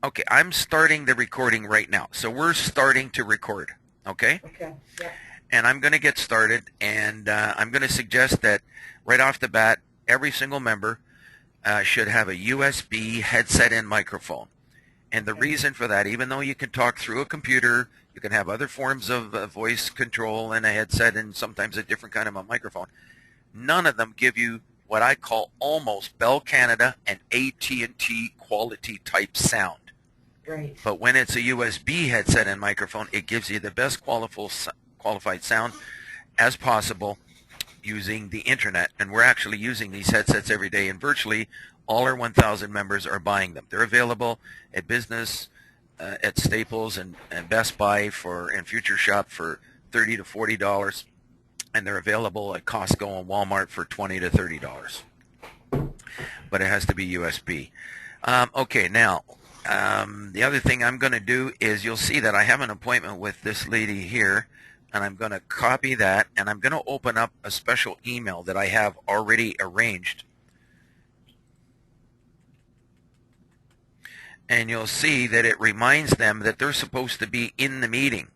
Okay, I'm starting the recording right now. So we're starting to record, okay? Okay. Yeah. And I'm going to get started, and I'm going to suggest that right off the bat, every single member should have a USB headset and microphone. And the Okay. reason for that, even though you can talk through a computer, you can have other forms of voice control and a headset and sometimes a different kind of a microphone, none of them give you what I call almost Bell Canada and AT&T quality type sound. Great. But when it's a USB headset and microphone, it gives you the best qualified sound as possible using the internet. And we're actually using these headsets every day, and virtually all our 1,000 members are buying them. They're available at business, at Staples and Best Buy and Future Shop for $30 to $40, and they're available at Costco and Walmart for $20 to $30. But it has to be USB. Okay, now the other thing I'm going to do is you'll see that I have an appointment with this lady here, and I'm going to copy that, and I'm going to open up a special email that I have already arranged. And you'll see that it reminds them that they're supposed to be in the meeting.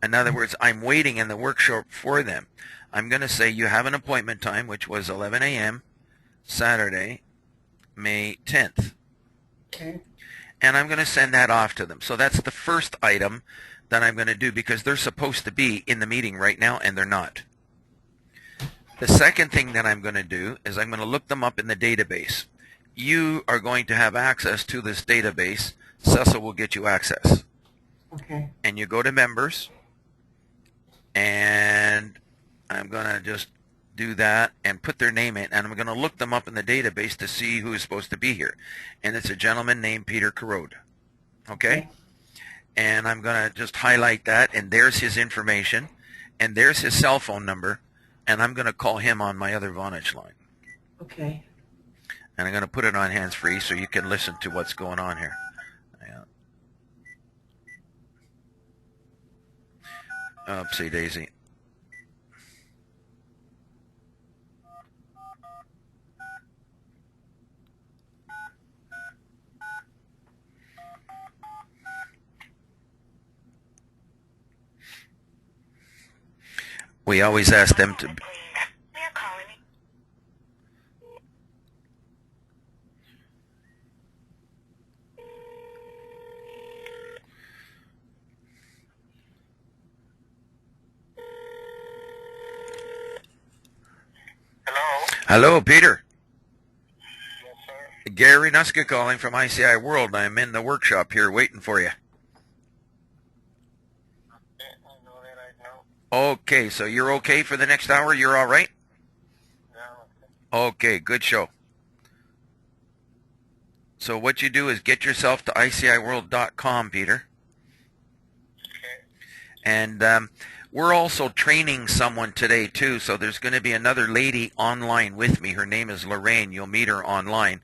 In other words, I'm waiting in the workshop for them. I'm going to say you have an appointment time, which was 11 a.m. Saturday, May 10th. Okay. And I'm going to send that off to them. So that's the first item that I'm going to do, because they're supposed to be in the meeting right now and they're not. The second thing that I'm going to do is I'm going to look them up in the database. You are going to have access to this database. Cecil will get you access. Okay. And you go to members, and I'm going to just do that and put their name in, and I'm going to look them up in the database to see who is supposed to be here. And it's a gentleman named Peter Carode. Okay? And I'm going to just highlight that, and there's his information, and there's his cell phone number, and I'm going to call him on my other Vonage line. Okay. And I'm going to put it on hands-free so you can listen to what's going on here. Oopsie daisy. We always ask them to... Hello, Peter. Yes, sir. Gary Nuska calling from ICIWorld. I'm in the workshop here waiting for you. I know that I know. Okay, so you're okay for the next hour? You're all right? Yeah, Okay, good show. So what you do is get yourself to ICIWorld.com, Peter. okay. And we're also training someone today, too. So there's going to be another lady online with me. Her name is Lorraine. You'll meet her online.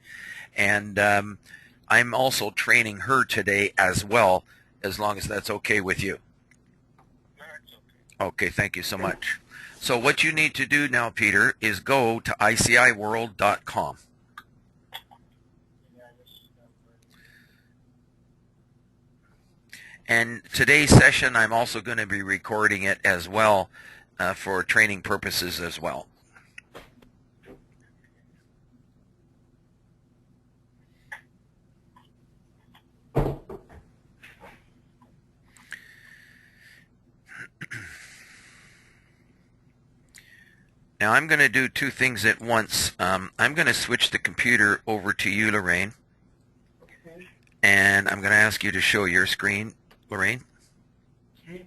And I'm also training her today as well, as long as that's okay with you. No, it's okay. Okay, thank you so much. So what you need to do now, Peter, is go to ICIWorld.com. Yeah, this is not And today's session, I'm also going to be recording it as well for training purposes as well. Now I'm going to do two things at once. I'm going to switch the computer over to you, Lorraine, Okay. and I'm going to ask you to show your screen, Lorraine. Okay.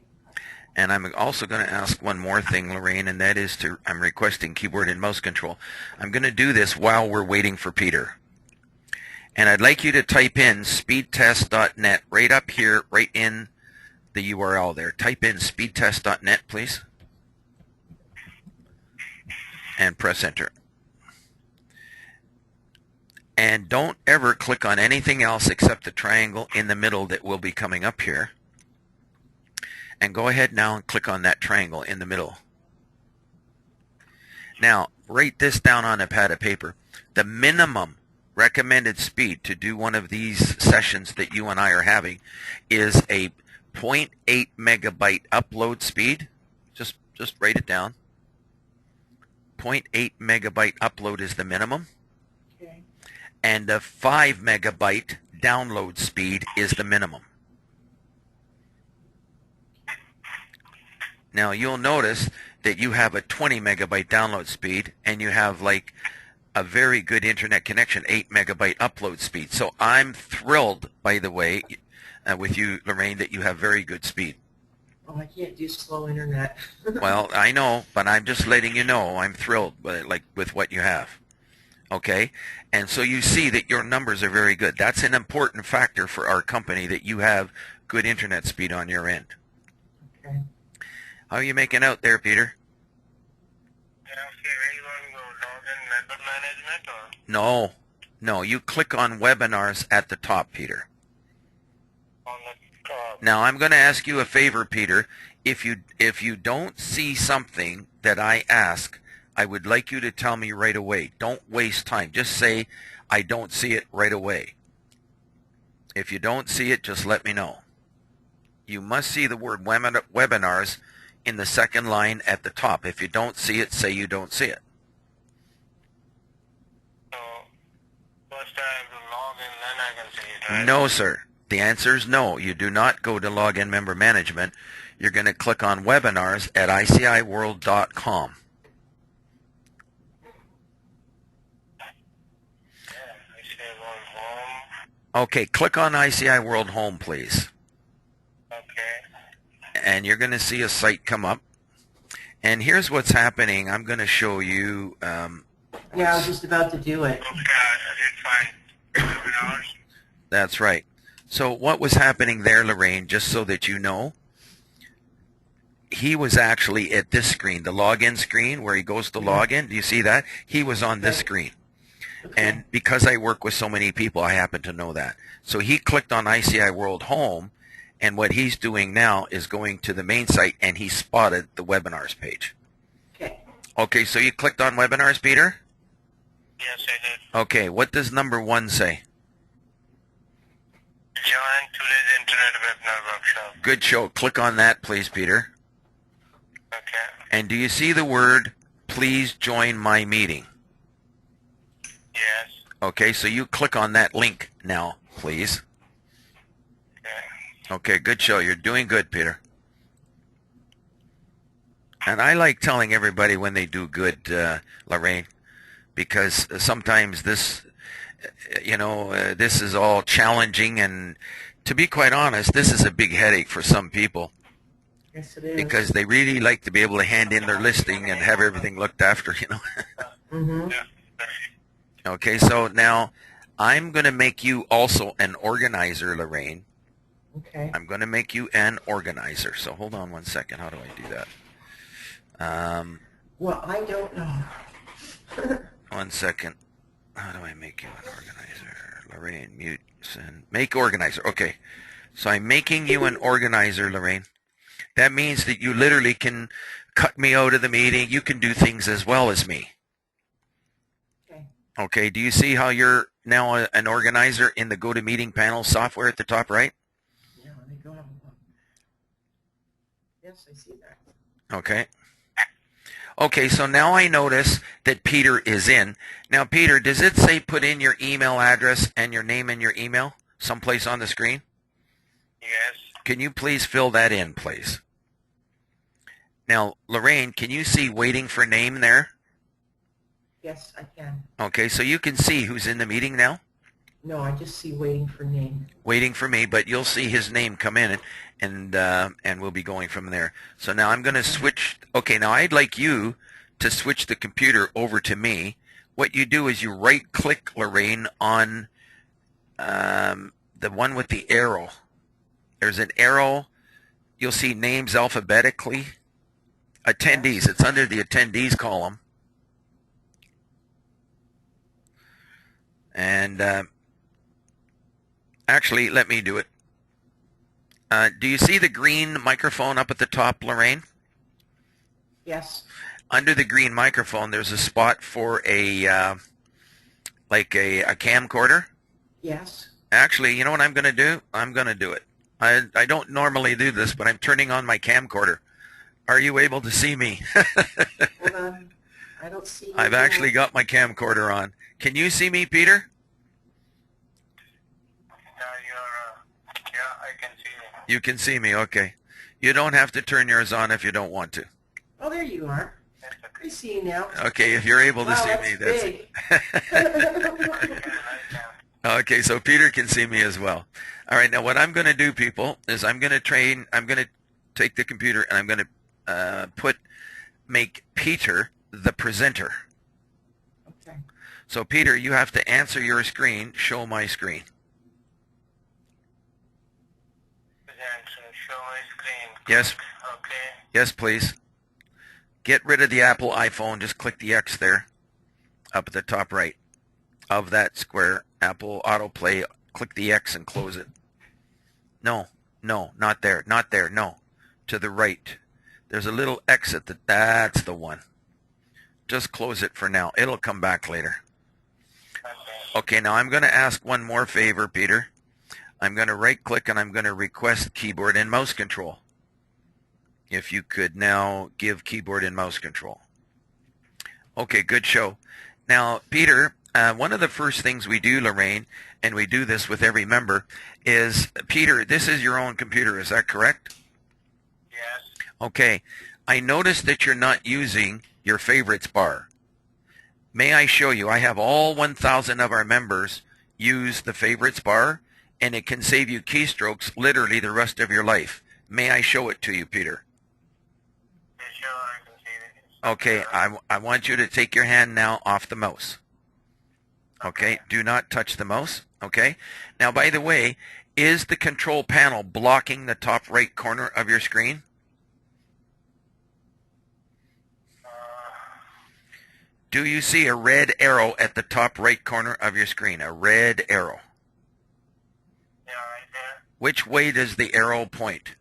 And I'm also going to ask one more thing, Lorraine, and that is I'm requesting keyboard and mouse control. I'm going to do this while we're waiting for Peter. And I'd like you to type in speedtest.net right up here, right in the URL there. Type in speedtest.net, please. And press enter. And don't ever click on anything else except the triangle in the middle that will be coming up here. And go ahead now and click on that triangle in the middle. Now, write this down on a pad of paper. The minimum recommended speed to do one of these sessions that you and I are having is a 0.8 megabyte upload speed. Just write it down. 0.8 megabyte upload is the minimum, Okay. and a 5 megabyte download speed is the minimum. Now you'll notice that you have a 20 megabyte download speed and you have like a very good internet connection, 8 megabyte upload speed. So I'm thrilled, by the way, with you, Lorraine, that you have very good speed. Oh, I can't do slow internet. Well, I know, but I'm just letting you know I'm thrilled with what you have. Okay? And so you see that your numbers are very good. That's an important factor for our company, that you have good internet speed on your end. Okay. How are you making out there, Peter? Yeah, okay, where you want to go? Log in member management or? No, you click on webinars at the top, Peter. On the top. Now I'm going to ask you a favor, Peter. If you don't see something that I ask, I would like you to tell me right away. Don't waste time. Just say, I don't see it right away. If you don't see it, just let me know. You must see the word webinars in the second line at the top. If you don't see it, say you don't see it. So, first I have to log in, then I can see it, right? No, sir. The answer is no. You do not go to Login Member Management. You're going to click on webinars at ICIWorld.com. I say going home. Okay, click on ICI World Home, please. Okay. And you're going to see a site come up. And here's what's happening. I'm going to show you. Yeah, I was just about to do it. Okay, I did find webinars. That's right. So what was happening there, Lorraine, just so that you know, he was actually at this screen, the login screen where he goes to login. Do you see that? He was on this screen. Okay. And because I work with so many people, I happen to know that. So he clicked on ICI World Home, and what he's doing now is going to the main site, and he spotted the webinars page. Okay. Okay, so you clicked on webinars, Peter? Yes, I did. Okay, what does number 1 say? Join today's Internet Webinar Workshop. Good show. Click on that, please, Peter. Okay. And do you see the word, please join my meeting? Yes. Okay, so you click on that link now, please. Okay. Okay, good show. You're doing good, Peter. And I like telling everybody when they do good, Lorraine, because sometimes this, this is all challenging, and to be quite honest, this is a big headache for some people Yes, it is. because they really like to be able to hand in their listing and have everything looked after, Mm-hmm. Yeah. Okay, so now I'm going to make you also an organizer, Lorraine. Okay. I'm going to make you an organizer. So hold on one second. How do I do that? Well, I don't know. 1 second. How do I make you an organizer? Lorraine, mute, send. Make organizer. Okay. So I'm making you an organizer, Lorraine. That means that you literally can cut me out of the meeting. You can do things as well as me. Okay. Okay. Do you see how you're now an organizer in the GoToMeeting panel software at the top right? Yeah, let me go have a look. Yes, I see that. Okay. Okay, so now I notice that Peter is in. Now, Peter, does it say put in your email address and your name and your email someplace on the screen? Yes. Can you please fill that in, please? Now, Lorraine, can you see waiting for name there? Yes, I can. Okay, so you can see who's in the meeting now? No, I just see waiting for name. Waiting for me, but you'll see his name come in, and we'll be going from there. So now I'm going to switch. Okay, now I'd like you to switch the computer over to me. What you do is you right-click, Lorraine, on the one with the arrow. There's an arrow. You'll see names alphabetically. Attendees. It's under the attendees column. And actually, let me do it. Do you see the green microphone up at the top, Lorraine? Yes. Under the green microphone, there's a spot for a Like a camcorder? Yes. Actually, you know what I'm going to do? I'm going to do it. I don't normally do this, but I'm turning on my camcorder. Are you able to see me? Hold on. I don't see you. I've actually got my camcorder on. Can you see me, Peter? Yeah, I can see you. You can see me, okay. You don't have to turn yours on if you don't want to. Oh, there you are. I see you now. Okay, if you're able to Wow, see that's me, big. Okay, so Peter can see me as well. All right, now what I'm going to do, people, is I'm going to take the computer and I'm going to make Peter the presenter. Okay. So Peter, you have to answer your screen, show my screen. Show my screen. Yes. Okay. Yes, please. Get rid of the Apple iPhone. Just click the X there, up at the top right of that square. Apple Autoplay. Click the X and close it. No, not there. Not there. No, to the right. There's a little X at the. That's the one. Just close it for now. It'll come back later. Okay, now I'm going to ask one more favor, Peter. I'm going to right-click and I'm going to request keyboard and mouse control. If you could now give keyboard and mouse control. Okay, good show. Now, Peter, one of the first things we do, Lorraine, and we do this with every member, is, Peter, this is your own computer, is that correct? Yes. Okay, I noticed that you're not using your favorites bar. May I show you? I have all 1,000 of our members use the favorites bar, and it can save you keystrokes literally the rest of your life. May I show it to you, Peter? Sure, I can see it. Okay, I want you to take your hand now off the mouse. Okay, do not touch the mouse. Okay, now by the way, is the control panel blocking the top right corner of your screen? Do you see a red arrow at the top right corner of your screen? A red arrow. Yeah, right there. Which way does the arrow point?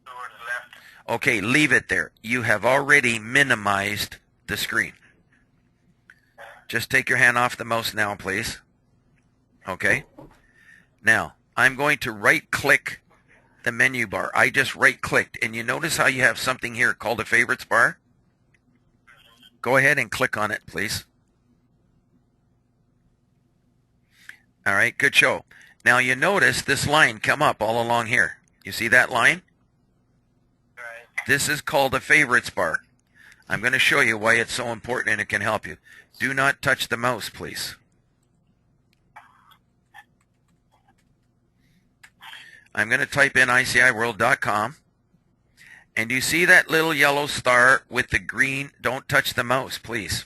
Towards left. Okay, leave it there. You have already minimized the screen. Just take your hand off the mouse now, please. Okay. Now, I'm going to right-click the menu bar. I just right-clicked, and you notice how you have something here called a favorites bar? Go ahead and click on it, please. All right, good show. Now you notice this line come up all along here. You see that line? Right. This is called a favorites bar. I'm going to show you why it's so important and it can help you. Do not touch the mouse, please. I'm going to type in ICIWorld.com. And you see that little yellow star with the green? Don't touch the mouse, please.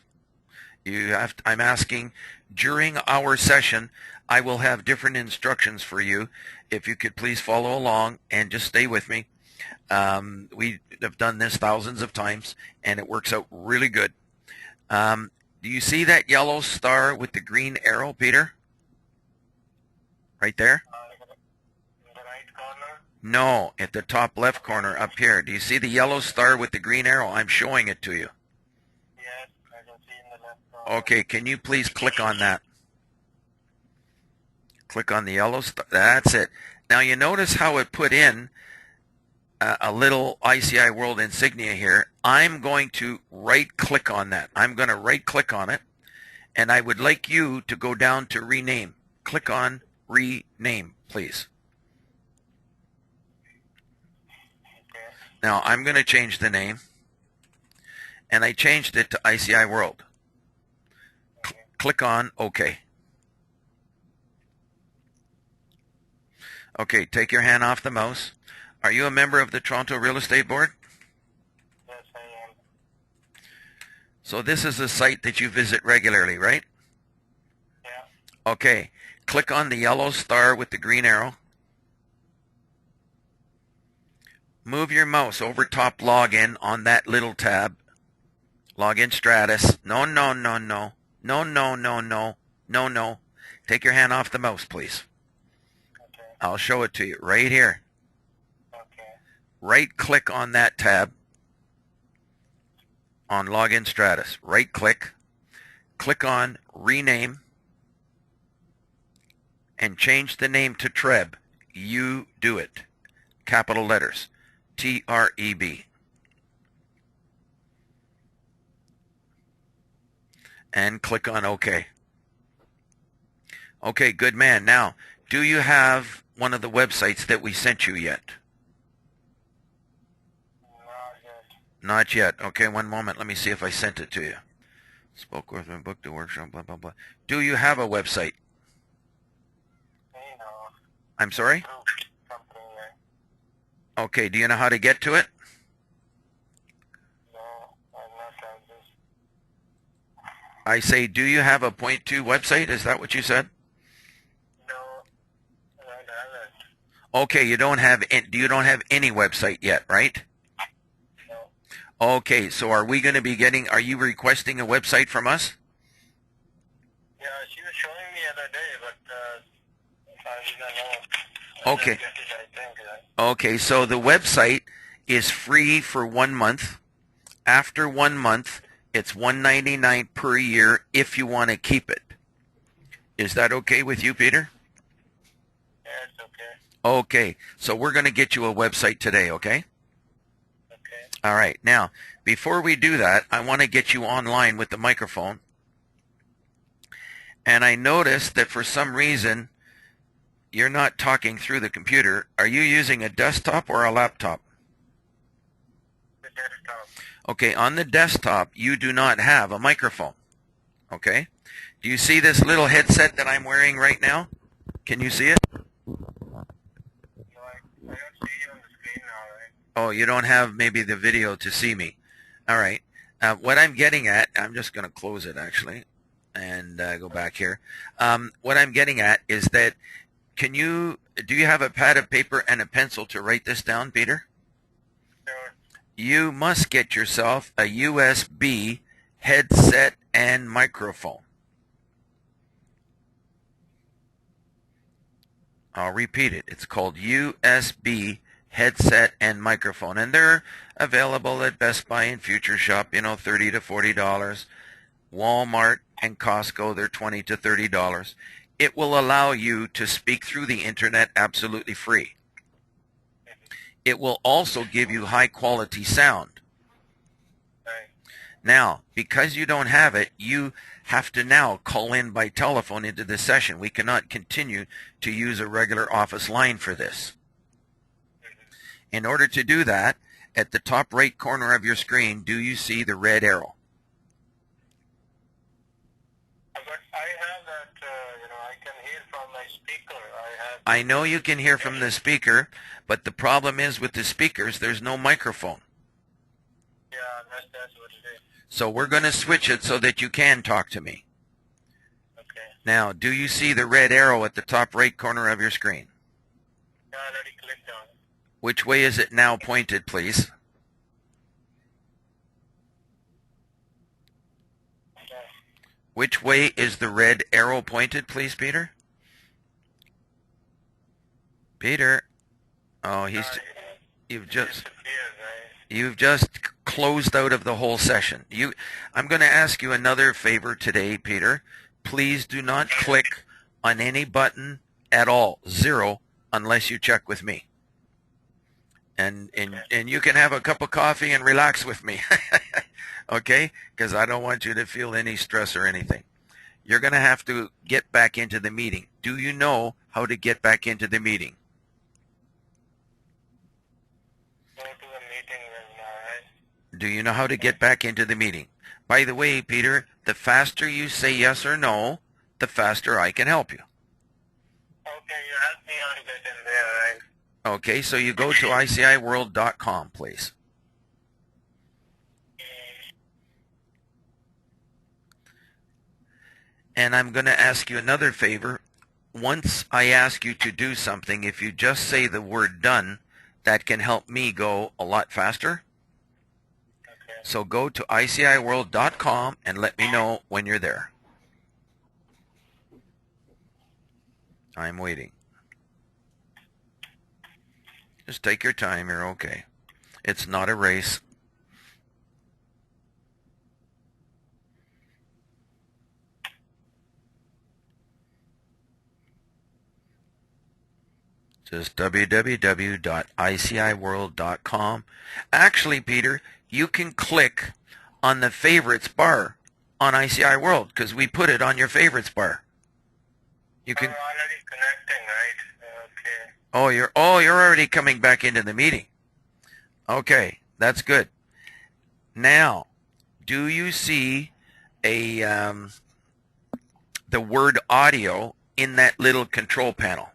I'm asking, during our session, I will have different instructions for you. If you could please follow along and just stay with me. We have done this thousands of times, and it works out really good. Do you see that yellow star with the green arrow, Peter? Right there? In the right corner. No, at the top left corner up here. Do you see the yellow star with the green arrow? I'm showing it to you. Yes, I can see in the left corner. Okay, can you please click on that? Click on the yellow star. That's it. Now you notice how it put in a little ICI World insignia here. I'm going to right-click on that. I'm going to right-click on it, and I would like you to go down to rename. Click on rename, please. Okay. Now I'm going to change the name, and I changed it to ICI World. Click on OK. Okay, take your hand off the mouse. Are you a member of the Toronto Real Estate Board? Yes, I am. So this is a site that you visit regularly, right? Yeah. Okay, click on the yellow star with the green arrow. Move your mouse over top login on that little tab. Login Stratus. No. No. Take your hand off the mouse, please. Okay. I'll show it to you right here. Okay. Right-click on that tab on Login Stratus. Right-click. click on rename and change the name to Treb. You do it. Capital letters. T-R-E-B. And click on OK. Okay, good man. Now, do you have one of the websites that we sent you yet? Not yet. Okay, one moment. Let me see if I sent it to you. Spoke with him, booked the workshop, blah, blah, blah. Do you have a website? I'm sorry? Okay, do you know how to get to it? I say, do you have a point two website? Is that what you said? No, I don't have it. Okay, you don't have any website yet, right? No. Okay, so are you requesting a website from us? Yeah, she was showing me the other day, but I did not know. Okay. I get it, I think, right? Okay, so the website is free for 1 month. After 1 month, it's $1.99 per year if you want to keep it. Is that okay with you, Peter? Yeah, it's okay. Okay, so we're going to get you a website today, okay? Okay. All right, now, before we do that, I want to get you online with the microphone. And I noticed that for some reason, you're not talking through the computer. Are you using a desktop or a laptop? The desktop. Okay, on the desktop, you do not have a microphone. Okay? Do you see this little headset that I'm wearing right now? Can you see it? No, I don't see you on the screen now, right? Oh, you don't have maybe the video to see me. All right. What I'm getting at, I'm just going to close it actually and go back here. What I'm getting at is that do you have a pad of paper and a pencil to write this down, Peter? Sure. You must get yourself a USB headset and microphone. I'll repeat it. It's called USB headset and microphone, and they're available at Best Buy and Future Shop, $30 to $40. Walmart and Costco, they're $20 to $30. It will allow you to speak through the internet absolutely free. It will also give you high quality sound. Right. Now, because you don't have it, you have to now call in by telephone into the session. We cannot continue to use a regular office line for this. In order to do that, at the top right corner of your screen, do you see the red arrow? But I have that, I can hear from my speaker. I know you can hear from the speaker, but the problem is with the speakers, there's no microphone. Yeah, that's what it is. So we're going to switch it so that you can talk to me. Okay. Now, do you see the red arrow at the top right corner of your screen? Yeah, I already clicked on it. Which way is it now pointed, please? Yeah. Which way is the red arrow pointed, please, Peter? Peter? Oh, you've just closed out of the whole session. I'm going to ask you another favor today, Peter. Please do not click on any button at all, 0, unless you check with me. And you can have a cup of coffee and relax with me, okay? Because I don't want you to feel any stress or anything. You're going to have to get back into the meeting. Do you know how to get back into the meeting? Go to the meeting right now, right? Do you know how to get back into the meeting? By the way, Peter, the faster you say yes or no, the faster I can help you. Okay, you help me out to get in there, right? Okay, so you go to ICIWorld.com, please. And I'm going to ask you another favor. Once I ask you to do something, if you just say the word done, that can help me go a lot faster. Okay. So go to ICIWorld.com and let me know when you're there. I'm waiting. Just take your time. You're okay. It's not a race. Just www.iciworld.com. Actually, Peter, you can click on the favorites bar on ICI World because we put it on your favorites bar. You can. I'm already connecting, right? Okay. You're already coming back into the meeting. Okay, that's good. Now, do you see the word audio in that little control panel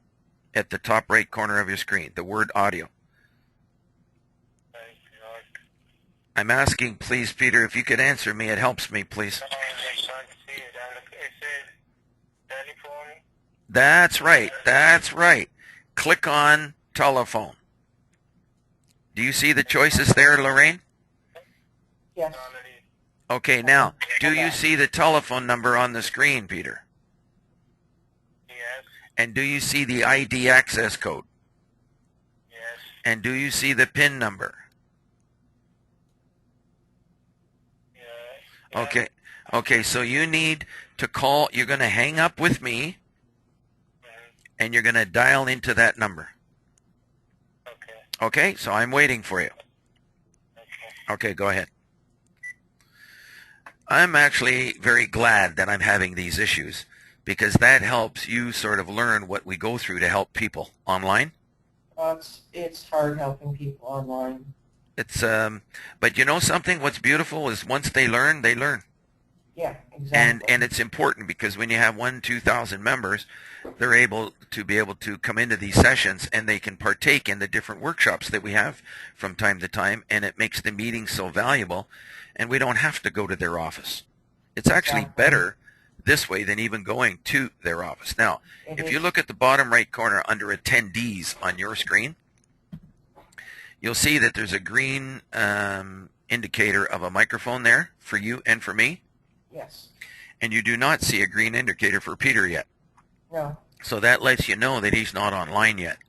at the top right corner of your screen? The word audio. I'm asking, please, Peter, if you could answer me, it helps me, please. No, I can't see it. It says telephone. That's right. That's right. Click on telephone. Do you see the choices there, Lorraine? Yes. Already. Okay, now, do you see the telephone number on the screen, Peter? Yes. And do you see the ID access code? Yes. And do you see the PIN number? Yeah. Okay. Okay, so you need to call, you're going to hang up with me, and you're going to dial into that number. Okay. Okay, so I'm waiting for you. Okay. Okay, go ahead. I'm actually very glad that I'm having these issues because that helps you sort of learn what we go through to help people online. It's hard helping people online. It's but you know something? What's beautiful is once they learn, they learn. Yeah, exactly. And it's important because when you have 2,000 members, they're able to come into these sessions and they can partake in the different workshops that we have from time to time, and it makes the meeting so valuable, and we don't have to go to their office. It's actually Exactly. better this way than even going to their office. Now, It if is. you look at the bottom right corner under attendees on your screen, you'll see that there's a green indicator of a microphone there for you and for me. Yes. And you do not see a green indicator for Peter yet. No. So that lets you know that he's not online yet.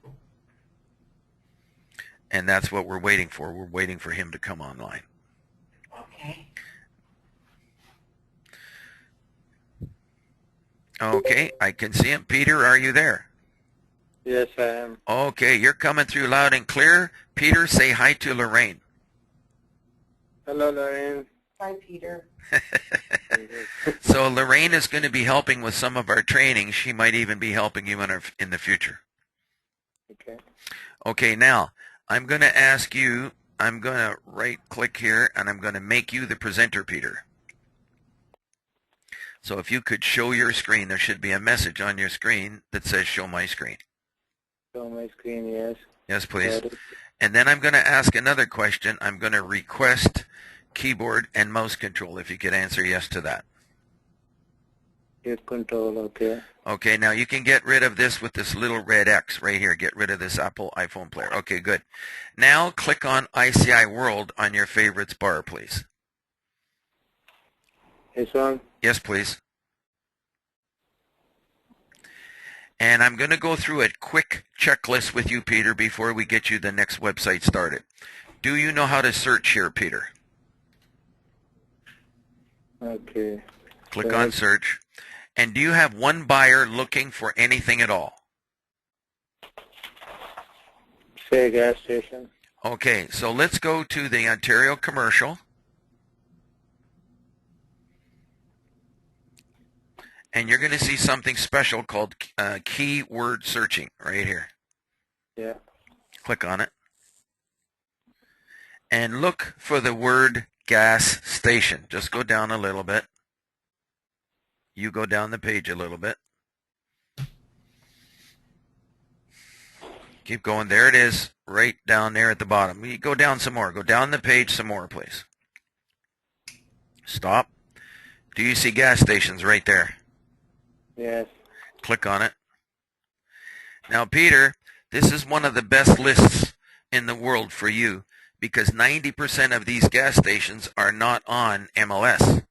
And that's what we're waiting for. We're waiting for him to come online. Okay. Okay, I can see him. Peter, are you there? Yes, I am. Okay, you're coming through loud and clear. Peter, say hi to Lorraine. Hello, Lorraine. Hi, Peter. So Lorraine is going to be helping with some of our training. She might even be helping you in the future. Okay. Okay, now I'm going to ask you, I'm going to right click here and I'm going to make you the presenter, Peter. So if you could show your screen, there should be a message on your screen that says show my screen. Show my screen, yes. Yes, please. And then I'm going to ask another question. I'm going to request keyboard and mouse control, if you could answer yes to that. Yes, control, okay. Okay, now you can get rid of this with this little red X right here. Get rid of this Apple iPhone player. Okay, good. Now click on ICI World on your favorites bar, please. This one? Yes, please. And I'm going to go through a quick checklist with you, Peter, before we get you the next website started. Do you know how to search here, Peter? Okay. Click on search. And do you have one buyer looking for anything at all? Say gas station. Okay, so let's go to the Ontario Commercial. And you're going to see something special called keyword searching right here. Yeah. Click on it. And look for the word gas station. Just go down a little bit. You go down the page a little bit. Keep going. There it is, right down there at the bottom. You go down some more. Go down the page some more, please. Stop. Do you see gas stations right there? Yes. Click on it. Now, Peter, this is one of the best lists in the world for you because 90% of these gas stations are not on MLS.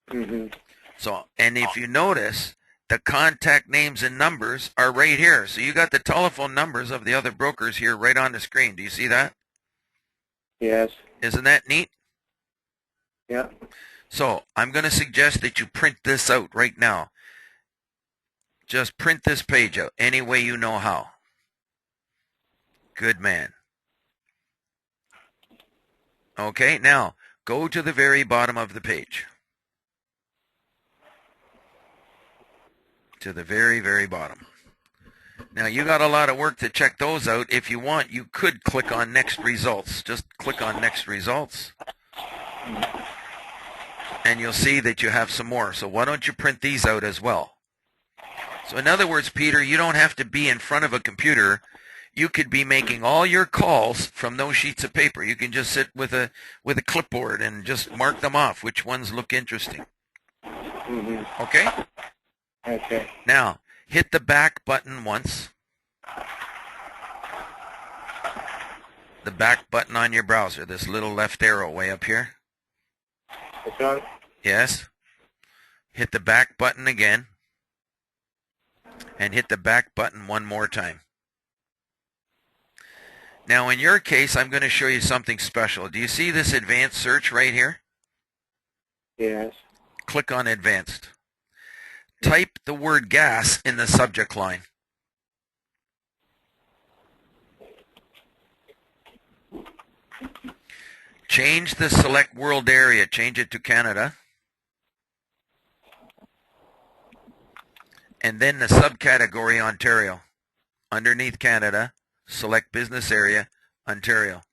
Mm-hmm. So, and if you notice, the contact names and numbers are right here. So you got the telephone numbers of the other brokers here right on the screen. Do you see that? Yes. Isn't that neat? Yeah. So I'm going to suggest that you print this out right now. Just print this page out any way you know how. Good man. Okay, now go to the very bottom of the page. To the very, very bottom. Now you got a lot of work to check those out. If you want, you could click on next results. Just click on next results. And you'll see that you have some more. So why don't you print these out as well? So in other words, Peter, you don't have to be in front of a computer. You could be making all your calls from those sheets of paper. You can just sit with a clipboard and just mark them off, which ones look interesting. Okay? Okay. Now, hit the back button once. The back button on your browser, this little left arrow way up here. This one? Yes. Hit the back button again. And hit the back button one more time. Now in your case, I'm going to show you something special. Do you see this advanced search right here? Yes. Click on advanced. Type the word gas in the subject line. Change the select world area. Change it to Canada. And then the subcategory Ontario. Underneath Canada, select business area, Ontario.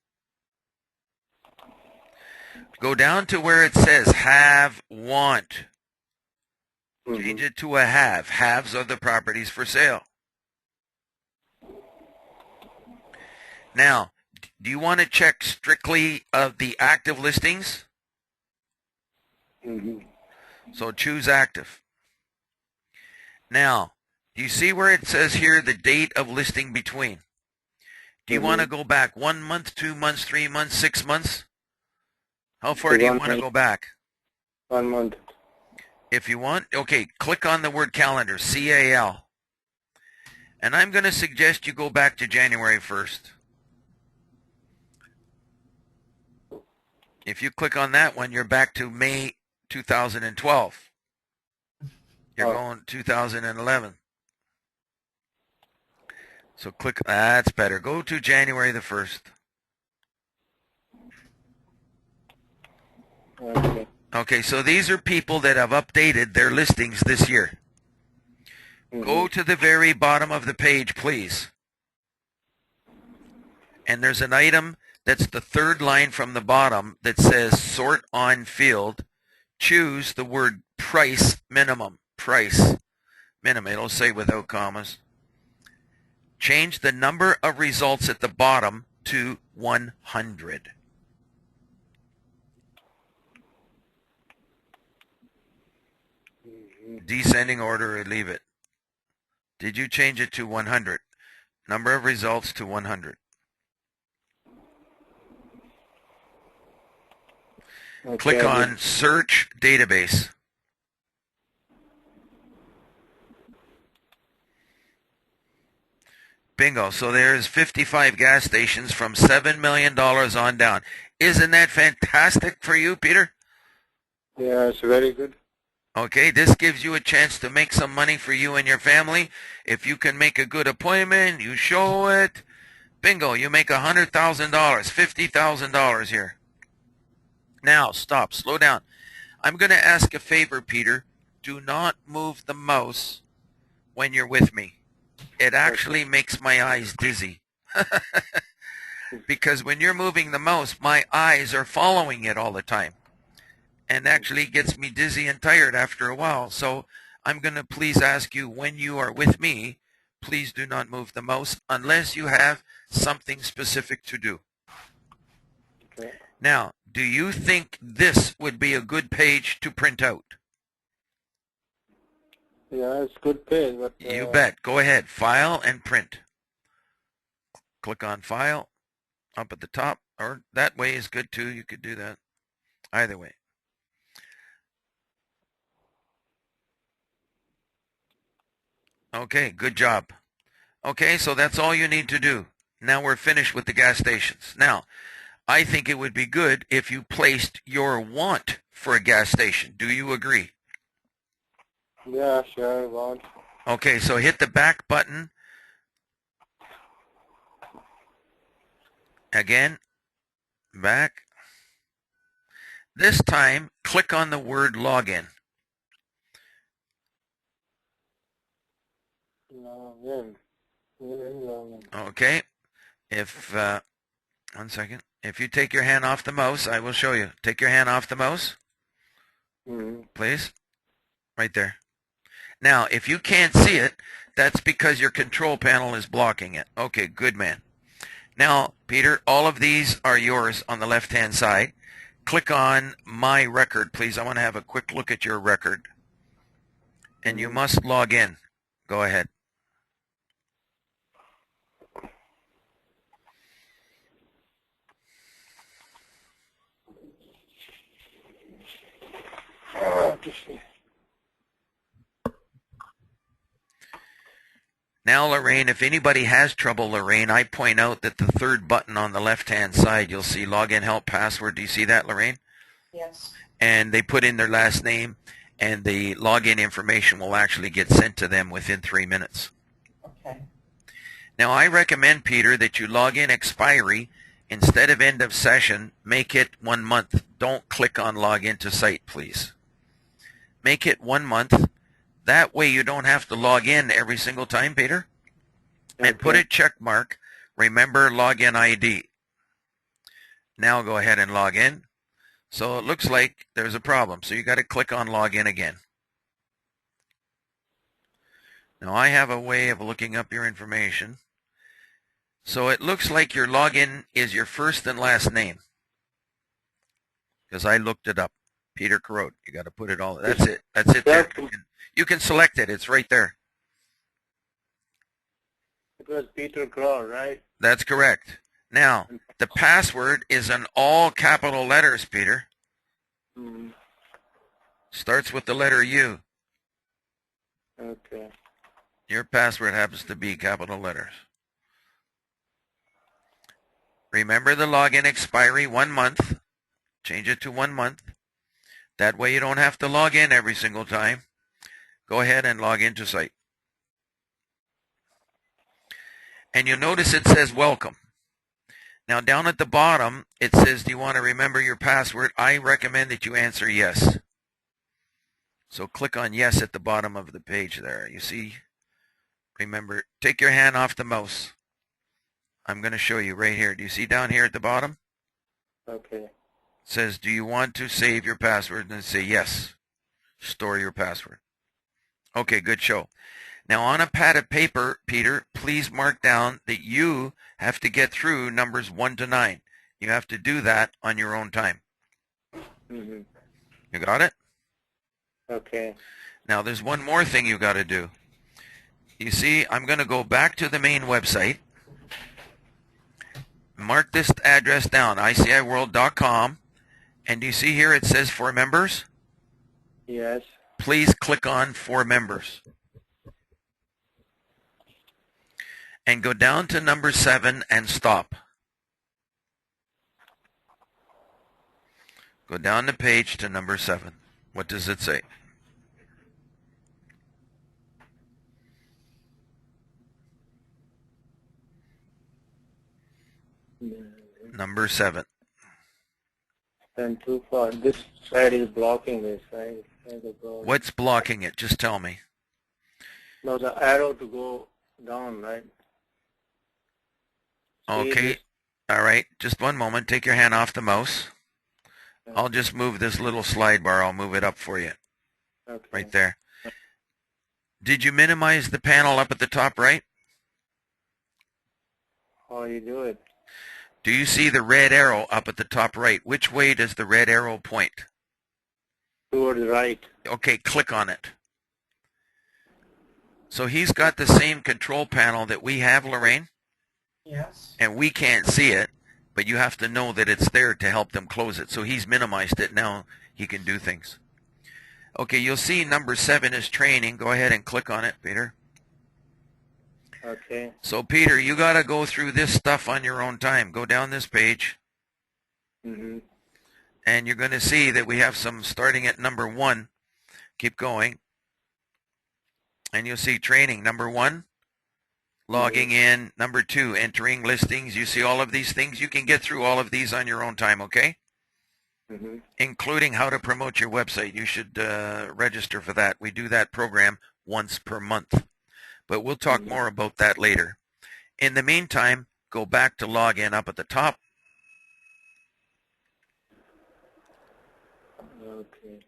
Go down to where it says have, want. Change it to a have. Haves are the properties for sale. Now, do you want to check strictly the active listings? So choose active. Now, do you see where it says here the date of listing between? Do you want to go back 1 month, 2 months, 3 months, 6 months? How far do you want to go back? 1 month. If you want, okay, click on the word calendar, C-A-L. And I'm going to suggest you go back to January 1st. If you click on that one, you're back to May 2012. You're going 2011. So click, that's better. Go to January the 1st. Okay. Okay, so these are people that have updated their listings this year. Go to the very bottom of the page, please. And there's an item that's the third line from the bottom that says sort on field. Choose the word price minimum. Price minimum. It'll say without commas. Change the number of results at the bottom to 100. Descending order or leave it. Did you change it to 100? Number of results to 100. Okay, Click on search database. Bingo. So there's 55 gas stations from $7 million on down. Isn't that fantastic for you, Peter? Yeah, it's very good. Okay, this gives you a chance to make some money for you and your family. If you can make a good appointment, you show it. Bingo, you make $100,000, $50,000 here. Now, stop, slow down. I'm going to ask a favor, Peter. Do not move the mouse when you're with me. It actually makes my eyes dizzy. Because when you're moving the mouse, my eyes are following it all the time. And actually gets me dizzy and tired after a while. So I'm going to please ask you, when you are with me, please do not move the mouse unless you have something specific to do. Okay. Now, do you think this would be a good page to print out? Yeah, it's good page, but... You bet. Go ahead. File and print. Click on File up at the top. Or that way is good too. You could do that. Either way. Okay, good job. Okay, so that's all you need to do. Now we're finished with the gas stations. Now, I think it would be good if you placed your want for a gas station. Do you agree? Yeah, sure, want. Okay, so hit the back button Again, back. This time, click on the word login. Login. Login. Okay. If, one second. If you take your hand off the mouse, I will show you. Take your hand off the mouse, please. Right there. Now, if you can't see it, that's because your control panel is blocking it. Okay, good man. Now, Peter, all of these are yours on the left-hand side. Click on My Record, please. I want to have a quick look at your record. And you must log in. Go ahead. Now, Lorraine, if anybody has trouble, Lorraine, I point out that the third button on the left-hand side, you'll see Login Help Password. Do you see that, Lorraine? Yes. And they put in their last name, and the login information will actually get sent to them within 3 minutes. Okay. Now, I recommend, Peter, that you log in expiry. Instead of end of session, make it 1 month. Don't click on login to site, please. Make it 1 month. That way you don't have to log in every single time, Peter. And put a check mark. Remember login ID. Now go ahead and log in. So it looks like there's a problem. So you got to click on login again. Now I have a way of looking up your information. So it looks like your login is your first and last name. Because I looked it up. Peter Carrot. You got to put it all. That's it. That's it there. You can select it. It's right there. It was Peter Crow, right? That's correct. Now, the password is in all capital letters, Peter. Starts with the letter U. Okay. Your password happens to be capital letters. Remember the login expiry 1 month. Change it to 1 month. That way you don't have to log in every single time. Go ahead and log into site. And you'll notice it says welcome. Now down at the bottom, it says, do you want to remember your password? I recommend that you answer yes. So click on yes at the bottom of the page there. You see, remember, take your hand off the mouse. I'm going to show you right here. Do you see down here at the bottom? Okay. It says, do you want to save your password? And say yes. Store your password. Okay, good show. Now on a pad of paper, Peter, please mark down that you have to get through numbers 1 to 9. You have to do that on your own time. You got it? Okay. Now there's one more thing you got to do. You see, I'm going to go back to the main website. Mark this address down, ICIWorld.com. And do you see here it says for members? Yes. Please click on for members. And go down to number 7 and stop. Go down the page to number 7. What does it say? Number 7. And too far. This side is blocking this side. What's blocking it? Just tell me. No, the arrow to go down, right? Okay. All right. Just 1 moment. Take your hand off the mouse. I'll just move this little slide bar. I'll move it up for you. Okay. Right there. Did you minimize the panel up at the top right? How you do it? Do you see the red arrow up at the top right? Which way does the red arrow point? Towards right. Okay, click on it. So he's got the same control panel that we have, Lorraine, Yes. and we can't see it, but you have to know that it's there to help them close it. So he's minimized it. Now he can do things. Okay, you'll see number 7 is training. Go ahead and click on it, Peter. Okay. So, Peter, you got to go through this stuff on your own time. Go down this page, and you're going to see that we have some starting at number 1. Keep going. And you'll see training. Number 1, logging in. Number 2, entering listings. You see all of these things? You can get through all of these on your own time, okay? Mm-hmm. Including how to promote your website. You should register for that. We do that program once per month. But we'll talk more about that later. In the meantime, go back to login up at the top. Okay.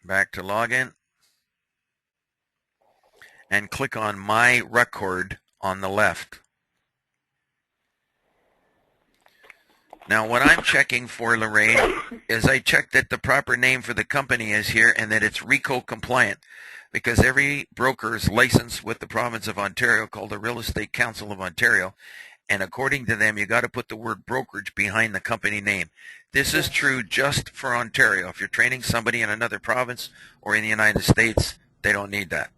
Back to login. And click on My Record on the left. Now, what I'm checking for, Lorraine, is I check that the proper name for the company is here and that it's RICO compliant, because every broker is licensed with the province of Ontario called the Real Estate Council of Ontario, and according to them, you got to put the word brokerage behind the company name. This is true just for Ontario. If you're training somebody in another province or in the United States, they don't need that.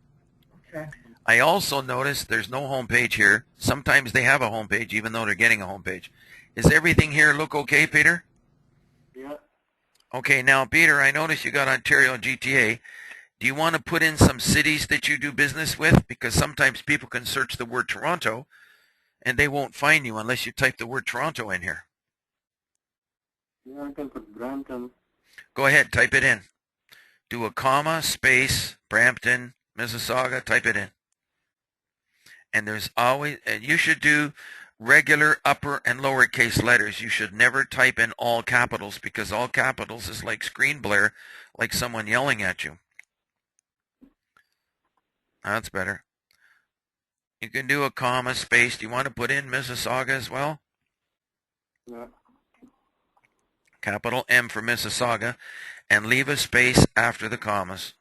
Okay. I also noticed there's no homepage here. Sometimes they have a homepage, even though they're getting a homepage. Is everything here look okay, Peter? Yeah. Okay, now, Peter, I noticed you got Ontario and GTA. Do you want to put in some cities that you do business with? Because sometimes people can search the word Toronto, and they won't find you unless you type the word Toronto in here. Yeah, I can put Brampton. Go ahead, type it in. Do a comma, space, Brampton, Mississauga, type it in. And there's always, and you should do regular upper and lowercase letters. You should never type in all capitals, because all capitals is like screen blare, like someone yelling at you. That's better. You can do a comma, space. Do you want to put in Mississauga as well? Yeah. Capital M for Mississauga, and leave a space after the commas.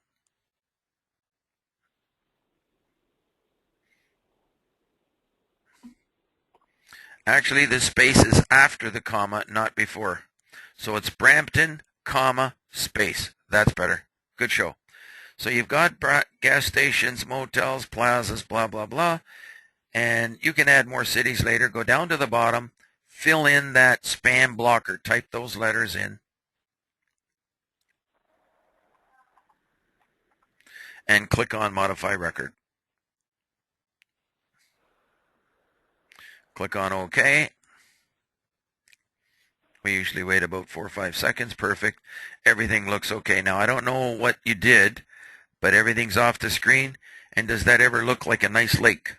Actually, the space is after the comma, not before. So it's Brampton, comma, space. That's better. Good show. So you've got gas stations, motels, plazas, blah, blah, blah. And you can add more cities later. Go down to the bottom, fill in that spam blocker. Type those letters in. And click on Modify Record. Click on OK. We usually wait about 4 or 5 seconds. Perfect. Everything looks okay. Now, I don't know what you did, but everything's off the screen. And does that ever look like a nice lake?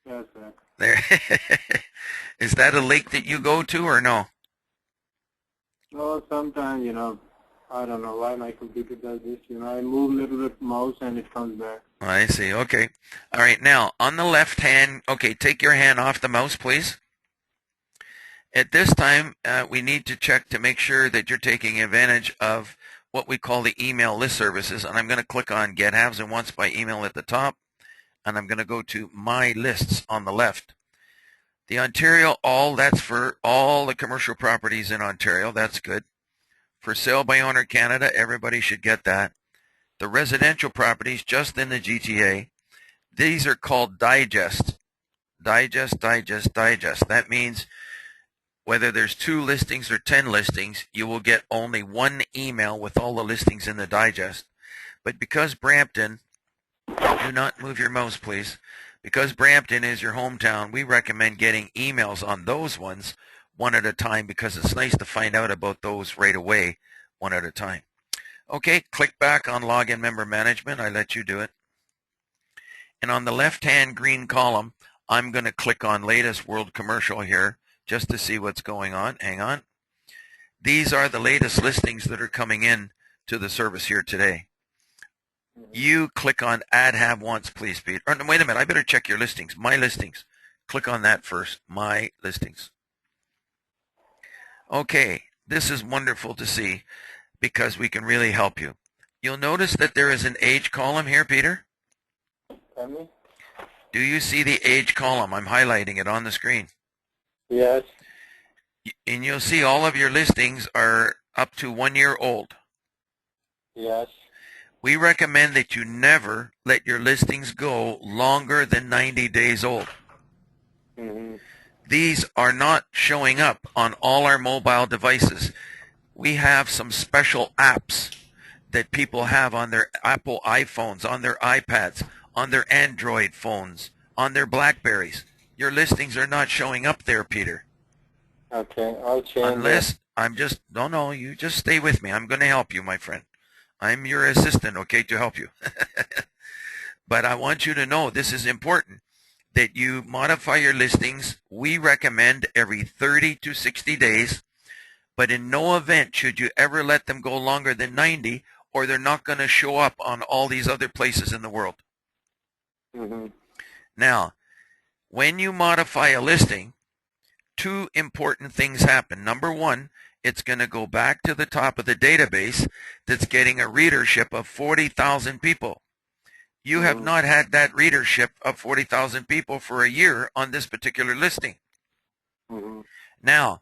Yes, sir. There. Is that a lake that you go to or no? Oh, sometimes, I don't know why my computer does this. I move a little bit mouse and it comes back. I see. Okay. All right. Now, on the left hand, okay, take your hand off the mouse, please. At this time, we need to check to make sure that you're taking advantage of what we call the email list services. And I'm going to click on Get Haves and Wants by Email at the top. And I'm going to go to My Lists on the left. The Ontario All, that's for all the commercial properties in Ontario. That's good. For Sale by Owner Canada, everybody should get that. The residential properties just in the GTA, these are called digest. Digest, digest, digest. That means whether there's 2 listings or 10 listings, you will get only one email with all the listings in the digest. But because Brampton, do not move your mouse, please. Because Brampton is your hometown, we recommend getting emails on those ones one at a time, because it's nice to find out about those right away, one at a time. Okay, click back on Login Member Management. I let you do it. And on the left-hand green column, I'm going to click on Latest World Commercial here just to see what's going on. Hang on. These are the latest listings that are coming in to the service here today. You click on Add Have Wants, please, Pete. Or, no, wait a minute. I better check your listings. My listings. Click on that first. My listings. Okay, this is wonderful to see because we can really help you. You'll notice that there is an age column here, Peter. Tell me? Do you see the age column? I'm highlighting it on the screen. Yes. And you'll see all of your listings are up to 1 year old. Yes. We recommend that you never let your listings go longer than 90 days old. Mm-hmm. These are not showing up on all our mobile devices. We have some special apps that people have on their Apple iPhones, on their iPads, on their Android phones, on their Blackberries. Your listings are not showing up there, Peter. Okay, I'll change Unless I'm just, no, you just stay with me. I'm going to help you, my friend. I'm your assistant, okay, to help you. But I want you to know this is important, that you modify your listings. We recommend every 30 to 60 days, but in no event should you ever let them go longer than 90, or they're not going to show up on all these other places in the world. Mm-hmm. Now, when you modify a listing, two important things happen. Number one, it's going to go back to the top of the database that's getting a readership of 40,000 people. You have not had that readership of 40,000 people for a year on this particular listing. Mm-hmm. Now,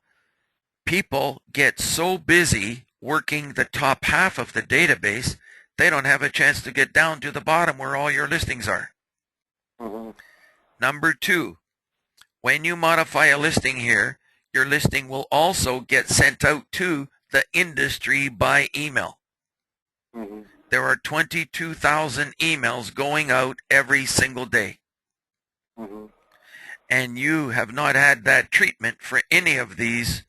people get so busy working the top half of the database, they don't have a chance to get down to the bottom where all your listings are. Mm-hmm. Number two, when you modify a listing here, your listing will also get sent out to the industry by email. Mm-hmm. There are 22,000 emails going out every single day. Mm-hmm. And you have not had that treatment for any of these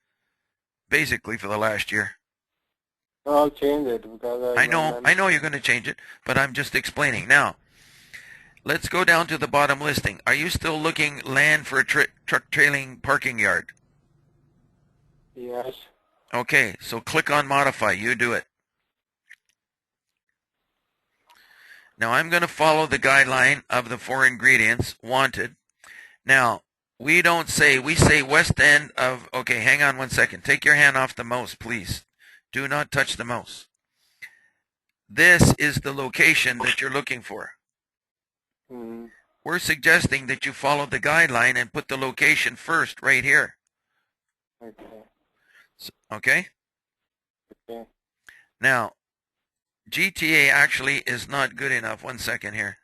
basically for the last year. I'll change it because I know you're going to change it, but I'm just explaining. Now, let's go down to the bottom listing. Are you still looking land for a truck trailing parking yard? Yes. Okay, so click on modify. You do it. Now I'm going to follow the guideline of the 4 ingredients wanted. Now, we say west end of, okay, hang on one second. Take your hand off the mouse, please. Do not touch the mouse. This is the location that you're looking for. Mm-hmm. We're suggesting that you follow the guideline and put the location first right here. Okay. Okay? Okay. Now, GTA actually is not good enough. One second here.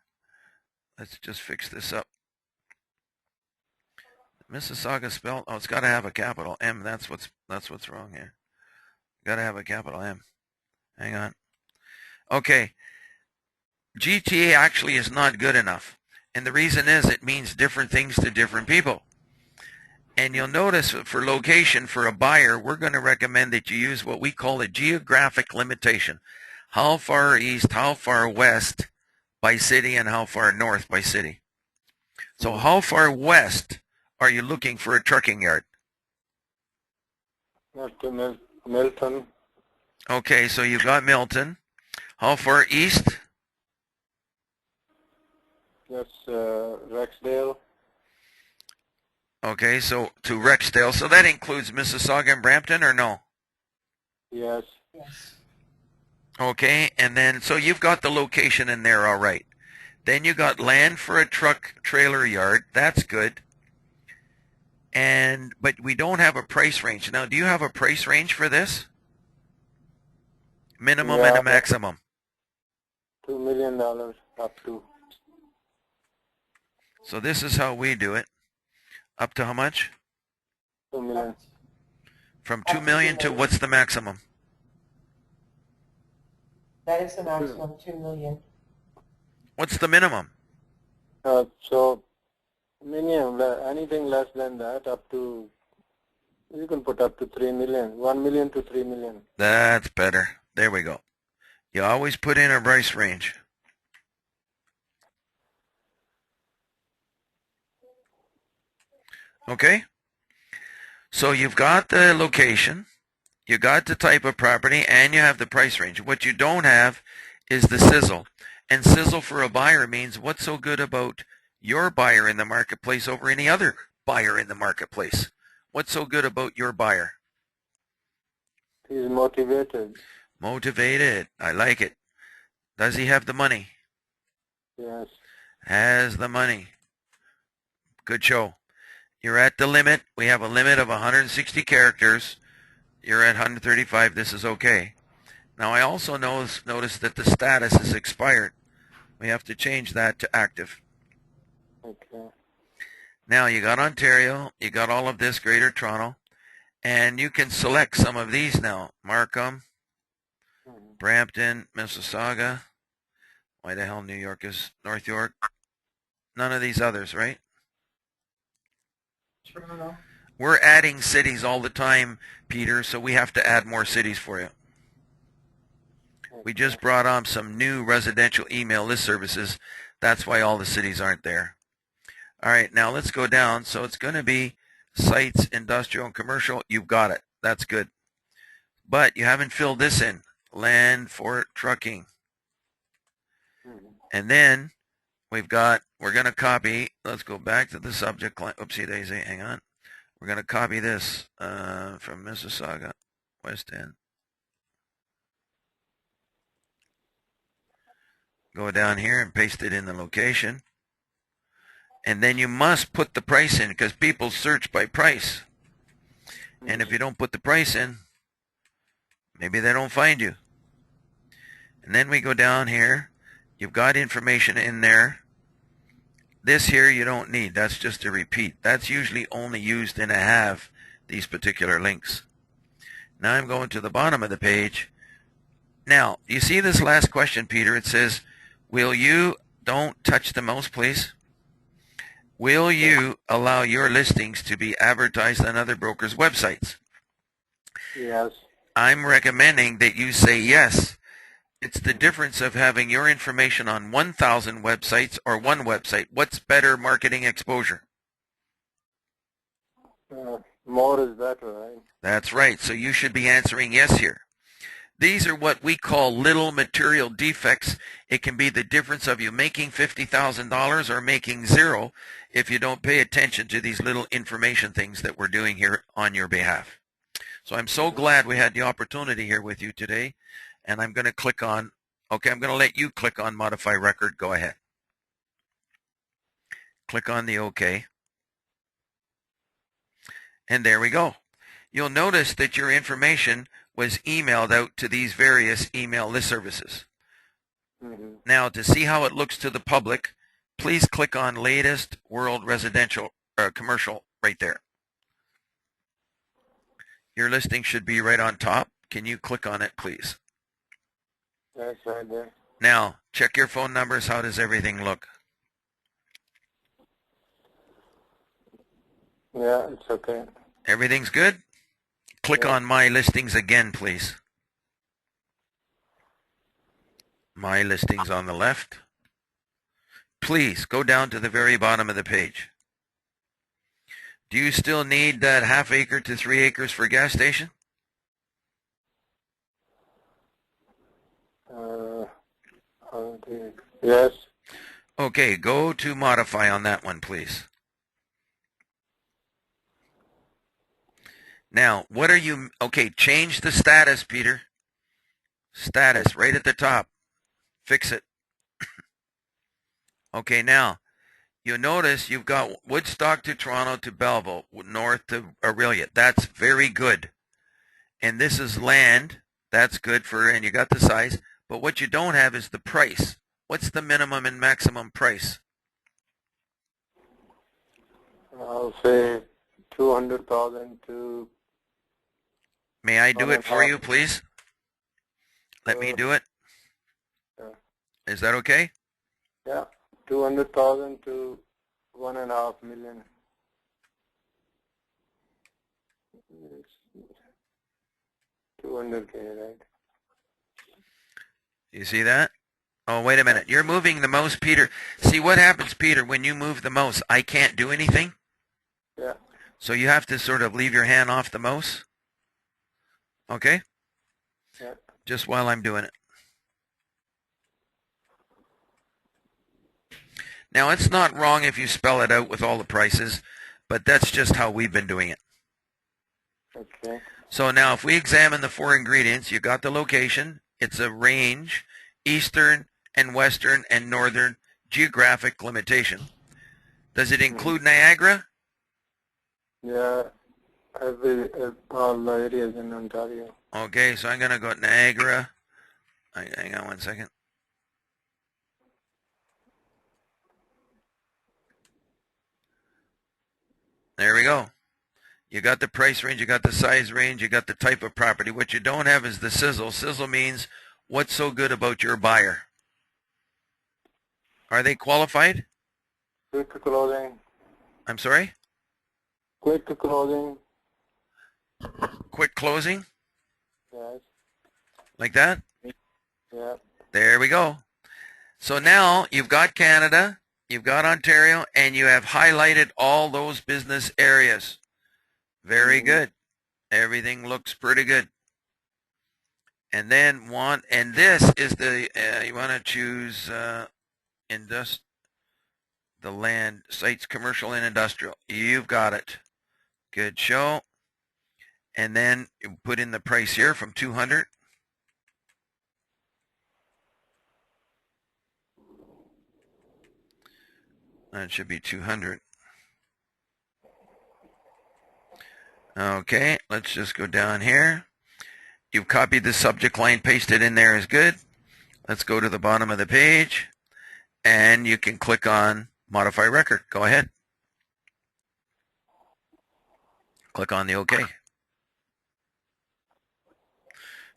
Let's just fix this up. Mississauga spelled, oh, it's got to have a capital M. That's what's wrong here. Got to have a capital M. Hang on. Okay. GTA actually is not good enough. And the reason is it means different things to different people. And you'll notice for location for a buyer, we're going to recommend that you use what we call a geographic limitation. How far east, how far west by city, and how far north by city. So how far west are you looking for a trucking yard? Not to Milton. Okay, so you've got Milton. How far east? That's Rexdale. Okay, so to Rexdale. So that includes Mississauga and Brampton, or no? Yes. Yes. Okay, and then, so you've got the location in there, all right. Then you got land for a truck trailer yard. That's good. But we don't have a price range. Now, do you have a price range for this? Minimum and a maximum. $2 million up to. So this is how we do it. Up to how much? 2 million. From 2 million to what's the maximum? That is the maximum, 2 million. What's the minimum? So minimum, anything less than that, up to, you can put up to 3 million, 1 million to 3 million. That's better. There we go. You always put in a price range. Okay? So you've got the location, you got the type of property, and you have the price range. What you don't have is the sizzle. And sizzle for a buyer means what's so good about your buyer in the marketplace over any other buyer in the marketplace? What's so good about your buyer? He's motivated. Motivated. I like it. Does he have the money? Yes. Has the money. Good show. You're at the limit. We have a limit of 160 characters. You're at 135. This is okay. Now I also notice that the status is expired. We have to change that to active. Okay. Now you got Ontario. You got all of this, Greater Toronto. And you can select some of these now. Markham. Brampton, Mississauga. Why the hell New York is North York? None of these others, right? Toronto. We're adding cities all the time, Peter, so we have to add more cities for you. We just brought on some new residential email list services. That's why all the cities aren't there. All right, now let's go down. So it's going to be sites, industrial, and commercial. You've got it. That's good. But you haven't filled this in. Land for trucking. And then we're going to copy. Let's go back to the subject line. Oopsie daisy, hang on. We're going to copy this from Mississauga, West End. Go down here and paste it in the location. And then you must put the price in because people search by price. And if you don't put the price in, maybe they don't find you. And then we go down here. You've got information in there. This here you don't need. That's just a repeat. That's usually only used in a have, these particular links. Now I'm going to the bottom of the page. Now, you see this last question, Peter? It says, will you, don't touch the mouse, please. Will you allow your listings to be advertised on other brokers' websites? Yes. I'm recommending that you say yes. It's the difference of having your information on 1,000 websites or one website. What's better marketing exposure? More is better, right? That's right. So you should be answering yes here. These are what we call little material defects. It can be the difference of you making $50,000 or making zero if you don't pay attention to these little information things that we're doing here on your behalf. So I'm so glad we had the opportunity here with you today. And I'm going to click on, okay, I'm going to let you click on Modify Record. Go ahead. Click on the OK. And there we go. You'll notice that your information was emailed out to these various email list services. Now, to see how it looks to the public, please click on Latest World Residential Commercial right there. Your listing should be right on top. Can you click on it, please? That's right there. Now, check your phone numbers. How does everything look? Yeah, it's okay. Everything's good? Click on My Listings again, please. My Listings on the left. Please go down to the very bottom of the page. Do you still need that ½ acre to 3 acres for gas station? Yes. Okay, go to Modify on that one, please. Now, what are you, okay, change the status, Peter. Status, right at the top. Fix it. Okay, now, you'll notice you've got Woodstock to Toronto to Belleville, north to Aurelia. That's very good. And this is land. That's good for, and you got the size. But what you don't have is the price. What's the minimum and maximum price? I'll say 200,000 to... May I do it for you, please? Let me do it. Yeah. Is that okay? Yeah, 200,000 to 1.5 million. 200K, right? You see that? Oh, wait a minute. You're moving the mouse, Peter. See what happens, Peter, when you move the mouse? I can't do anything. Yeah. So you have to sort of leave your hand off the mouse. Okay? Yeah. Just while I'm doing it. Now, it's not wrong if you spell it out with all the prices, but that's just how we've been doing it. Okay. So now if we examine the 4 ingredients, you got the location. It's a range, eastern and western and northern geographic limitation. Does it include Niagara? Yeah, all the areas in Ontario. Okay, so I'm going to go Niagara. Hang on one second. There we go. You got the price range, you got the size range, you got the type of property. What you don't have is the sizzle. Sizzle means what's so good about your buyer? Are they qualified? Quick closing. I'm sorry? Quick closing. Quick closing? Yes. Like that? Yeah. There we go. So now you've got Canada, you've got Ontario, and you have highlighted all those business areas. Very good. Everything looks pretty good. And then this is the, you want to choose the land, sites, commercial and industrial. You've got it. Good show. And then you put in the price here from 200. That should be 200. Okay, let's just go down here. You've copied the subject line, pasted in there is good. Let's go to the bottom of the page, and you can click on Modify Record. Go ahead. Click on the OK.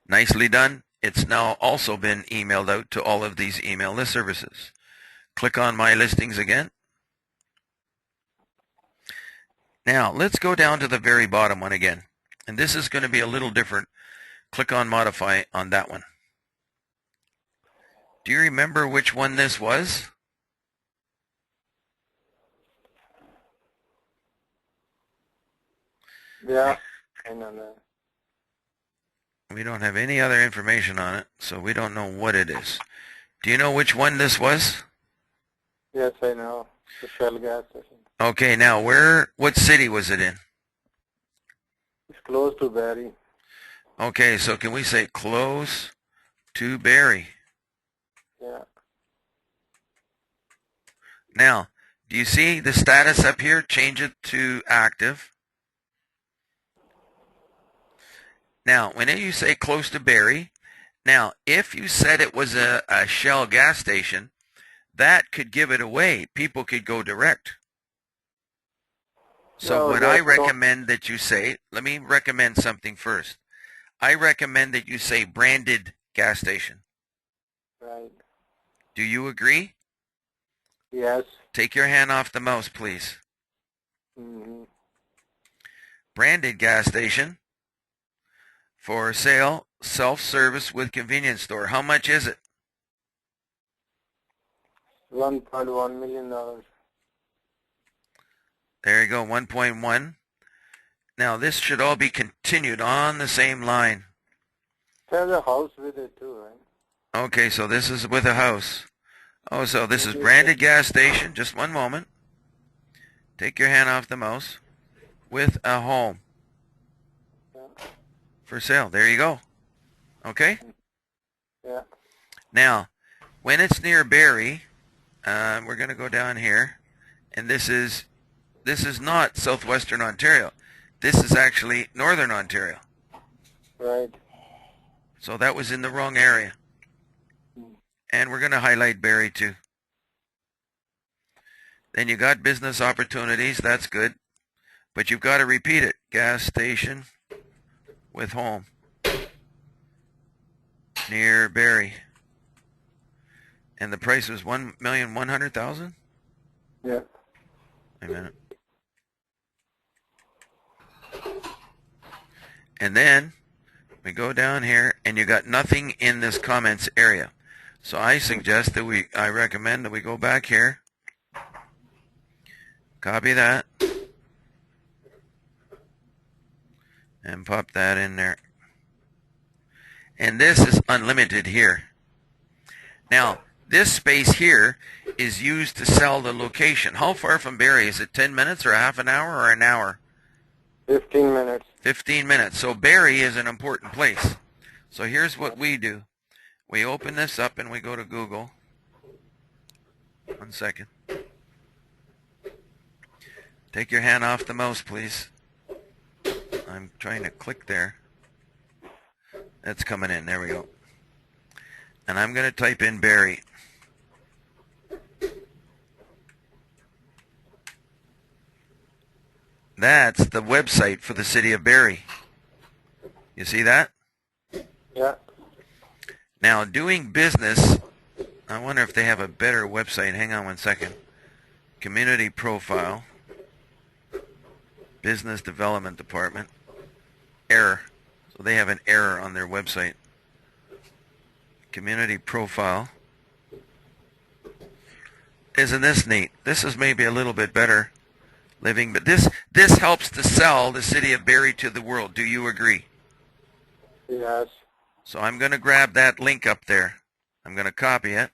Nicely done. It's now also been emailed out to all of these email list services. Click on My Listings again. Now, let's go down to the very bottom one again. And this is going to be a little different. Click on Modify on that one. Do you remember which one this was? Yeah. I know that. We don't have any other information on it, so we don't know what it is. Do you know which one this was? Yes, I know. The Shell gas station. Okay, now what city was it in? It's close to Barrie. Okay, so can we say close to Barrie? Yeah. Now, do you see the status up here? Change it to active. Now, whenever you say close to Barrie, now, if you said it was a Shell gas station, that could give it away. People could go direct. So No, what I that's recommend that you say, let me recommend something first. I recommend that you say branded gas station. Right. Do you agree? Yes. Take your hand off the mouse, please. Mm-hmm. Branded gas station. For sale, self-service with convenience store. How much is it? $1.1 million. There you go, 1.1. Now this should all be continued on the same line. There's a house with it too, right? Okay, so this is with a house. Oh, so this is branded gas station. Just one moment. Take your hand off the mouse. With a home. Yeah. For sale. There you go. Okay? Yeah. Now, when it's near Barrie, we're going to go down here, and this is not southwestern Ontario. This is actually northern Ontario. Right. So that was in the wrong area. And we're going to highlight Barrie too. Then you got business opportunities. That's good. But you've got to repeat it. Gas station with home. Near Barrie. And the price was $1,100,000? Yeah. Wait a minute. And then we go down here and you got nothing in this comments area. So I suggest that I recommend that we go back here. Copy that. And pop that in there. And this is unlimited here. Now, this space here is used to sell the location. How far from Barrie? Is it 10 minutes or a half an hour or an hour? 15 minutes. 15 minutes. So Barrie is an important place. So here's what we do. We open this up and we go to Google. 1 second. Take your hand off the mouse, please. I'm trying to click there. That's coming in. There we go. And I'm going to type in Barrie. That's the website for the city of Barrie. You see that? Yeah. Now, doing business, I wonder if they have a better website. Hang on one second. Community profile. Business Development Department. Error. So they have an error on their website. Community profile. Isn't this neat? This is maybe a little bit better living, but this helps to sell the city of Barrie to the world. Do you agree? Yes. So I'm going to grab that link up there. I'm going to copy it.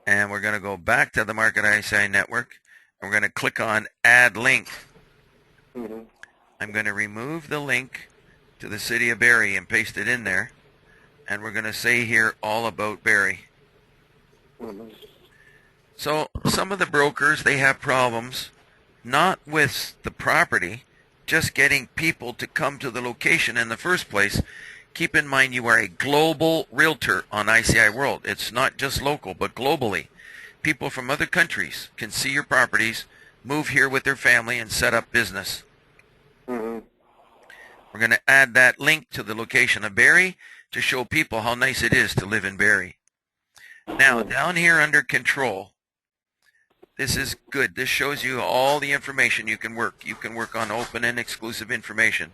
And we're going to go back to the Market ICI network. And we're going to click on Add Link. I'm going to remove the link to the city of Barrie and paste it in there. And we're going to say here all about Barrie. So some of the brokers, they have problems not with the property, just getting people to come to the location in the first place. Keep in mind you are a global realtor on ICIWorld. It's not just local, but globally. People from other countries can see your properties, move here with their family, and set up business. We're going to add that link to the location of Barrie to show people how nice it is to live in Barrie. Now, down here under control, this is good. This shows you all the information you can work. You can work on open and exclusive information.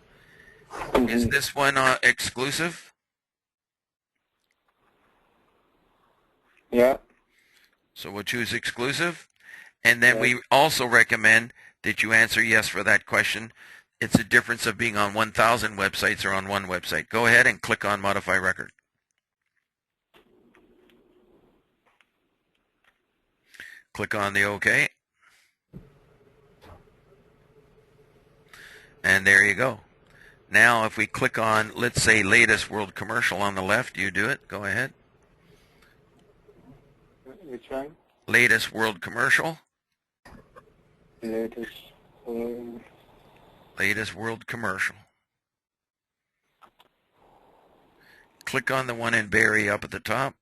Is this one exclusive? Yeah. So we'll choose exclusive. And then we also recommend that you answer yes for that question. It's a difference of being on 1,000 websites or on one website. Go ahead and click on Modify Record. Click on the OK. And there you go. Now if we click on, let's say, Latest World Commercial on the left, you do it. Go ahead. Which one? Latest World Commercial. Latest. Latest World Commercial. Click on the one in Barrie up at the top.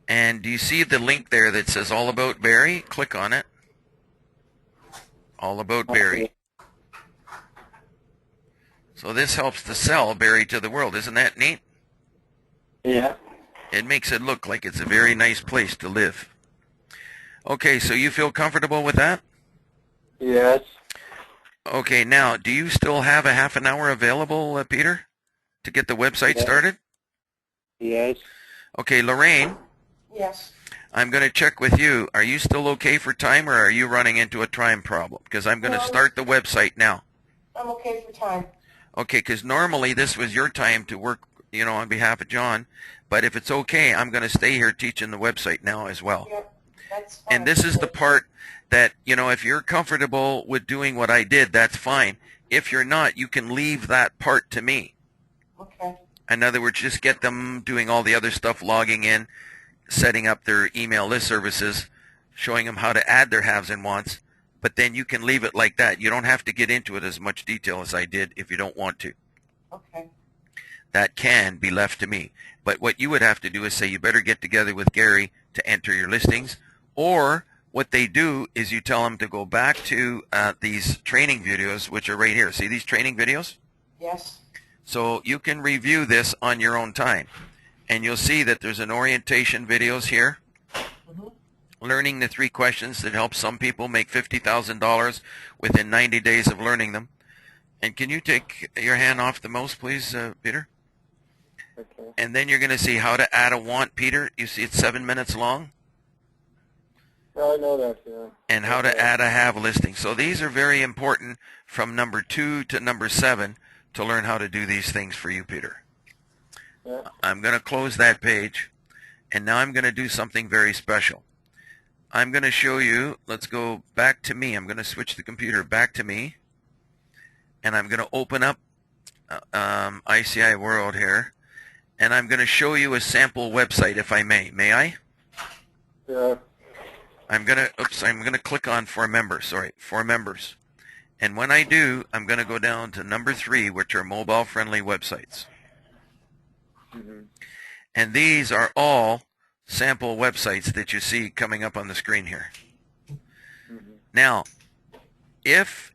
And do you see the link there that says All About Barrie? Click on it. All About Barrie. So this helps to sell Barrie to the world. Isn't that neat? Yeah. It makes it look like it's a very nice place to live. Okay, so you feel comfortable with that? Yes. Okay, now, do you still have a half an hour available, Peter, to get the website started? Yes. Okay, Lorraine, Yes. I'm going to check with you. Are you still okay for time, or are you running into a time problem? Because I'm going to No. start the website now. I'm okay for time. Okay, because normally this was your time to work, on behalf of John. But if it's okay, I'm going to stay here teaching the website now as well. Yep, that's fine. And this is the part that, if you're comfortable with doing what I did, that's fine. If you're not, you can leave that part to me. Okay. In other words, just get them doing all the other stuff, logging in, setting up their email list services, showing them how to add their haves and wants, but then you can leave it like that. You don't have to get into it as much detail as I did if you don't want to. Okay. That can be left to me. But what you would have to do is say you better get together with Gary to enter your listings, or what they do is you tell them to go back to these training videos, which are right here. See these training videos? Yes. So you can review this on your own time. And you'll see that there's an orientation videos here. Learning the 3 questions that help some people make $50,000 within 90 days of learning them. And can you take your hand off the mouse, please, Peter? Okay. And then you're going to see how to add a want, Peter. You see it's 7 minutes long. I know that, yeah. And how to add a have listing. So these are very important from number 2 to number 7 to learn how to do these things for you, Peter. Yeah. I'm going to close that page, and now I'm going to do something very special. I'm going to show you, let's go back to me. I'm going to switch the computer back to me, and I'm going to open up ICIWorld here, and I'm going to show you a sample website, if I may. May I? Yeah. I'm going to click on For Members, For Members. And when I do, I'm going to go down to number 3, which are mobile-friendly websites. And these are all sample websites that you see coming up on the screen here. Now, if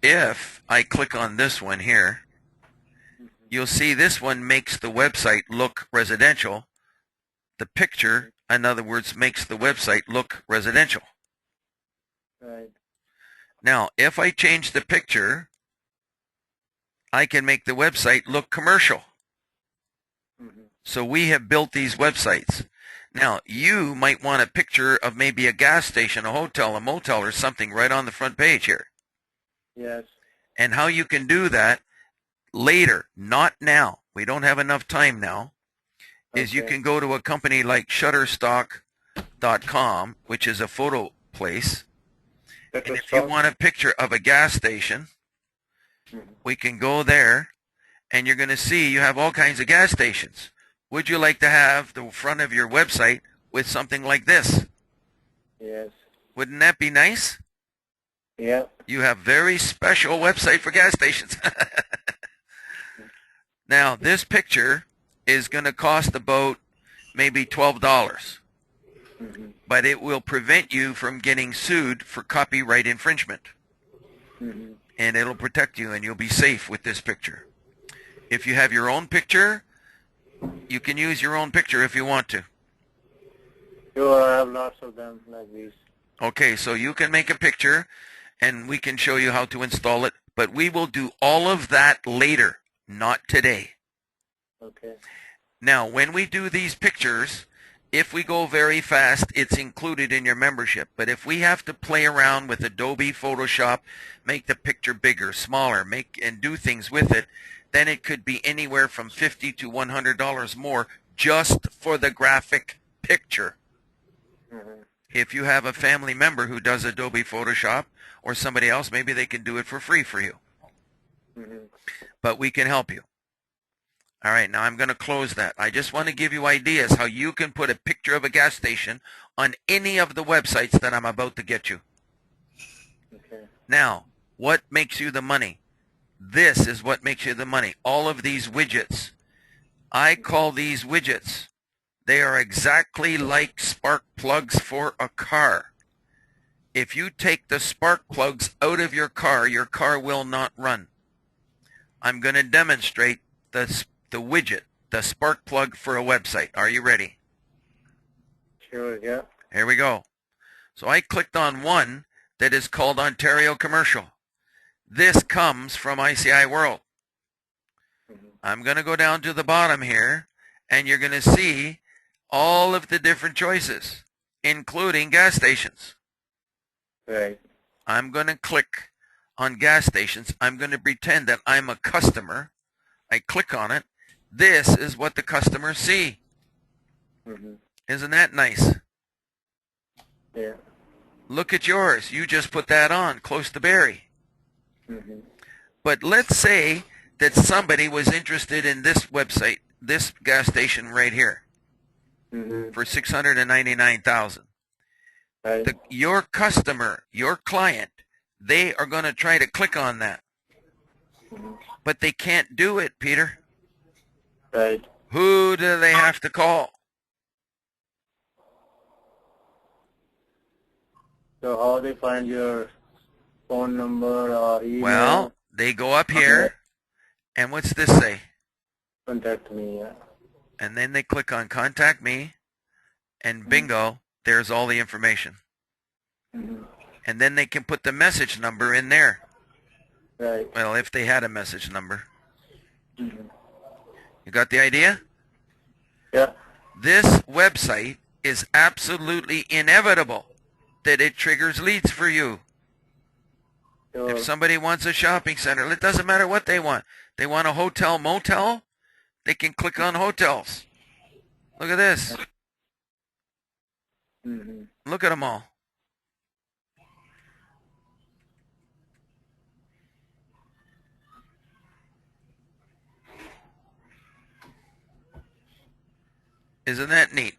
I click on this one here, you'll see this one makes the website look residential. The picture, in other words, makes the website look residential. Right. Now, if I change the picture, I can make the website look commercial. Mm-hmm. So we have built these websites. Now, you might want a picture of maybe a gas station, a hotel, a motel, or something right on the front page here. Yes. And how you can do that later, not now. We don't have enough time now. Is you Okay. can go to a company like Shutterstock.com, which is a photo place. That And was if you fun. want a picture of a gas station, Mhm. we can go there, and you're going to see you have all kinds of gas stations. Would you like to have the front of your website with something like this? Yes. Wouldn't that be nice? Yeah. You have very special website for gas stations. Now, this picture is going to cost about maybe $12, Mm-hmm. but it will prevent you from getting sued for copyright infringement. Mm-hmm. And it'll protect you, and you'll be safe with this picture. If you have your own picture, you can use your own picture if you want to. Sure, I have lots of them like these. Okay, so you can make a picture, and we can show you how to install it, but we will do all of that later, not today. Okay. Now, when we do these pictures, if we go very fast, it's included in your membership. But if we have to play around with Adobe Photoshop, make the picture bigger, smaller, and do things with it, then it could be anywhere from $50 to $100 more just for the graphic picture. Mm-hmm. If you have a family member who does Adobe Photoshop or somebody else, maybe they can do it for free for you. Mm-hmm. But we can help you. All right, now I'm going to close that. I just want to give you ideas how you can put a picture of a gas station on any of the websites that I'm about to get you. Okay. Now, what makes you the money? This is what makes you the money. All of these widgets. I call these widgets. They are exactly like spark plugs for a car. If you take the spark plugs out of your car will not run. I'm going to demonstrate the widget, the spark plug for a website. Are you ready? Sure, yeah. Here we go. So I clicked on one that is called Ontario Commercial. This comes from ICIWorld. Mm-hmm. I'm going to go down to the bottom here, and you're going to see all of the different choices, including gas stations. Right. I'm going to click on gas stations. I'm going to pretend that I'm a customer. I click on it. This is what the customers see. Mm-hmm. Isn't that nice? Yeah. Look at yours. You just put that on, close to Barrie. Mm-hmm. But let's say that somebody was interested in this website, this gas station right here, Mm-hmm. for $699,000. Right. Your customer, your client, they are going to try to click on that. Mm-hmm. But they can't do it, Peter. Right. Who do they have to call? So how they find your phone number or email? Well, they go up here, Okay. and what's this say? Contact me, yeah. And then they click on Contact Me, and bingo, there's all the information. Mm-hmm. And then they can put the message number in there. Right. Well, if they had a message number. Mm-hmm. You got the idea? Yeah. This website is absolutely inevitable that it triggers leads for you. Sure. If somebody wants a shopping center, it doesn't matter what they want. They want a hotel, motel, they can click on hotels. Look at this. Mm-hmm. Look at them all. Isn't that neat?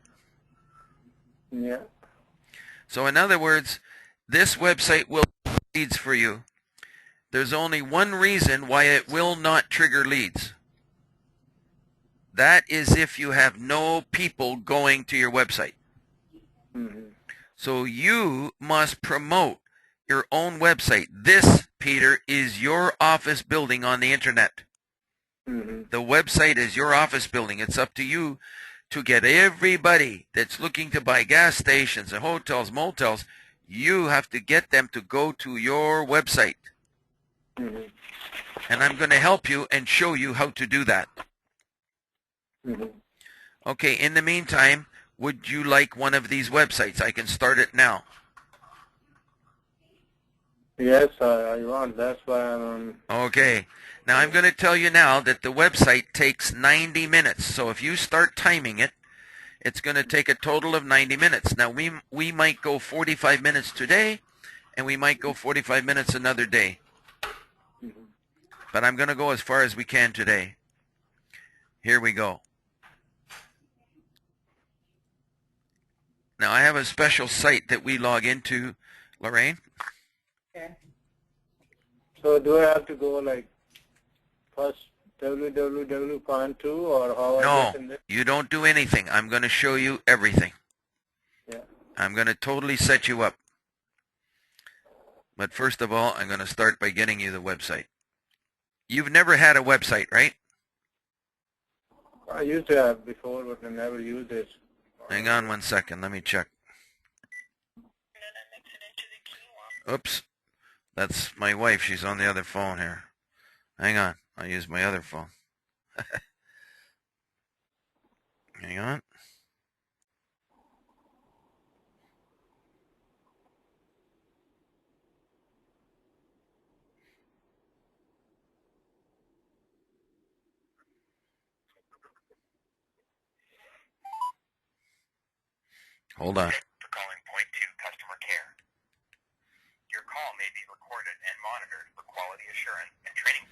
Yeah. So in other words, this website will leads for you. There's only one reason why it will not trigger leads. That is if you have no people going to your website. Mm-hmm. So you must promote your own website. This, Peter, is your office building on the internet. Mm-hmm. The website is your office building. It's up to you to get everybody that's looking to buy gas stations and hotels, motels. You have to get them to go to your website. Mm-hmm. And I'm going to help you and show you how to do that. Mm-hmm. Okay, in the meantime, would you like one of these websites? I can start it now. Yes, I want. That's why I'm on. Okay. Now I'm going to tell you now that the website takes 90 minutes. So if you start timing it, it's going to take a total of 90 minutes. Now we might go 45 minutes today, and we might go 45 minutes another day. Mm-hmm. But I'm going to go as far as we can today. Here we go. Now I have a special site that we log into, Lorraine. Okay. So do I have to go like first www.2 or how I No, get in there? you don't do anything. I'm going to show you everything. Yeah. I'm going to totally set you up. But first of all, I'm going to start by getting you the website. You've never had a website, right? I used to have before, but I never used it. Hang on one second. Let me check. Oops. That's my wife. She's on the other phone here. Hang on. I'll use my other phone. Hang on. Hold on. For calling Point 2 customer care. Your call may be recorded and monitored for quality assurance and training.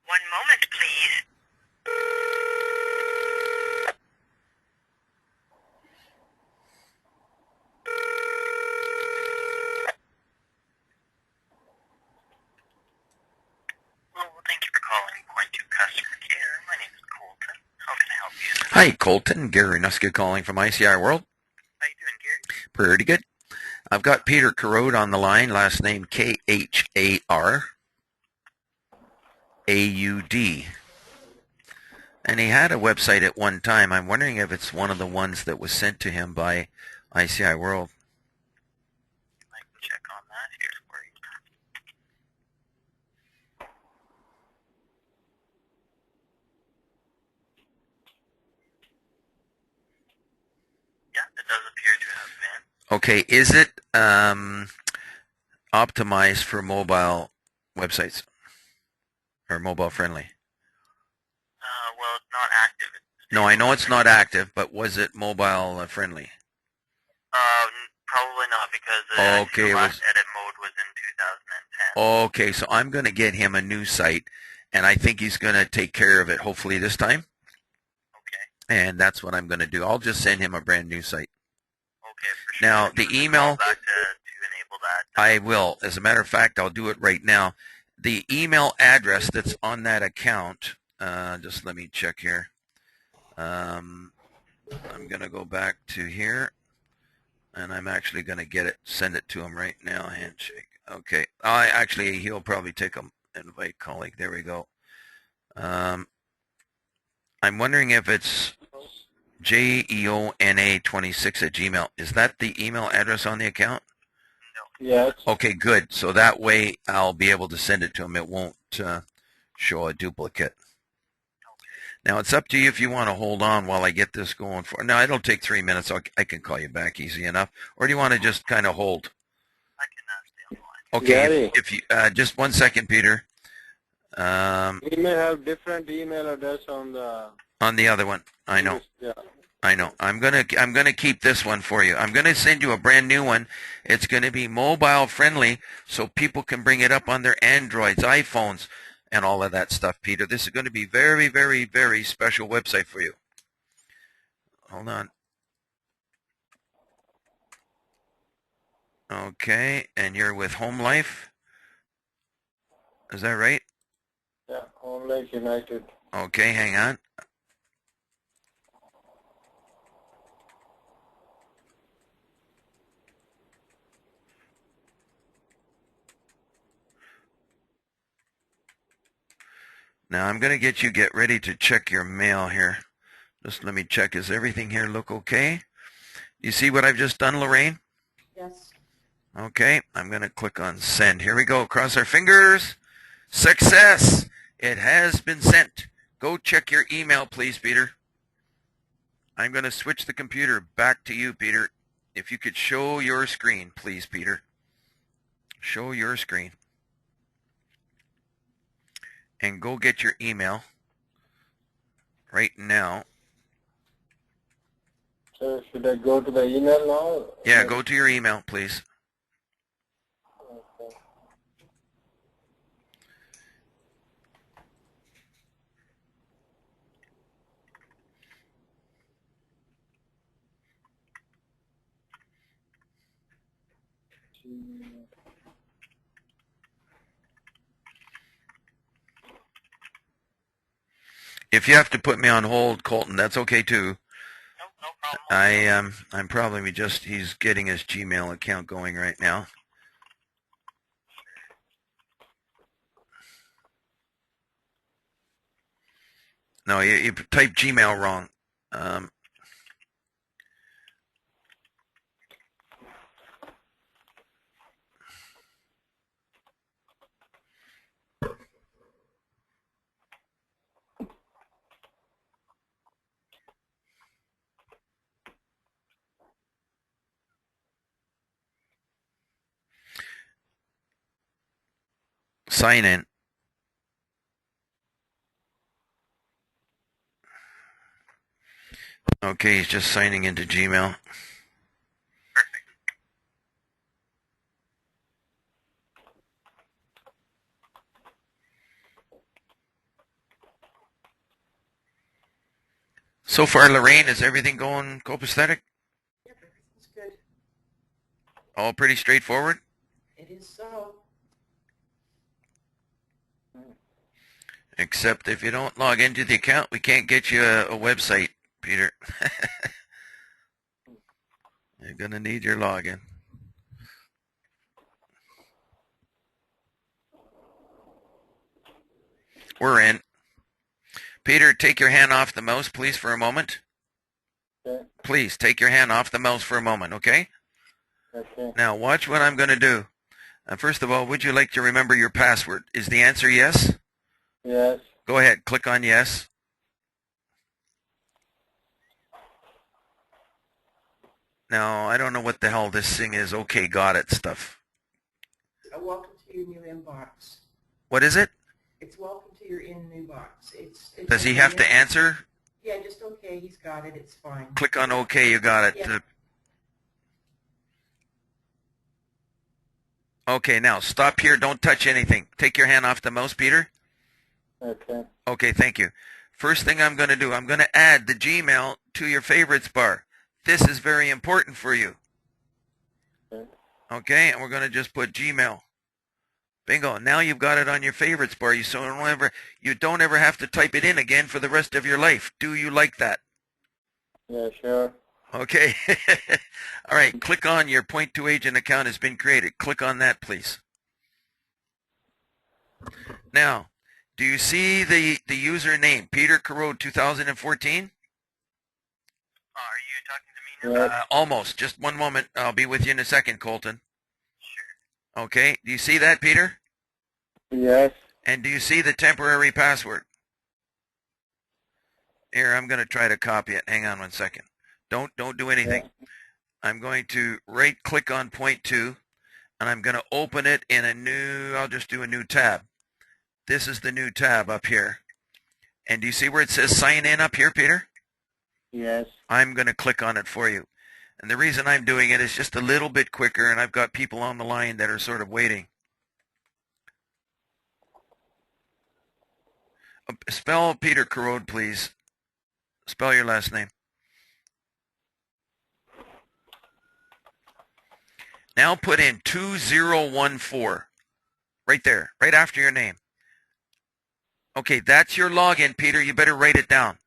One moment, please. Well, thank you for calling Point 2 customer care. My name is Colton. How can I help you? Hi, Colton. Gary Nuska calling from ICIWorld. How you doing, Gary? Pretty good. I've got Peter Carode on the line, last name KharauD. And he had a website at one time. I'm wondering if it's one of the ones that was sent to him by ICIWorld. I can check on that here for you. Yeah, it does appear to have been. Okay, is it optimized for mobile websites or mobile friendly? Well, it's not active. No, I know it's not active, but was it mobile friendly? Probably not because Okay, the it last was. edit mode was in 2010. Okay, so I'm going to get him a new site, and I think he's going to take care of it hopefully this time. Okay. And that's what I'm going to do. I'll just send him a brand new site. Okay, for sure. Now, If the you would email, call back to enable that. I will. As a matter of fact, I'll do it right now. The email address that's on that account, just let me check here. I'm going to go back to here, and I'm actually going to get it, send it to him right now. Handshake. Okay. He'll probably take an invite colleague. There we go. I'm wondering if it's JEONA26@gmail. Is that the email address on the account? Yes. Okay, good. So that way I'll be able to send it to him. It won't show a duplicate. Now it's up to you if you want to hold on while I get this going for. No, it'll take 3 minutes. I can call you back easy enough. Or do you want to just kind of hold? I can stay on the line. Okay, Gary. if you just 1 second, Peter. We may have different email address on the. On the other one, I know. Yeah. I know. I'm gonna keep this one for you. I'm gonna send you a brand new one. It's gonna be mobile friendly, so people can bring it up on their Androids, iPhones, and all of that stuff. Peter, this is going to be very, very, very special website for you. Hold on. Okay, and you're with Home Life. Is that right? Yeah. Home Life United. Okay, hang on. Now I'm going to get ready to check your mail here. Just let me check. Is everything here look okay? You see what I've just done, Lorraine? Yes. Okay, I'm going to click on send. Here we go. Cross our fingers. Success! It has been sent. Go check your email, please, Peter. I'm going to switch the computer back to you, Peter. If you could show your screen, please, Peter. Show your screen. And go get your email right now. So should I go to the email now? Yeah, go to your email, please. Okay. If you have to put me on hold, Colton, that's okay too. No problem. I'm probably he's getting his Gmail account going right now. No, you typed Gmail wrong. Sign in. Okay, he's just signing into Gmail. So far, Lorraine, is everything going copacetic? Yep, everything's good. All pretty straightforward? It is so. Except if you don't log into the account, we can't get you a website, Peter. You're going to need your login. We're in. Peter, take your hand off the mouse, please, for a moment. Okay. Please, take your hand off the mouse for a moment, okay? Okay. Now, watch what I'm going to do. First of all, would you like to remember your password? Is the answer yes? Yes. Go ahead, click on yes. Now, I don't know what the hell this thing is. Okay, got it stuff. Welcome to your new inbox. What is it? It's welcome to your new box. It's Does he have to answer? Yeah, just okay. He's got it. It's fine. Click on OK, you got it. Yeah. Okay, now stop here. Don't touch anything. Take your hand off the mouse, Peter. Okay. Okay, thank you. First thing I'm going to do, I'm going to add the Gmail to your favorites bar. This is very important for you. Okay. Okay, and we're going to just put Gmail. Bingo. Now you've got it on your favorites bar. You don't ever have to type it in again for the rest of your life. Do you like that? Yeah, sure. Okay. All right. Click on your Point2 Agent account has been created. Click on that, please. Now, do you see the username, Peter Corrode 2014? Are you talking to me now? Yes. Almost. Just one moment. I'll be with you in a second, Colton. Sure. Okay. Do you see that, Peter? Yes. And do you see the temporary password? Here, I'm going to try to copy it. Hang on one second. Don't do anything. Yeah. I'm going to right-click on Point2, and I'm going to open it in I'll just do a new tab. This is the new tab up here. And do you see where it says sign in up here, Peter? Yes. I'm going to click on it for you. And the reason I'm doing it is just a little bit quicker, and I've got people on the line that are sort of waiting. Spell Peter Corrode, please. Spell your last name. Now put in 2014. Right there, right after your name. Okay, that's your login, Peter. You better write it down.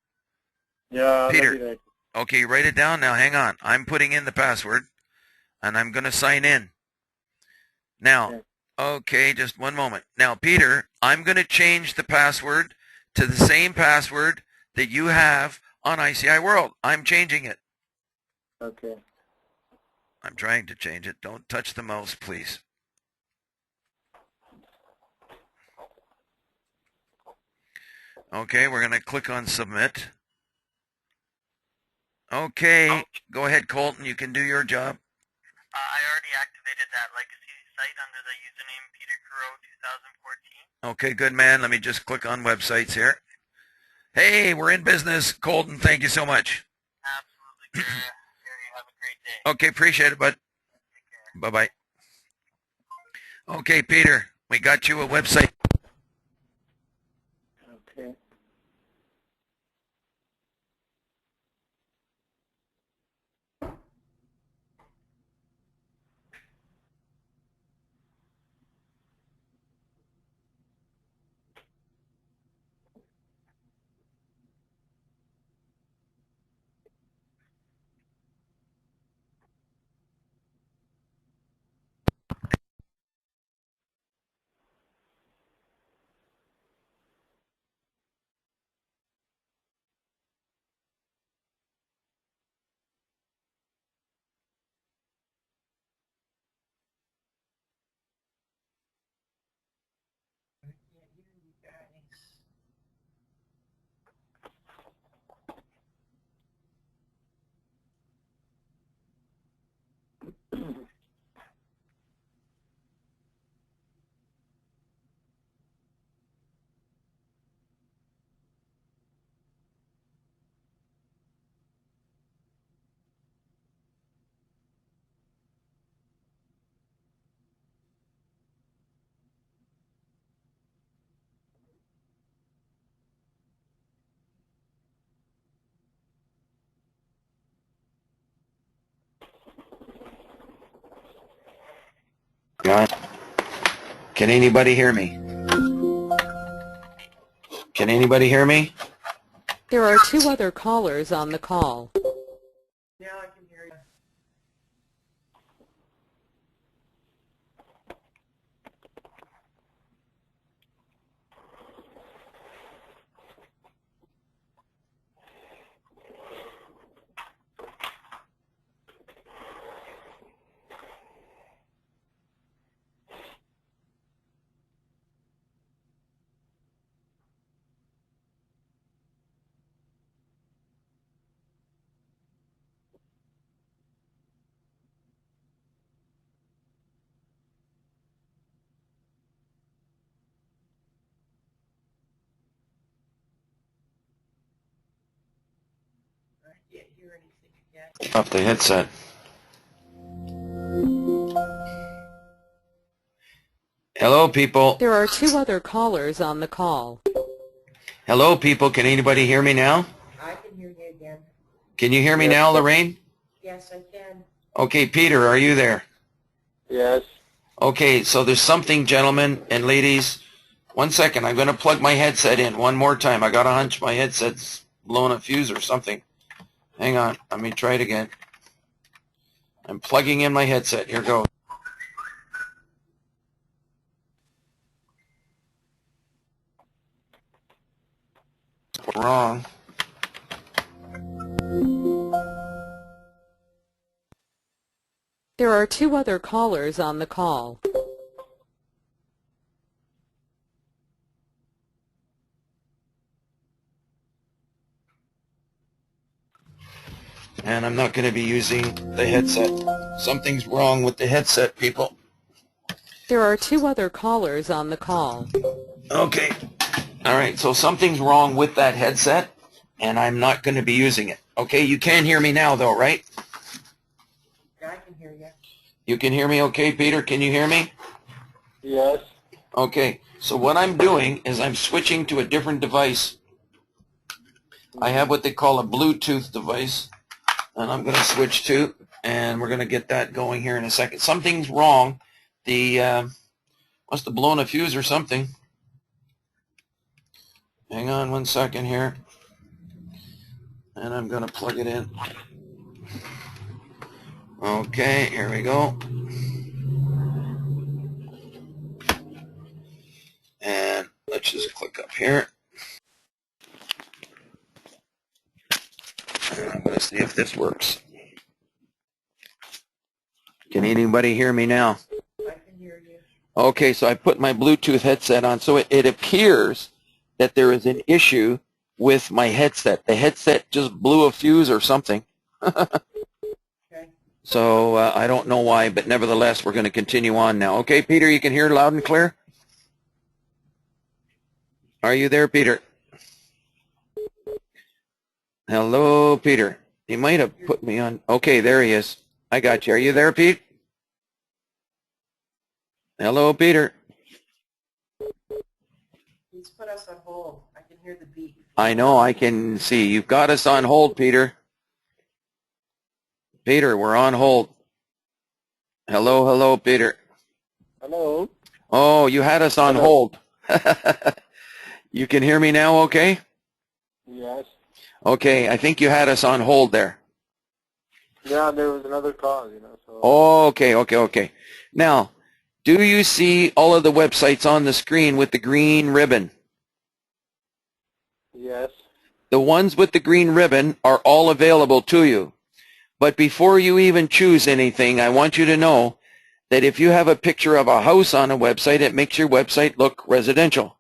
Yeah, Peter. Right. Okay, you write it down. Now hang on. I'm putting in the password, and I'm going to sign in. Now, okay, just one moment. Now, Peter, I'm going to change the password to the same password that you have on ICIWorld. I'm changing it. Okay. I'm trying to change it. Don't touch the mouse, please. Okay, we're going to click on submit. Okay, go ahead, Colton. You can do your job. I already activated that legacy site under the username Peter Curo 2014. Okay, good man. Let me just click on websites here. Hey, we're in business. Colton, thank you so much. Absolutely, Gary. Gary, have a great day. Okay, appreciate it, bud. Take care. Bye-bye. Okay, Peter, we got you a website. Okay. I can't hear you guys. Can anybody hear me? Can anybody hear me? There are two other callers on the call. Now I can hear you. I can't hear anything again. Off the headset. Hello, people. There are two other callers on the call. Hello, people. Can anybody hear me now? I can hear you again. Can you hear me Yes. now, Lorraine? Yes, I can. Okay, Peter, are you there? Yes. Okay, so there's something, gentlemen and ladies. 1 second. I'm going to plug my headset in one more time. I got a hunch my headset's blowing a fuse or something. Hang on. Let me try it again. I'm plugging in my headset. Here goes. Wrong. There are two other callers on the call. And I'm not going to be using the headset. Something's wrong with the headset, people. There are two other callers on the call. Okay. All right, so something's wrong with that headset, and I'm not going to be using it. Okay, you can hear me now, though, right? I can hear you. You can hear me okay, Peter? Can you hear me? Yes. Okay, so what I'm doing is I'm switching to a different device. I have what they call a Bluetooth device, and I'm going to switch to, and we're going to get that going here in a second. Something's wrong. The must have blown a fuse or something. Hang on 1 second here, and I'm going to plug it in. Okay, here we go. And let's just click up here. if this works. Can anybody hear me now? I can hear you. Okay, so I put my Bluetooth headset on. So it appears that there is an issue with my headset. The headset just blew a fuse or something. Okay. So I don't know why, but nevertheless, we're going to continue on now. Okay, Peter, you can hear loud and clear? Are you there, Peter? Hello, Peter. He might have put me on. Okay, there he is. I got you. Are you there, Pete? Hello, Peter. He's put us on hold. I can hear the beep. I know, I can see. You've got us on hold, Peter. Peter, we're on hold. Hello, hello, Peter. Hello. Oh, you had us on hold. You can hear me now, okay? Yes. Okay, I think you had us on hold there. Yeah, there was another call, so. Okay. Now, do you see all of the websites on the screen with the green ribbon? Yes. The ones with the green ribbon are all available to you. But before you even choose anything, I want you to know that if you have a picture of a house on a website, it makes your website look residential.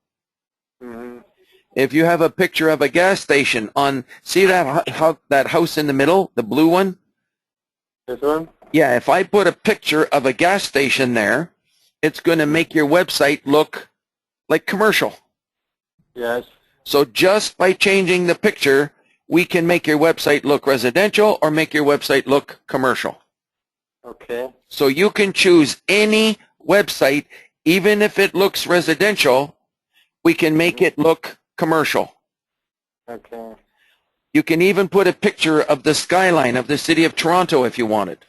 Mm-hmm. If you have a picture of a gas station on, see that house in the middle, the blue one? This one? Yeah, if I put a picture of a gas station there, it's going to make your website look like commercial. Yes. So just by changing the picture, we can make your website look residential or make your website look commercial. Okay. So you can choose any website, even if it looks residential, we can make it look commercial. Okay. You can even put a picture of the skyline of the city of Toronto if you wanted.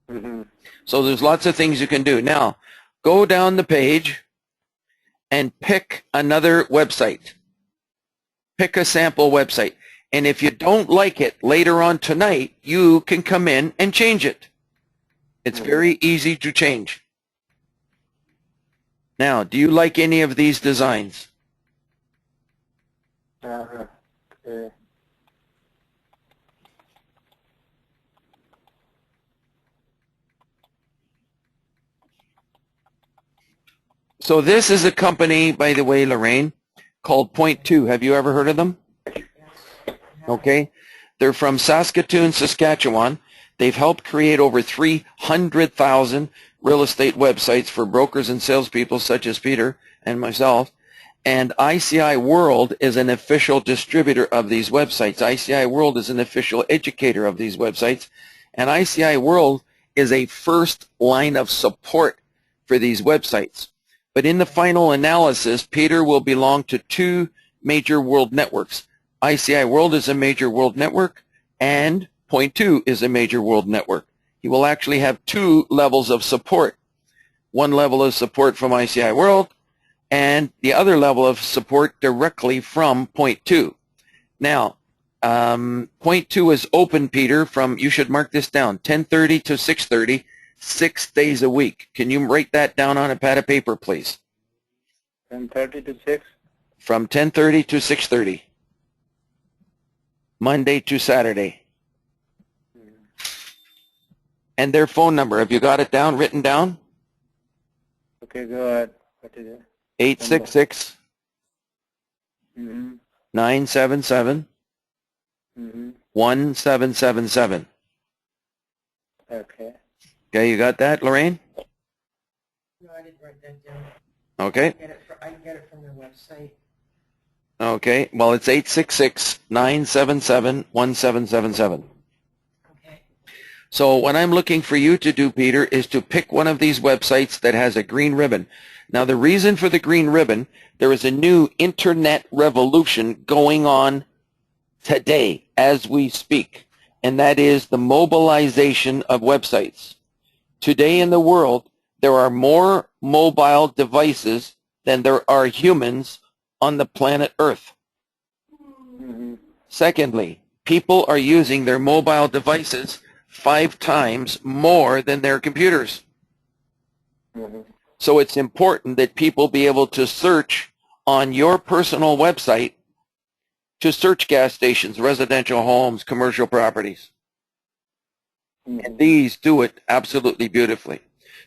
Mm-hmm. So there's lots of things you can do. Now, go down the page and pick another website. Pick a sample website. And if you don't like it later on tonight, you can come in and change it. It's very easy to change. Now, do you like any of these designs? Okay. So this is a company, by the way, Lorraine, called Point 2. Have you ever heard of them? Okay. They're from Saskatoon, Saskatchewan. They've helped create over 300,000 real estate websites for brokers and salespeople such as Peter and myself. And ICIWorld is an official distributor of these websites. ICIWorld is an official educator of these websites. And ICIWorld is a first line of support for these websites. But in the final analysis, Peter will belong to two major world networks. ICIWorld is a major world network, and Point 2 is a major world network. He will actually have two levels of support. One level of support from ICIWorld, and the other level of support directly from Point 2. Now, Point 2 is open, Peter, from, you should mark this down, 10:30 to 6:30, 6 days a week. Can you write that down on a pad of paper, please? 10:30 to 6? From 10:30 to 6:30, Monday to Saturday. And their phone number, have you got it down, written down? Okay, go ahead. What is it? 866 Mm-hmm. 977 Mm-hmm. 1777. Okay. Okay, you got that, Lorraine? No, I didn't write that down. Okay. I can get it from their website. Okay, well, it's 866-977-1777. Okay. So what I'm looking for you to do, Peter, is to pick one of these websites that has a green ribbon. Now, the reason for the green ribbon, there is a new internet revolution going on today as we speak, and that is the mobilization of websites. Today in the world, there are more mobile devices than there are humans on the planet Earth. Mm-hmm. Secondly, people are using their mobile devices 5 times more than their computers. Mm-hmm. So it's important that people be able to search on your personal website to search gas stations, residential homes, commercial properties. And these do it absolutely beautifully.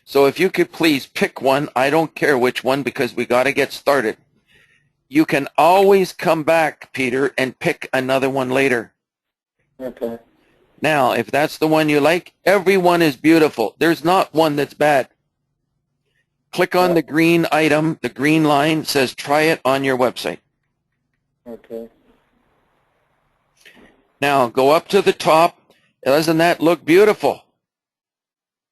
So if you could please pick one, I don't care which one because we got to get started. You can always come back, Peter, and pick another one later. Okay. Now, if that's the one you like, every one is beautiful. There's not one that's bad. Click on the green item, the green line says try it on your website. Okay. Now, go up to the top. Doesn't that look beautiful?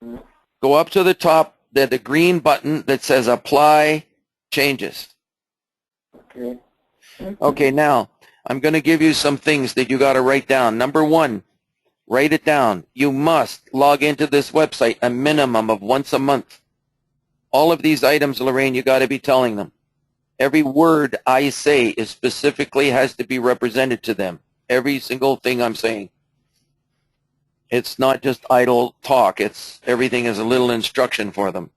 Mm. Go up to the top, there's the green button that says apply changes. Okay. Okay, now, I'm going to give you some things that you got to write down. Number one, write it down. You must log into this website a minimum of once a month. All of these items, Lorraine, you got to be telling them. Every word I say is specifically has to be represented to them. Every single thing I'm saying. It's not just idle talk. It's everything is a little instruction for them.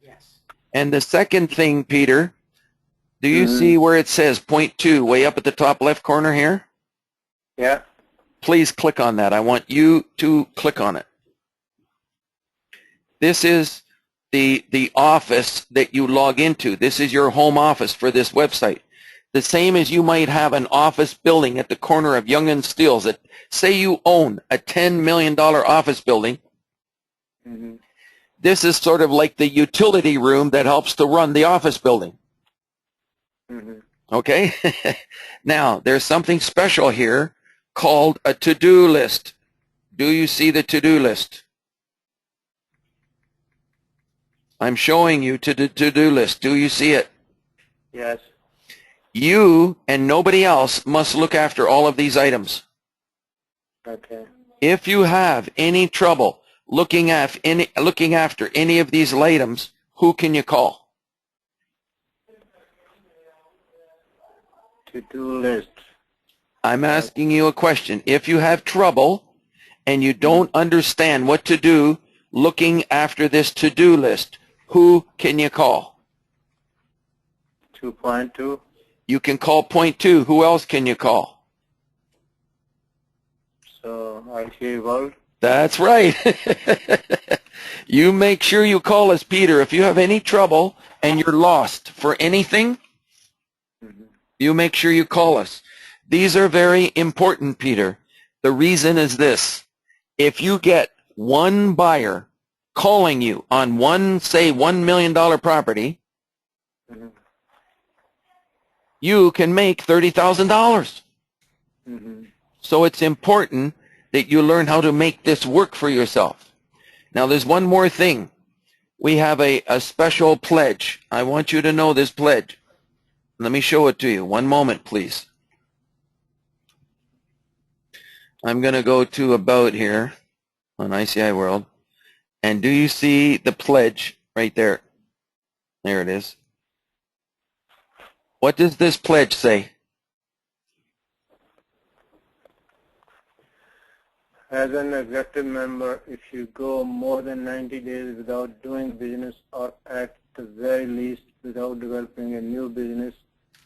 Yes. And the second thing, Peter, do you see where it says point 2 way up at the top left corner here? Yeah. Please click on that. I want you to click on it. This is the office that you log into. This is your home office for this website. The same as you might have an office building at the corner of Young and Steeles. That say you own a $10 million office building. Mm-hmm. This is sort of like the utility room that helps to run the office building. Mm-hmm. Okay? Now, there's something special here called a to-do list. Do you see the to-do list? I'm showing you to the to-do list. Do you see it? Yes. You and nobody else must look after all of these items. Okay. If you have any trouble looking after any of these items, who can you call? To-do list. I'm asking you a question. If you have trouble and you don't understand what to do looking after this to-do list, who can you call? 2.2. You can call point 2. Who else can you call? So ICIWorld. That's right. You make sure you call us, Peter. If you have any trouble and you're lost for anything, you make sure you call us. These are very important, Peter. The reason is this. If you get one buyer calling you on one, say, $1 million property, you can make $30,000. Mm-hmm. So it's important that you learn how to make this work for yourself. Now, there's one more thing. We have a special pledge. I want you to know this pledge. Let me show it to you. One moment, please. I'm going to go to About here on ICIWorld. And do you see the pledge right there? There it is. What does this pledge say? As an executive member, if you go more than 90 days without doing business or at the very least without developing a new business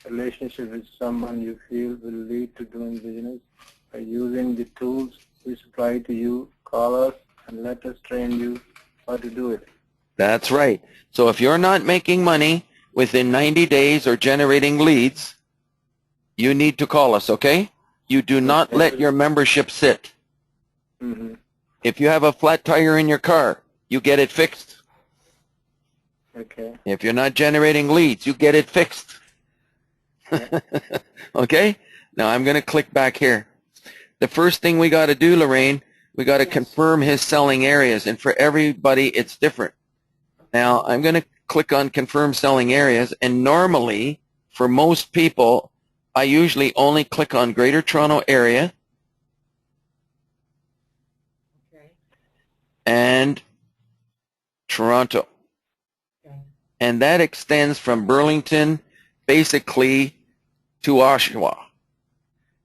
relationship with someone you feel will lead to doing business, by using the tools we supply to you, call us and let us train you how to do it. That's right. So if you're not making money within 90 days or generating leads, you need to call us, okay? You do not let your membership sit. Mm-hmm. If you have a flat tire in your car, you get it fixed. Okay. If you're not generating leads, you get it fixed. Okay? Now I'm going to click back here. The first thing we got to do, Lorraine, we got to confirm his selling areas, and for everybody it's different. Now I'm going to click on confirm selling areas, and normally for most people I usually only click on Greater Toronto Area and Toronto. Okay. And that extends from Burlington basically to Oshawa.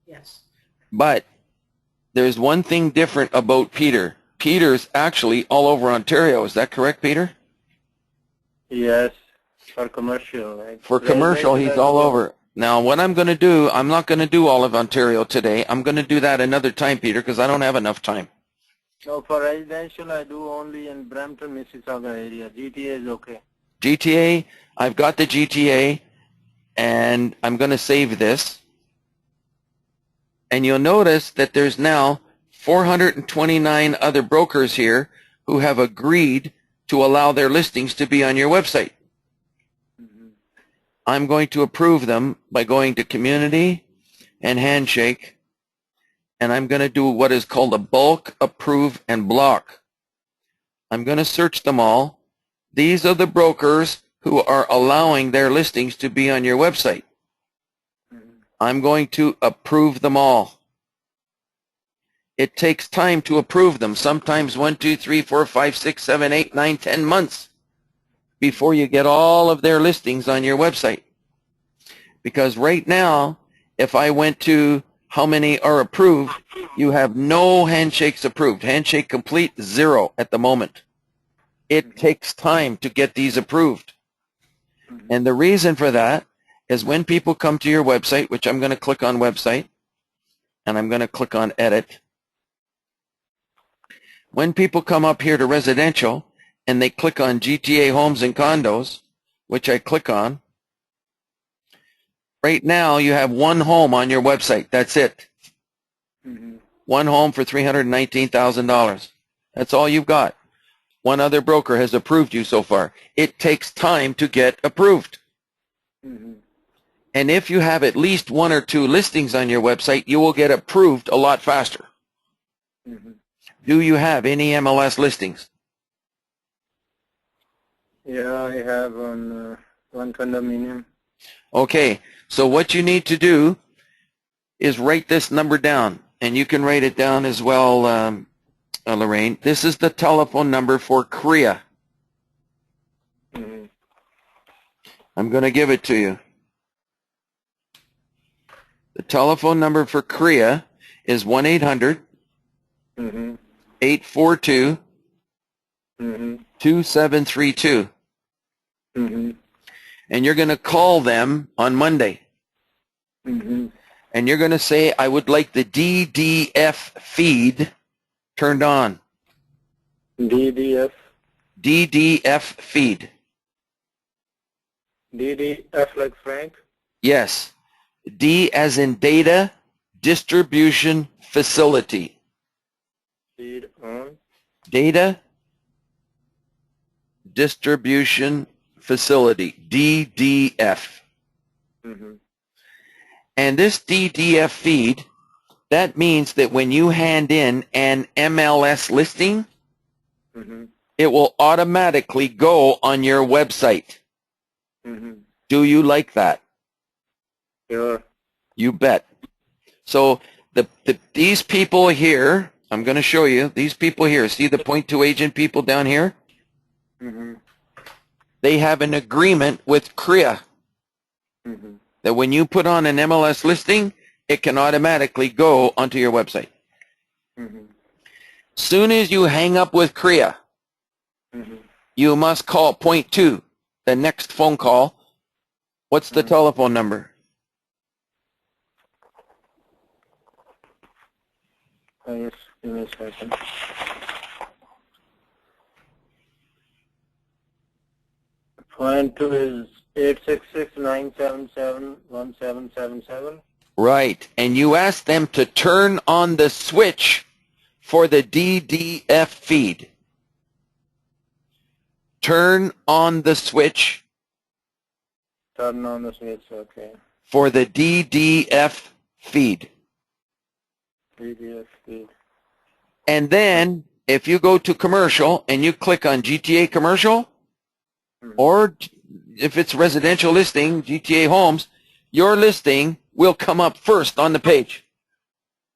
Yes. But there's one thing different about Peter. Peter's actually all over Ontario. Is that correct, Peter? Yes, for commercial. Right? For commercial, he's all over. Now, what I'm going to do, I'm not going to do all of Ontario today. I'm going to do that another time, Peter, because I don't have enough time. No, for residential, I do only in Brampton, Mississauga area. GTA is okay. GTA, I've got the GTA, and I'm going to save this. And you'll notice that there's now 429 other brokers here who have agreed to allow their listings to be on your website. I'm going to approve them by going to Community and Handshake, and I'm going to do what is called a bulk approve and block. I'm going to search them all. These are the brokers who are allowing their listings to be on your website. I'm going to approve them all. It takes time to approve them, sometimes 1, 2, 3, 4, 5, 6, 7, 8, 9, 10 months before you get all of their listings on your website. Because right now, if I went to how many are approved, you have no handshakes approved. Handshake complete, 0 at the moment. It takes time to get these approved. And the reason for that is when people come to your website, which I'm going to click on website, and I'm going to click on edit. When people come up here to residential, and they click on GTA homes and condos, which I click on, right now you have one home on your website. That's it. One home for $319,000. That's all you've got. One other broker has approved you so far. It takes time to get approved. And if you have at least 1 or 2 listings on your website, you will get approved a lot faster. Do you have any MLS listings? Yeah, I have on one condominium. Okay, so what you need to do is write this number down, and you can write it down as well, Lorraine. This is the telephone number for Korea. I'm going to give it to you. The telephone number for Korea is 1-800-842-2732. And you're going to call them on Monday. And you're going to say, I would like the DDF feed turned on. DDF? DDF feed. DDF like Frank? Yes. D as in data distribution facility. Feed on? Data distribution facility, DDF. And this DDF feed, that means that when you hand in an MLS listing, it will automatically go on your website. Do you like that? Sure. You bet. So these people here, I'm going to show you, these people here, see the point to agent people down here? They have an agreement with Korea that when you put on an MLS listing, it can automatically go onto your website. Soon as you hang up with Korea, you must call point 2, the next phone call. What's the telephone number? Yes, give me a second. Point 2 is 866-977-1777. Right. And you ask them to turn on the switch for the DDF feed. Turn on the switch. Turn on the switch, okay. For the DDF feed. DDF feed. And then, if you go to commercial and you click on GTA commercial, or if it's residential listing, GTA homes, your listing will come up first on the page.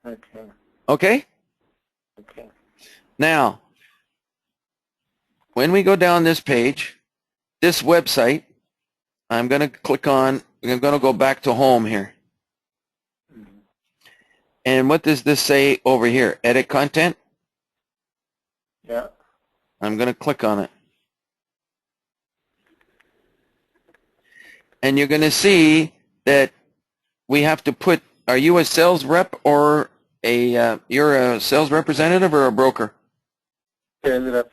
Okay. Okay? Okay. Now, when we go down this page, this website, I'm going to click on, I'm going to go back to home here. And what does this say over here? Edit content? Yeah. I'm going to click on it. And you're going to see that we have to put, are you a sales rep or you're a sales representative or a broker? Sales rep.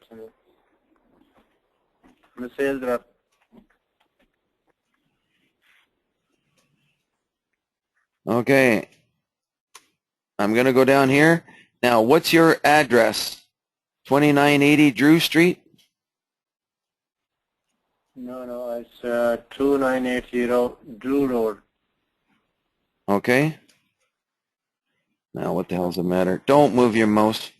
I'm a sales rep. Okay. I'm going to go down here. Now, what's your address? 2980 Drew Street? No, it's 2980 Drew Road. Okay. Now, what the hell's the matter? Don't move your mouse.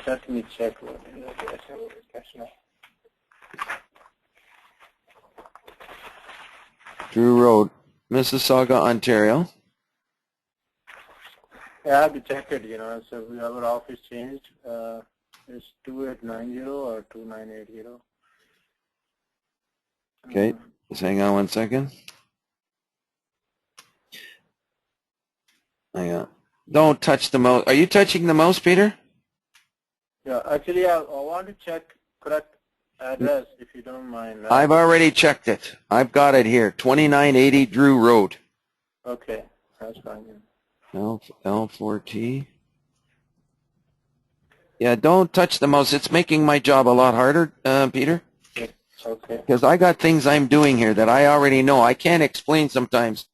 Let me check what Drew Road, Mississauga, Ontario. Yeah, I have to check it, so we have our office changed. It's 2890 or 2980. Okay, just hang on 1 second. Hang on. Don't touch the mouse. Are you touching the mouse, Peter? Yeah, actually, I want to check correct address, if you don't mind. I've already checked it. I've got it here, 2980 Drew Road. Okay, that's fine. L4T. Yeah, don't touch the mouse. It's making my job a lot harder, Peter. Okay. Because I got things I'm doing here that I already know. I can't explain sometimes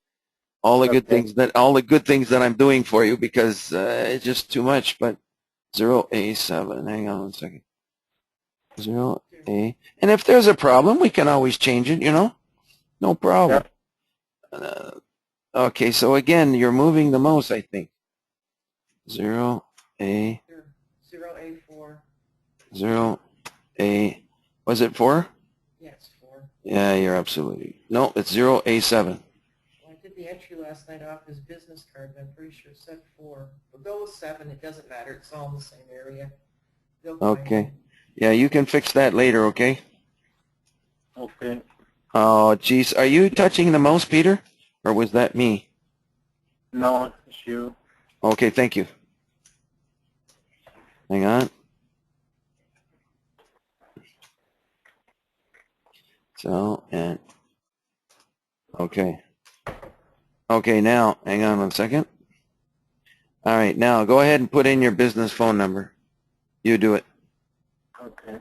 all the good things that I'm doing for you because it's just too much. But 0A7. Hang on 1 second. 0A. And if there's a problem, we can always change it. No problem. Yep. Okay, so again, you're moving the mouse, I think. 0A. 0A4. 0A. Was it 4? Yes, 4. Yeah, you're absolutely. No, it's 0A7. Well, I did the entry last night off his business card, but I'm pretty sure it said 4. But go with 7. It doesn't matter. It's all in the same area. They'll find Okay. it. Yeah, you can fix that later, okay? Okay. Oh, geez. Are you touching the mouse, Peter? Or was that me? No, it's you. Okay, thank you. Hang on. So, and, okay. Okay, now, hang on 1 second. All right, now go ahead and put in your business phone number. You do it. Okay.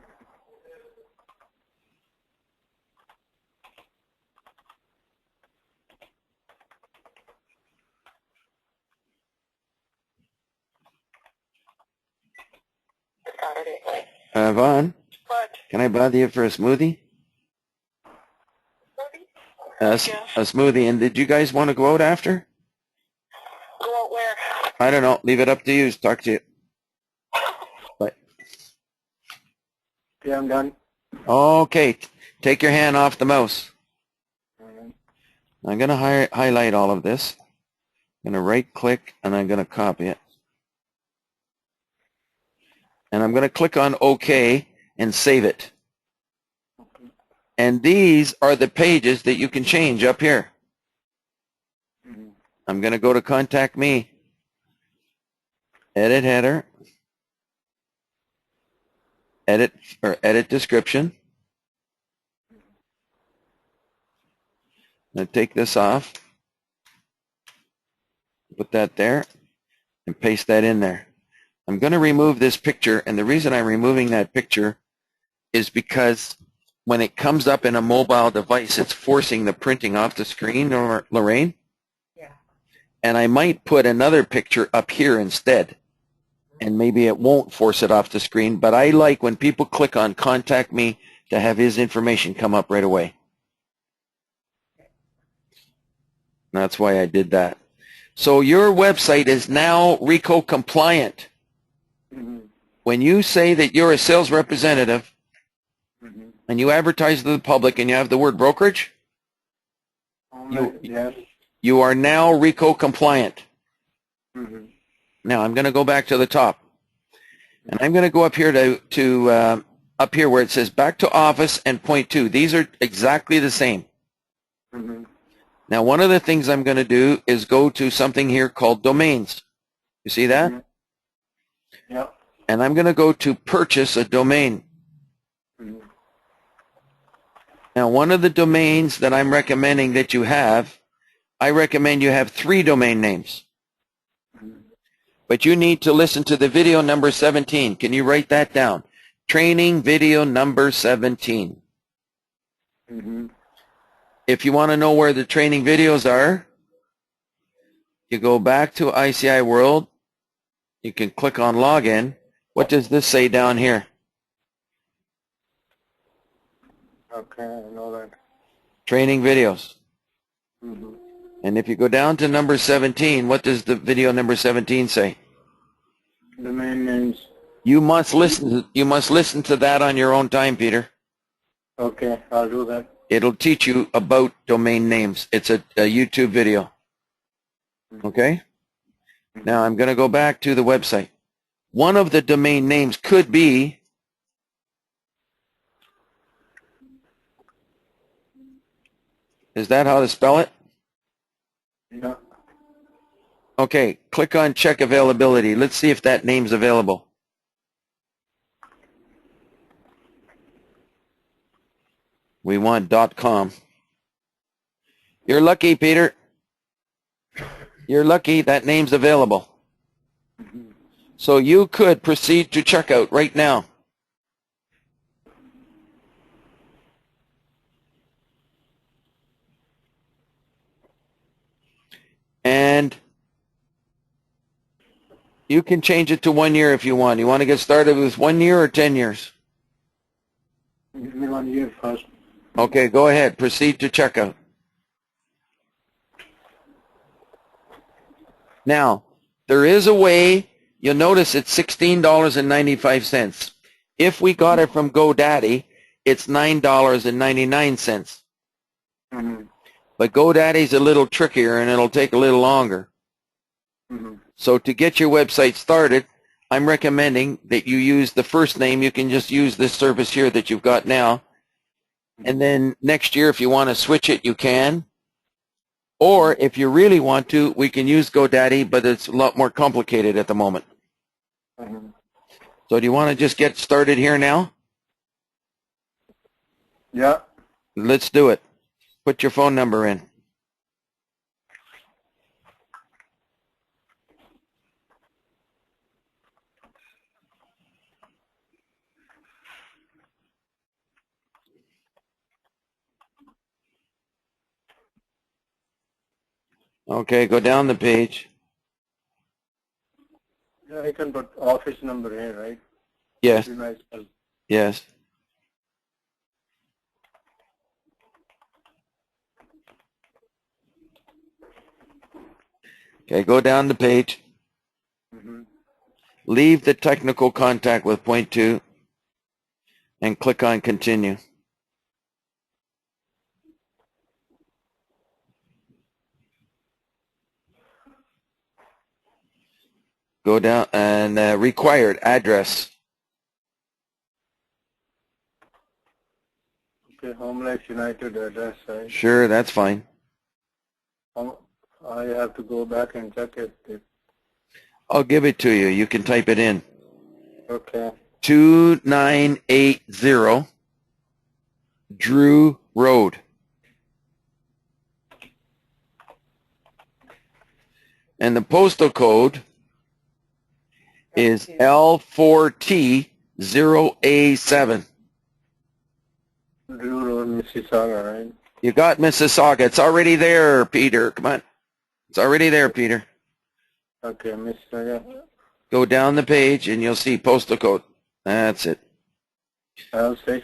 Vaughn, What? can I bother you for a smoothie? Yes. A smoothie. And did you guys want to go out after? Go out where? I don't know. Leave it up to you. Talk to you. Bye. Okay, I'm done. Okay. Take your hand off the mouse. I'm going to highlight all of this. I'm going to right-click, and I'm going to copy it. And I'm going to click on OK and save it. And these are the pages that you can change up here. I'm going to go to Contact Me. Edit header. Edit description. I'm going to take this off. Put that there and paste that in there. I'm going to remove this picture, and the reason I'm removing that picture is because when it comes up in a mobile device, it's forcing the printing off the screen, Lorraine. Yeah. And I might put another picture up here instead, and maybe it won't force it off the screen, but I like when people click on Contact Me to have his information come up right away. That's why I did that. So your website is now RICO compliant. When you say that you're a sales representative and you advertise to the public and you have the word brokerage, Yes. you are now RICO compliant. Now I'm going to go back to the top, and I'm going to go up here to up here where it says back to office and point 2. These are exactly the same. Now one of the things I'm going to do is go to something here called domains. You see that? Yeah. And I'm going to go to purchase a domain. And Now, one of the domains that I'm recommending that you have, I recommend you have 3 domain names. But you need to listen to the video number 17. Can you write that down? Training video number 17. If you want to know where the training videos are, you go back to ICIWorld. You can click on login. What does this say down here? Okay, I know that. Training videos. And if you go down to number 17, what does the video number 17 say? Domain names. You must listen to that on your own time, Peter. Okay, I'll do that. It'll teach you about domain names. It's a YouTube video. Okay? Now I'm going to go back to the website. One of the domain names could be Is that how to spell it? Yeah. Okay, click on check availability. Let's see if that name's available. We want .com. You're lucky, Peter. You're lucky that name's available. So you could proceed to checkout right now. And you can change it to 1 year if you want. You want to get started with 1 year or 10 years? Give me 1 year first. Okay, go ahead. Proceed to checkout. Now, there is a way. You'll notice it's $16.95. If we got it from GoDaddy, it's $9.99. But GoDaddy's a little trickier and it'll take a little longer. So to get your website started, I'm recommending that you use the first name. You can just use this service here that you've got now. And then next year, if you want to switch it, you can. Or if you really want to, we can use GoDaddy, but it's a lot more complicated at the moment. So do you want to just get started here now? Yeah. Let's do it. Put your phone number in. Okay, go down the page. Yeah, I can put office number here, right? Yes, Be nice. yes. Okay, go down the page. Leave the technical contact with point 2 and click on continue. Go down and required address. Okay, Home Life United address, right? Sure, that's fine. I have to go back and check it. I'll give it to you. You can type it in. Okay. 2980 Drew Road. And the postal code is L4T0A7. Drew Road, Mississauga, right? You got Mississauga. It's already there, Peter. Come on. It's already there, Peter. Okay, Mississauga. Go down the page and you'll see postal code. That's it. L6.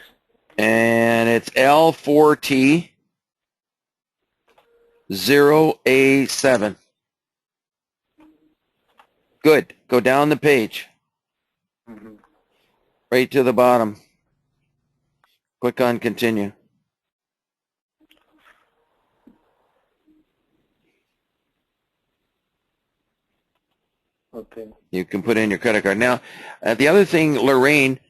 And it's L4T0A7. Good. Go down the page. Right to the bottom. Click on continue. Okay. You can put in your credit card. Now, the other thing, Lorraine,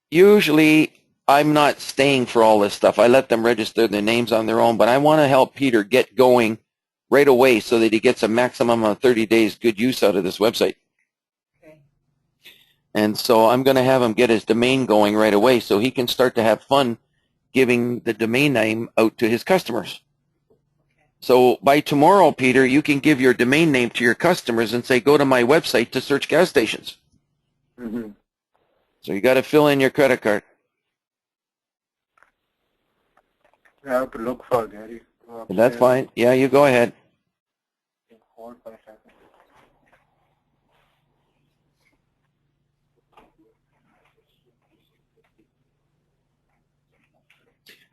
usually I'm not staying for all this stuff. I let them register their names on their own, but I want to help Peter get going right away so that he gets a maximum of 30 days good use out of this website. Okay. And so I'm going to have him get his domain going right away so he can start to have fun giving the domain name out to his customers. So by tomorrow, Peter, you can give your domain name to your customers and say, go to my website to search gas stations. Mm-hmm. So you got to fill in your credit card. I have to look for Gary. That's fine. Yeah, you go ahead. Hold for a second.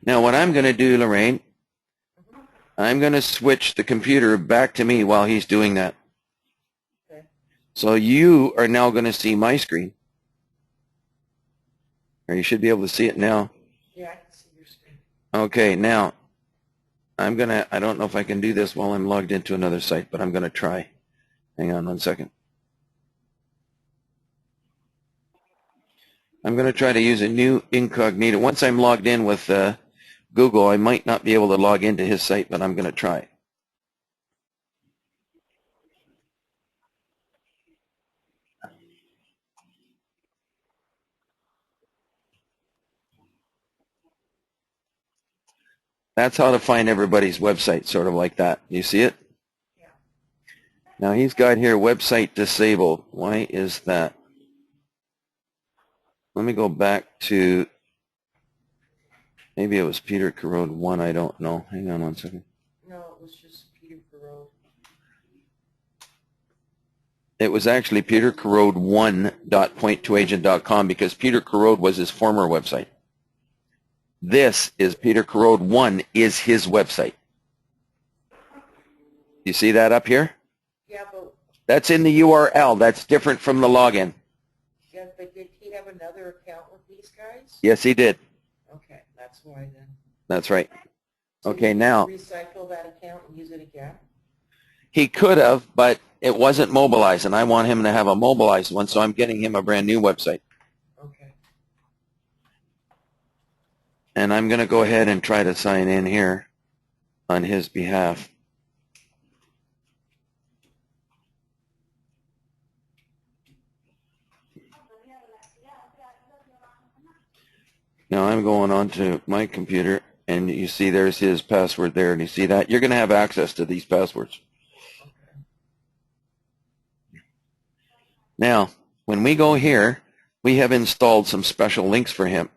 Now what I'm going to do, Lorraine, I'm going to switch the computer back to me while he's doing that. Okay. So you are now going to see my screen. Or you should be able to see it now. Yeah, I can see your screen. Okay, now I'm going to, I don't know if I can do this while I'm logged into another site, but I'm going to try. Hang on 1 second. I'm going to try to use a new incognito. Once I'm logged in with Google, I might not be able to log into his site, but I'm going to try. That's how to find everybody's website, sort of like that. You see it? Yeah. Now he's got here website disabled. Why is that? Let me go back to, maybe it was Peter Corrode 1, I don't know. Hang on 1 second. No, it was just Peter Perot. It was actually petercorrode1.point2agent.com because Peter Corrode was his former website. This is Peter Corrode 1 is his website. You see that up here? Yeah, but That's in the URL. That's different from the login. yeah, but did he have another account with these guys? Yes, he did. Okay, that's why then. That's right. So Okay, you can now, recycle that account and use it again? he could have, but it wasn't mobilized, and I want him to have a mobilized one, so I'm getting him a brand new website. Okay. And I'm going to go ahead and try to sign in here on his behalf. Now I'm going on to my computer, and you see there's his password there, and you see that? You're going to have access to these passwords. Okay. Now, when we go here, we have installed some special links for him.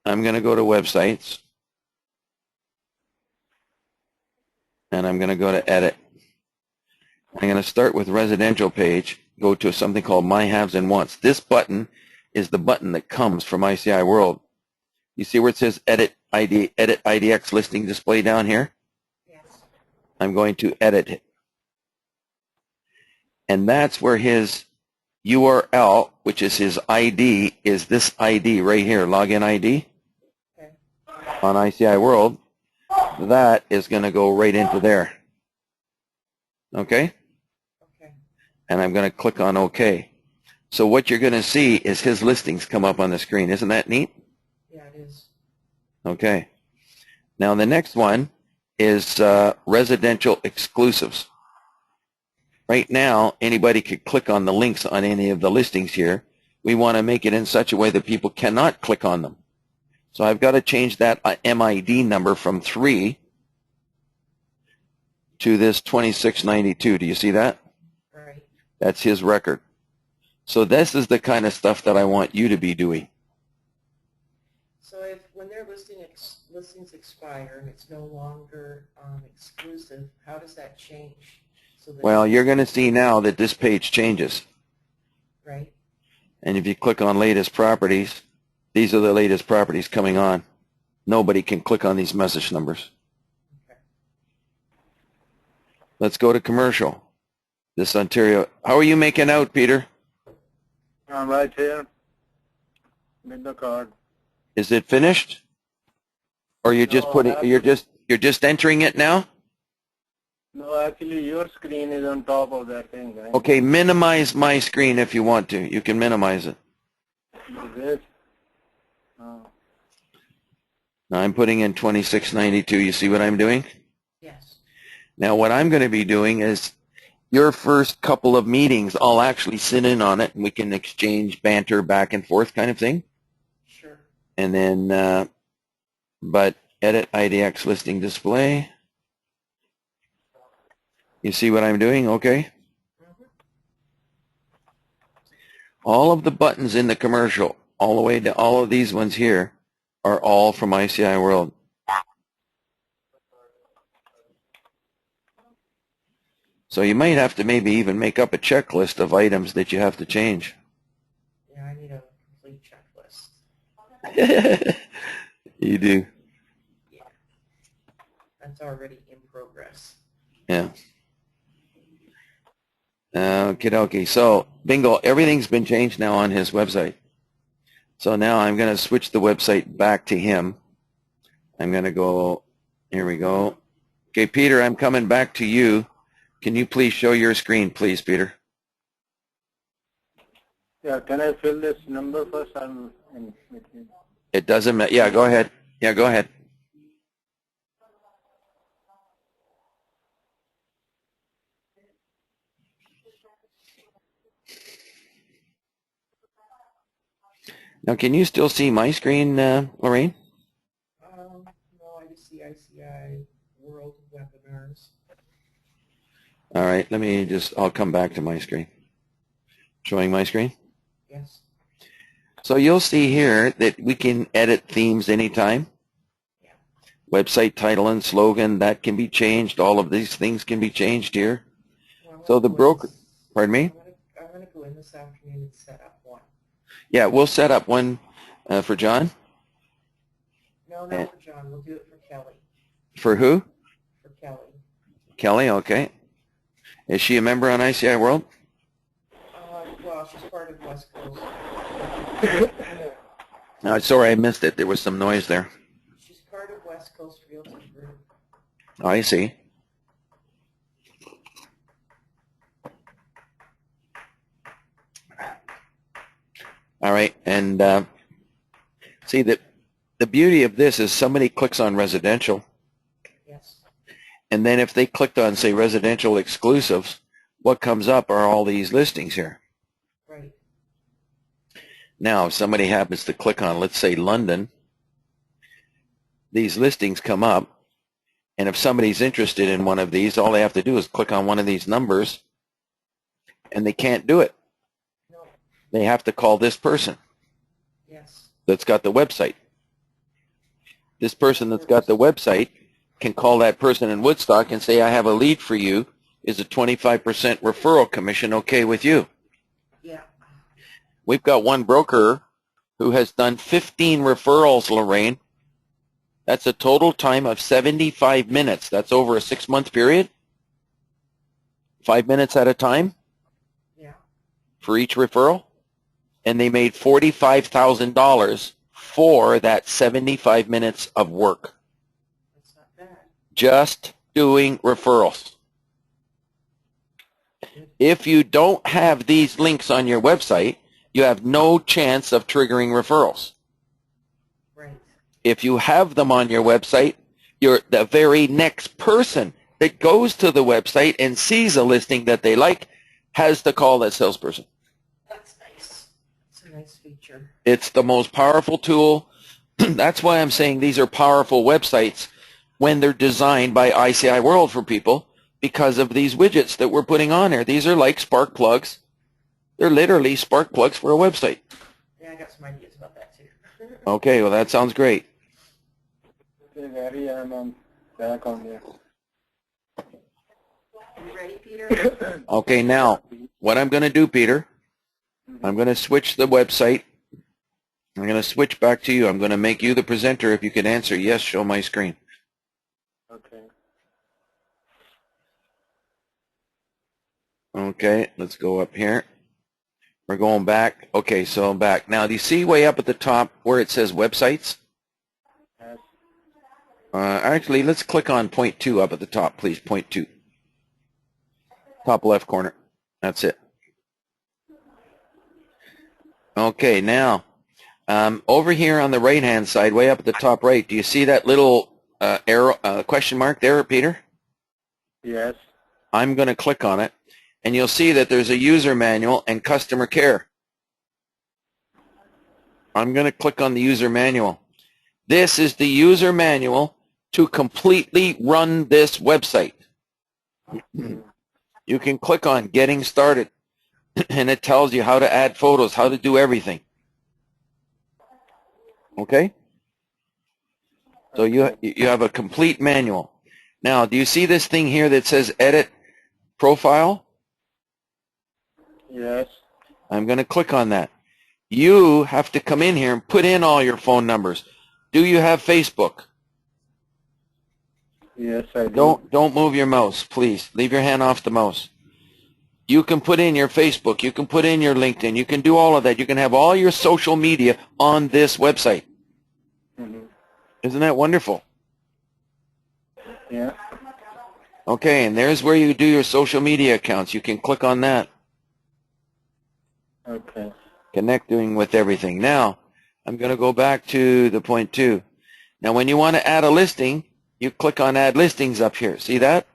I'm going to go to websites, and I'm going to go to edit. I'm going to start with residential page, go to something called My Haves and Wants. This button is the button that comes from ICIWorld. You see where it says edit IDX listing display down here? Yes. I'm going to edit it. And that's where his URL, which is his ID, is this ID right here, login ID Okay. on ICIWorld. That is going to go right into there. Okay? Okay. And I'm going to click on OK. So what you're going to see is his listings come up on the screen. Isn't that neat? Yeah, it is. Okay. Now the next one is residential exclusives. Right now, anybody could click on the links on any of the listings here. We want to make it in such a way that people cannot click on them. So I've got to change that MID number from 3 to this 2692. Do you see that? Right. That's his record. So this is the kind of stuff that I want you to be doing. So if when their listings expire and it's no longer exclusive, how does that change? So that Well, you're going to see now that this page changes. right. And if you click on latest properties, these are the latest properties coming on. Nobody can click on these message numbers. Okay. Let's go to commercial. This Ontario. How are you making out, Peter? I'm right here with the card. Is it finished? Or you're just No, putting you're just entering it now? No, actually your screen is on top of that thing, right? Okay, minimize my screen if you want to. You can minimize it. Is it? Oh. Now I'm putting in 2692. You see what I'm doing? Yes. Now what I'm going to be doing is your first couple of meetings, I'll actually sit in on it and we can exchange banter back and forth kind of thing. Sure. And then but edit IDX listing display. You see what I'm doing? Okay. All of the buttons in the commercial, all the way to all of these ones here, are all from ICIWorld. So you might have to maybe even make up a checklist of items that you have to change. Yeah, I need a complete checklist. You do. Yeah. That's already in progress. Yeah. Okay. So, bingo, everything's been changed now on his website. So now I'm going to switch the website back to him. I'm going to go, here we go. Okay, Peter, I'm coming back to you. Can you please show your screen, please, Peter? Yeah, can I fill this number first? I'm in between. It doesn't matter. Yeah, go ahead. Yeah, go ahead. Now, can you still see my screen, Lorraine? No, I just see ICIWorld webinars. All right, I'll come back to my screen. Showing my screen? Yes. So you'll see here that we can edit themes anytime. Yeah. Website title and slogan, that can be changed. All of these things can be changed here. Well, So the broker, pardon me? I'm going to go in this afternoon and set up one. Yeah, we'll set up one for John. No, not for John. We'll do it for Kelly. For who? For Kelly. Kelly, okay. Is she a member on ICIWorld? Well, she's part of West Coast. No, sorry, I missed it. There was some noise there. She's part of West Coast Realty Group. Oh, I see. All right, and see that the beauty of this is somebody clicks on residential, Yes. and then if they clicked on, say, residential exclusives, what comes up are all these listings here. Right. Now, if somebody happens to click on, let's say, London, these listings come up, and if somebody's interested in one of these, all they have to do is click on one of these numbers, and they can't do it. No. They have to call this person Yes. that's got the website. This person that's got the website can call that person in Woodstock and say, I have a lead for you. Is a 25% referral commission okay with you? Yeah. We've got one broker who has done 15 referrals, Lorraine. That's a total time of 75 minutes. That's over a 6-month period. 5 minutes at a time Yeah. for each referral. And they made $45,000 for that 75 minutes of work. That's not bad. Just doing referrals. If you don't have these links on your website, you have no chance of triggering referrals. Right. If you have them on your website, you're the very next person that goes to the website and sees a listing that they like has to call that salesperson. That's nice. It's a nice feature. It's the most powerful tool. That's why I'm saying these are powerful websites when they're designed by ICIWorld for people, because of these widgets that we're putting on there. These are like spark plugs. They're literally spark plugs for a website. Yeah, I got some ideas about that too. Okay, well that sounds great. Okay, Gary, I'm back on there. You ready, Peter? Okay, now what I'm going to do, Peter, I'm going to switch the website. I'm going to switch back to you. I'm going to make you the presenter. If you can answer yes, show my screen. Okay. Okay, let's go up here. We're going back. Okay, so I'm back. Now, do you see way up at the top where it says websites? Yes. Actually, let's click on point 2 up at the top, please. Point 2. Top left corner. That's it. Okay, now, over here on the right-hand side, way up at the top right, do you see that little arrow, question mark there, Peter? Yes. I'm going to click on it, and you'll see that there's a user manual and customer care. I'm going to click on the user manual. This is the user manual to completely run this website. You can click on Getting Started, and it tells you how to add photos, how to do everything. Okay? So you have a complete manual. Now, do you see this thing here that says Edit Profile? Yes. I'm going to click on that. You have to come in here and put in all your phone numbers. Do you have Facebook? Yes, I do. Don't move your mouse, please. Leave your hand off the mouse. You can put in your Facebook. You can put in your LinkedIn. You can do all of that. You can have all your social media on this website. Mm-hmm. Isn't that wonderful? Yeah. Okay, and there's where you do your social media accounts. You can click on that. Okay. Connecting with everything. Now, I'm going to go back to the point 2. Now, when you want to add a listing, you click on Add Listings up here. See that?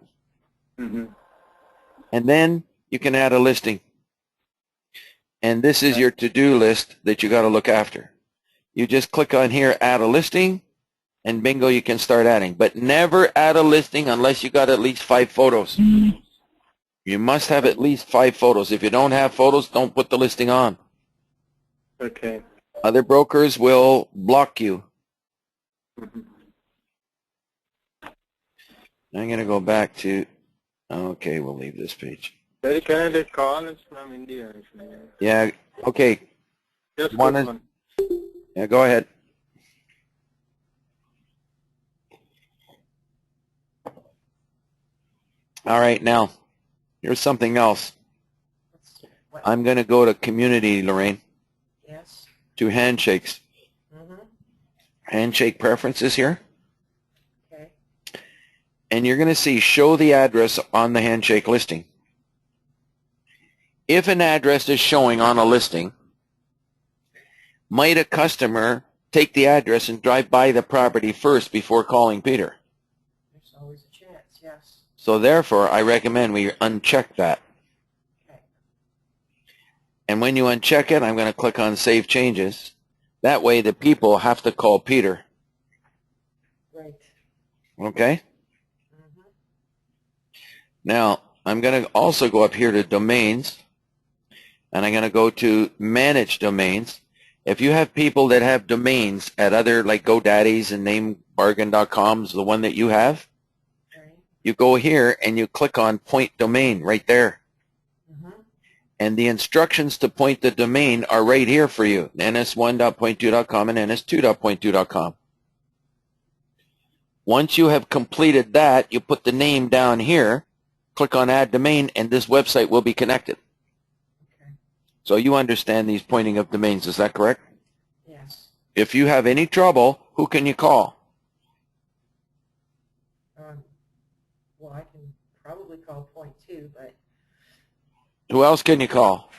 Mm-hmm. And then you can add a listing. And this is your to-do list that you got to look after. You just click on here, Add a Listing, and bingo, you can start adding. But never add a listing unless you got at least 5 photos. You must have at least 5 photos. If you don't have photos, don't put the listing on. Okay. Other brokers will block you. Mm-hmm. I'm going to go back to, okay, we'll leave this page. Very candidate call is from India. Actually. Yeah, okay. Just One quick is- one. Yeah, go ahead. All right, now, here's something else. What? I'm going to go to Community, Lorraine, Yes. to Handshakes. Mm-hmm. Handshake Preferences here. Okay. And you're going to see Show the Address on the Handshake listing. If an address is showing on a listing, might a customer take the address and drive by the property first before calling Peter? There's always a chance, yes. So therefore, I recommend we uncheck that. Okay. And when you uncheck it, I'm going to click on Save Changes. That way the people have to call Peter. Right. Okay? Mm-hmm. Now, I'm going to also go up here to Domains, and I'm going to go to Manage Domains. If you have people that have domains at other, like GoDaddy's and NameBargain.com's, the one that you have, Right. you go here and you click on Point Domain right there. Mm-hmm. And the instructions to point the domain are right here for you, ns1.point2.com and ns2.point2.com. Once you have completed that, you put the name down here, click on Add Domain, and this website will be connected. Okay. So you understand these pointing of domains, is that correct? Yes. If you have any trouble, who can you call? Well, I can probably call point 2, but Who else can you call?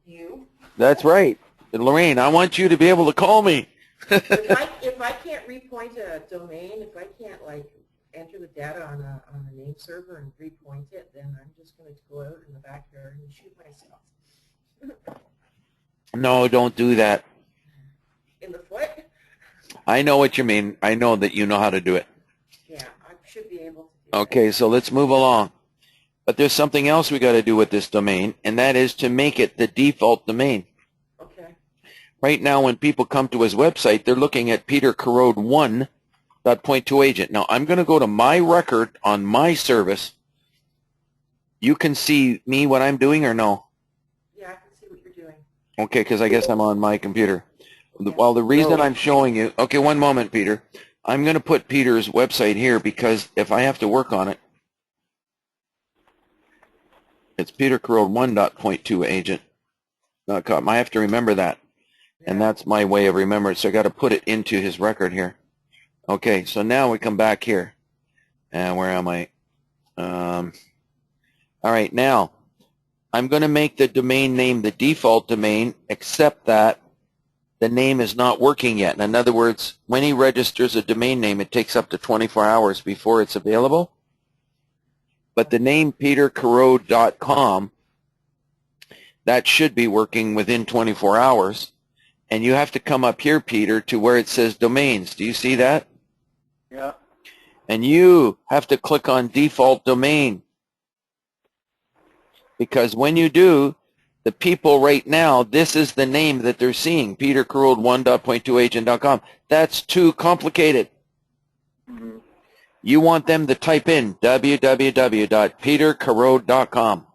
you. That's right. And Lorraine, I want you to be able to call me. If I can't repoint a domain, if I can't like enter the data on a name server and repoint it, then I'm just going to go out in the backyard and shoot myself. No, don't do that. In the foot? I know what you mean. I know that you know how to do it. Yeah, I should be able to do that. Okay, so let's move along. But there's something else we got to do with this domain, and that is to make it the default domain. Okay. Right now, when people come to his website, they're looking at petercorrode1.point2agent. Now, I'm going to go to my record on my service. You can see me, what I'm doing, or no? Yeah, I can see what you're doing. Okay, because I guess I'm on my computer. Well, the reason I'm showing you... Okay, one moment, Peter. I'm going to put Peter's website here because if I have to work on it, it's petercorrode1.point2agent.com. I have to remember that. And that's my way of remembering. So I got to put it into his record here. Okay, so now we come back here. And where am I? All right, now I'm going to make the domain name the default domain, except that the name is not working yet. In other words, when he registers a domain name, it takes up to 24 hours before it's available. But the name petercorrode.com, that should be working within 24 hours. and you have to come up here, Peter, to where it says domains. Do you see that? Yeah. And you have to click on default domain, because when you do, the people right now, this is the name that they're seeing, petercarode1.2agent.com. That's too complicated. Mm-hmm. You want them to type in www.petercarode.com.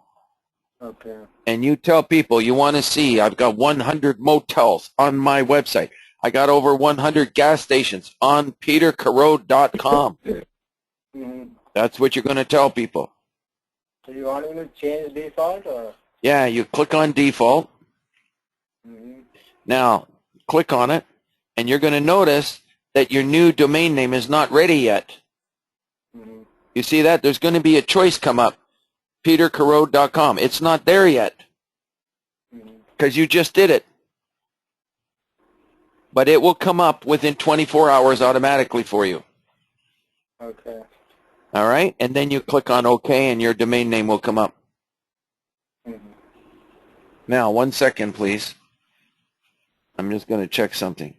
Okay. And you tell people you want to see, I've got 100 motels on my website. I got over 100 gas stations on petercarode.com. Mm-hmm. That's what you're going to tell people. So you want me to change default or? Yeah, you click on default. Mm-hmm. Now, click on it, and you're going to notice that your new domain name is not ready yet. Mm-hmm. You see that? There's going to be a choice come up, petercarode.com. It's not there yet because you just did it. But it will come up within 24 hours automatically for you. Okay. All right? And then you click on OK, and your domain name will come up. Mm-hmm. Now, 1 second, please. I'm just going to check something.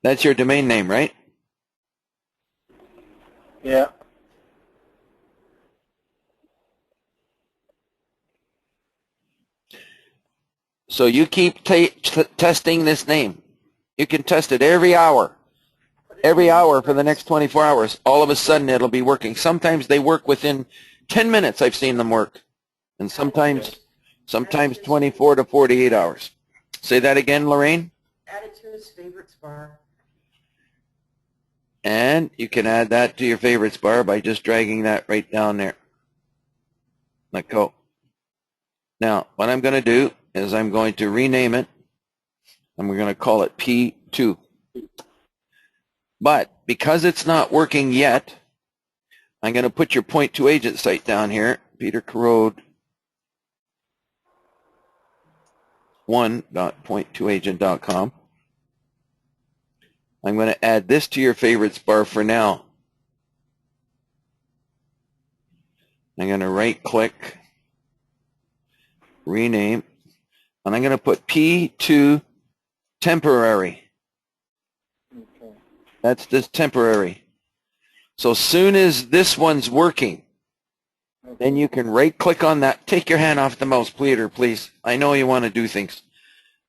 That's your domain name, right? Yeah. So you keep testing this name. You can test it every hour. Every hour for the next 24 hours. All of a sudden, it'll be working. Sometimes they work within 10 minutes. I've seen them work. And sometimes 24 to 48 hours. Say that again, Lorraine. Add it to his favorites bar. And you can add that to your favorites bar by just dragging that right down there. Let go. Now, what I'm going to do is I'm going to rename it, and we're going to call it P2. But because it's not working yet, I'm going to put your point to agent site down here, petercarode1.2agent.com. I'm going to add this to your favorites bar for now. I'm going to right click, rename, and I'm going to put P2 temporary. Okay. That's this temporary. So soon as this one's working, then you can right click on that. Take your hand off the mouse, Peter, please. I know you want to do things,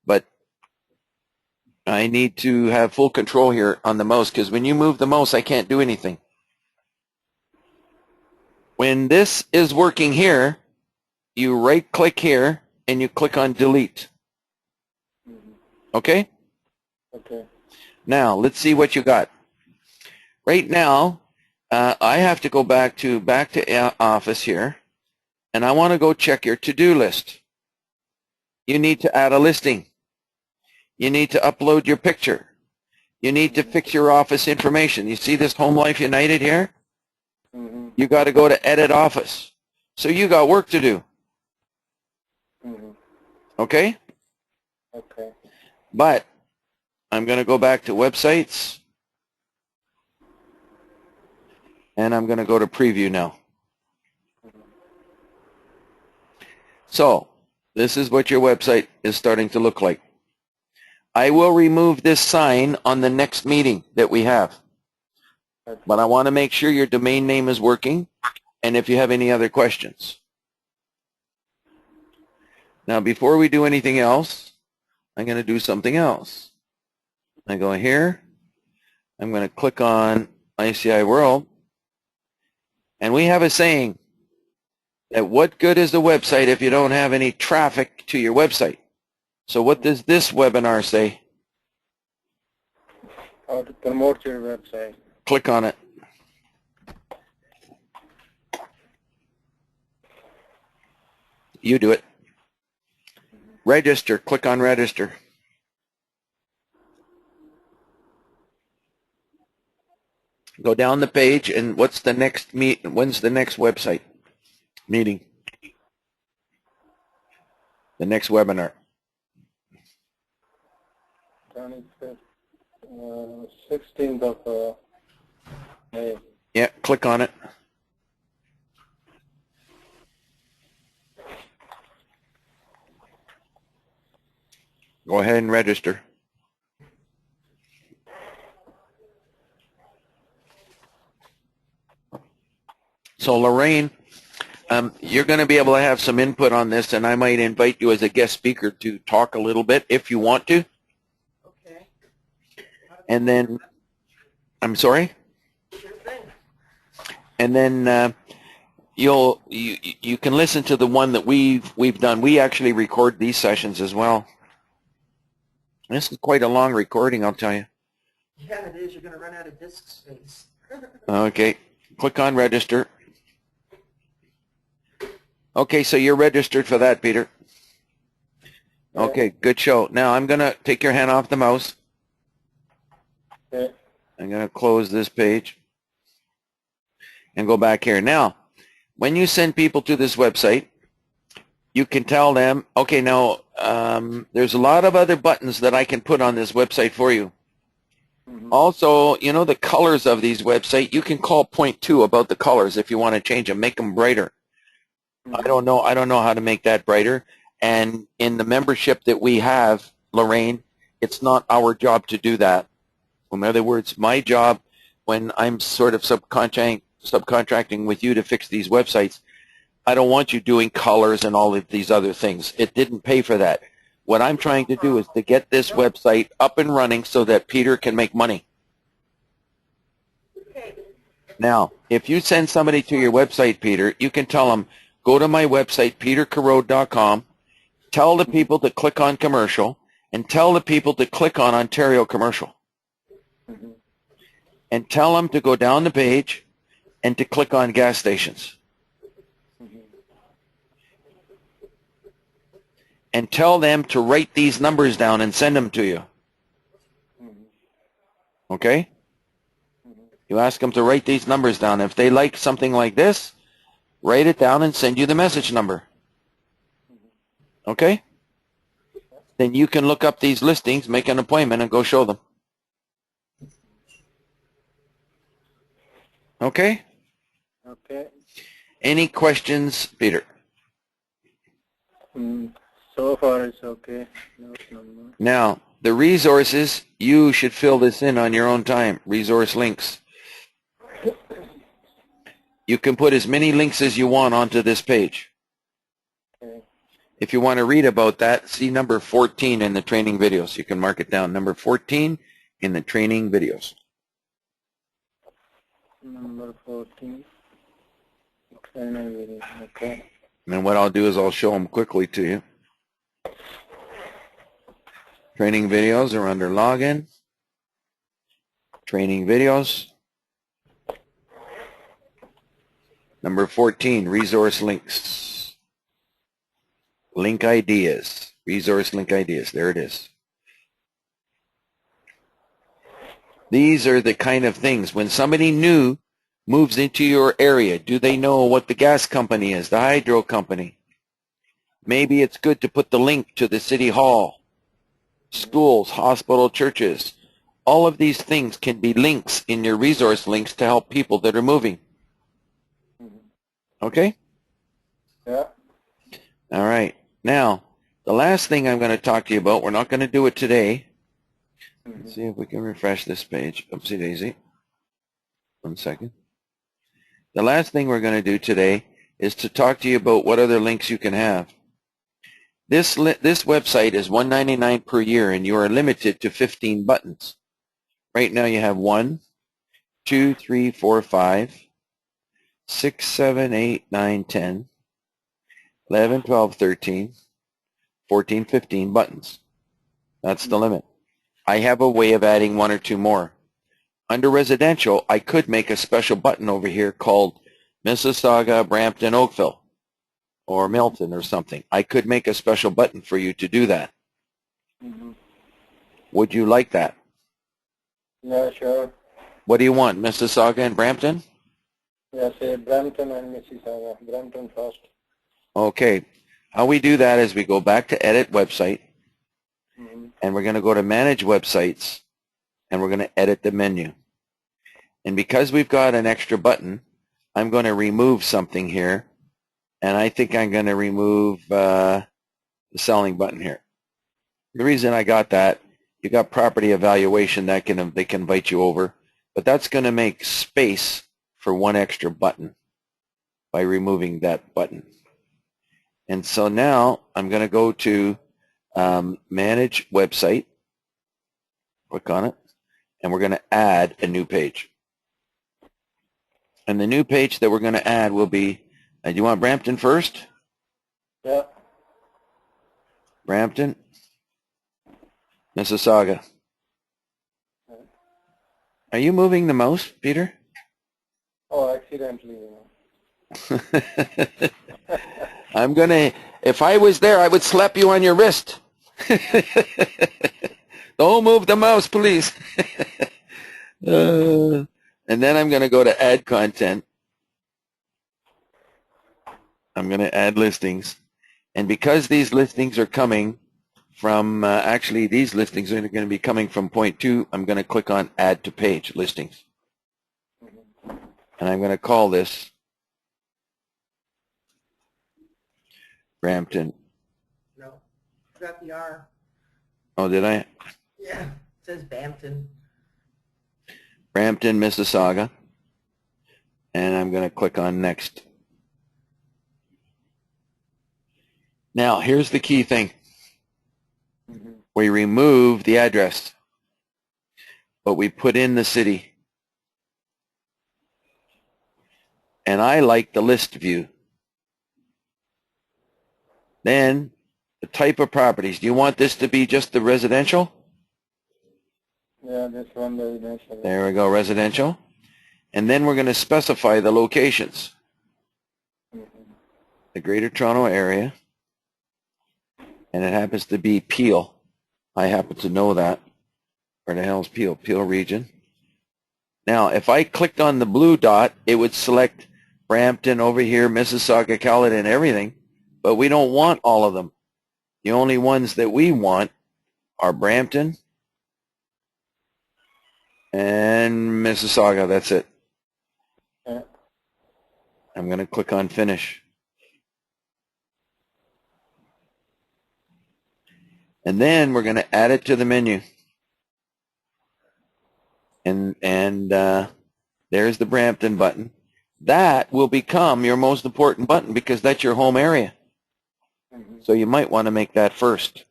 but I need to have full control here on the mouse, because when you move the mouse, I can't do anything. When this is working here, you right click here and you click on delete. Okay? Okay. Now, let's see what you got. Right now, I have to go back to Office here, and I want to go check your to-do list. You need to add a listing. You need to upload your picture. You need to fix your office information. You see this Home Life United here? Mm-hmm. You got to go to Edit Office. So you got work to do. Mm-hmm. Okay? Okay. But I'm going to go back to Websites, and I'm going to go to Preview now. So this is what your website is starting to look like. I will remove this sign on the next meeting that we have. But I want to make sure your domain name is working, and if you have any other questions. Now, before we do anything else, I'm going to do something else. I go here. I'm going to click on ICIWorld. And we have a saying that what good is the website if you don't have any traffic to your website? So what does this webinar say? How to promote your website. Click on it. You do it. Register. Click on register. Go down the page, and what's the next when's the next website meeting? The next webinar. 25th, 16th of May. Yeah, click on it. Go ahead and register. So Lorraine, you're going to be able to have some input on this, and I might invite you as a guest speaker to talk a little bit if you want to. Okay. And then, I'm sorry? Sure thing. And then you can listen to the one that we've done. We actually record these sessions as well. This is quite a long recording, I'll tell you. Yeah, it is. You're going to run out of disk space. Okay, click on register. Okay, so you're registered for that, Peter. Okay, good show. Now I'm going to take your hand off the mouse. Okay. I'm going to close this page and go back here. Now, when you send people to this website, you can tell them, okay, now there's a lot of other buttons that I can put on this website for you. Also, you know the colors of these websites, you can call point 2 about the colors if you want to change them, make them brighter. I don't know how to make that brighter. And in the membership that we have, Lorraine, it's not our job to do that. In other words, my job when I'm sort of subcontracting with you to fix these websites, I don't want you doing colors and all of these other things. It didn't pay for that. What I'm trying to do is to get this website up and running so that Peter can make money. Okay. Now, if you send somebody to your website, Peter, you can tell them, go to my website, petercorrode.com, tell the people to click on commercial, and tell the people to click on Ontario commercial. And tell them to go down the page and to click on gas stations. And tell them to write these numbers down and send them to you. Okay? You ask them to write these numbers down. If they like something like this, write it down and send you the message number. Okay? Then you can look up these listings, make an appointment, and go show them. Okay? Okay. Any questions, Peter? So far it's okay. No more. Now, the resources, you should fill this in on your own time. Resource links. You can put as many links as you want onto this page. Okay. If you want to read about that, see number 14 in the training videos. You can mark it down. Number 14 in the training videos. Number 14. Okay. And what I'll do is I'll show them quickly to you. Training videos are under login. Training videos. Number 14, resource links. Link ideas. Resource link ideas. There it is. These are the kind of things. When somebody new moves into your area, do they know what the gas company is, the hydro company? Maybe it's good to put the link to the city hall, schools, hospital, churches. All of these things can be links in your resource links to help people that are moving. Okay? Yeah. All right. Now, the last thing I'm going to talk to you about, we're not going to do it today. Let's see if we can refresh this page. Oopsie daisy. 1 second. The last thing we're going to do today is to talk to you about what other links you can have. This website is $199 per year, and you are limited to 15 buttons. Right now you have 1, 2, 3, 4, 5, 6, 7, 8, 9, 10, 11, 12, 13, 14, 15 buttons. That's the limit. I have a way of adding 1 or 2 more. Under residential, I could make a special button over here called Mississauga, Brampton, Oakville, or Milton or something. I could make a special button for you to do that. Would you like that? Yeah, sure. What do you want, Mississauga and Brampton? Yeah, say Brampton and Mississauga. Brampton first. Okay. How we do that is we go back to Edit Website, and we're going to go to Manage Websites, and we're going to edit the menu. And because we've got an extra button, I'm going to remove something here. And I think I'm going to remove the selling button here. The reason I got that, you got property evaluation that they can invite you over, but that's going to make space for one extra button by removing that button. And so now I'm going to go to Manage Website, click on it, and we're going to add a new page. And the new page that we're going to add will be, do you want Brampton first? Yeah. Brampton, Mississauga. Are you moving the mouse, Peter? Oh, accidentally. I'm going to, if I was there, I would slap you on your wrist. Don't move the mouse, please. And then I'm going to go to add content. I'm going to add listings. And because these listings are coming from, actually these listings are going to be coming from point 2, I'm going to click on add to page listings. And I'm going to call this Brampton. No, forgot the R. Oh, did I? Yeah, it says Bampton. Brampton, Mississauga. And I'm going to click on next. Now, here's the key thing. We remove the address, but we put in the city. And I like the list view. Then, the type of properties. Do you want this to be just the residential? Yeah, this one residential. There we go, residential. And then we're going to specify the locations. The Greater Toronto Area. And it happens to be Peel. I happen to know that. Where the hell is Peel? Peel region. Now, if I clicked on the blue dot, it would select Brampton over here, Mississauga, Caledon, everything. But we don't want all of them. The only ones that we want are Brampton and Mississauga. That's it. Yeah. I'm going to click on Finish. And then we're going to add it to the menu. And there's the Brampton button. That will become your most important button because that's your home area. So you might want to make that first.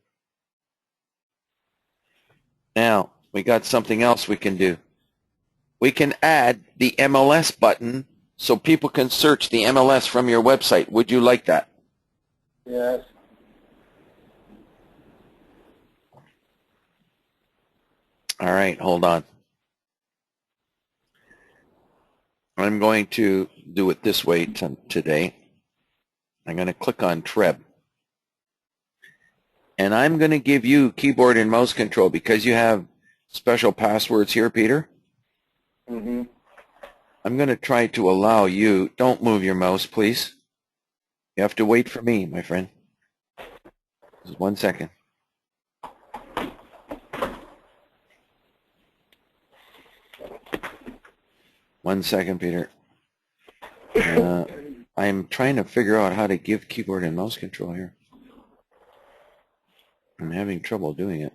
Now, we got something else we can do. We can add the MLS button so people can search the MLS from your website. Would you like that? Yes. All right, hold on. I'm going to do it this way today. I'm going to click on Treb. And I'm going to give you keyboard and mouse control because you have special passwords here, Peter. Mm-hmm. I'm going to try to allow you, don't move your mouse, please. You have to wait for me, my friend. Just 1 second. One second, Peter. I'm trying to figure out how to give keyboard and mouse control here. I'm having trouble doing it.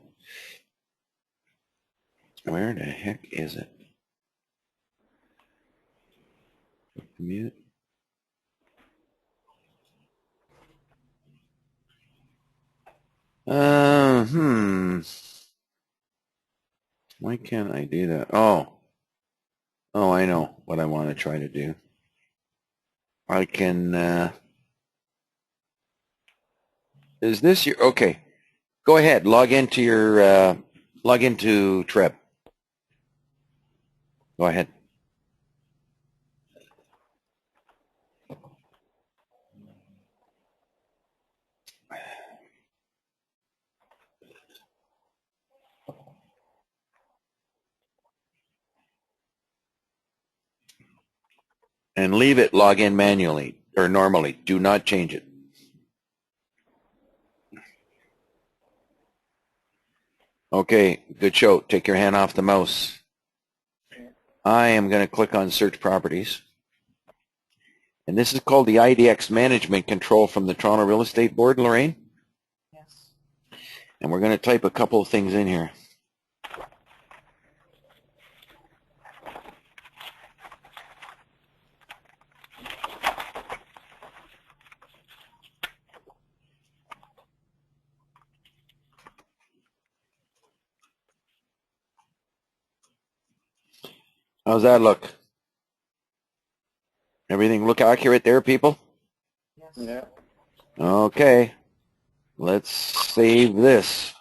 Where the heck is it? Mute. Why can't I do that? Oh, I know what I want to try to do. I can, is this your, okay. Go ahead, log into Treb. Go ahead. And leave it log in manually or normally. Do not change it. Okay, good show. Take your hand off the mouse. I am going to click on Search Properties. And this is called the IDX Management Control from the Toronto Real Estate Board, Lorraine. Yes. And we're going to type a couple of things in here. How's that look? Everything look accurate there, people? Yes. Yeah. Okay. Let's save this.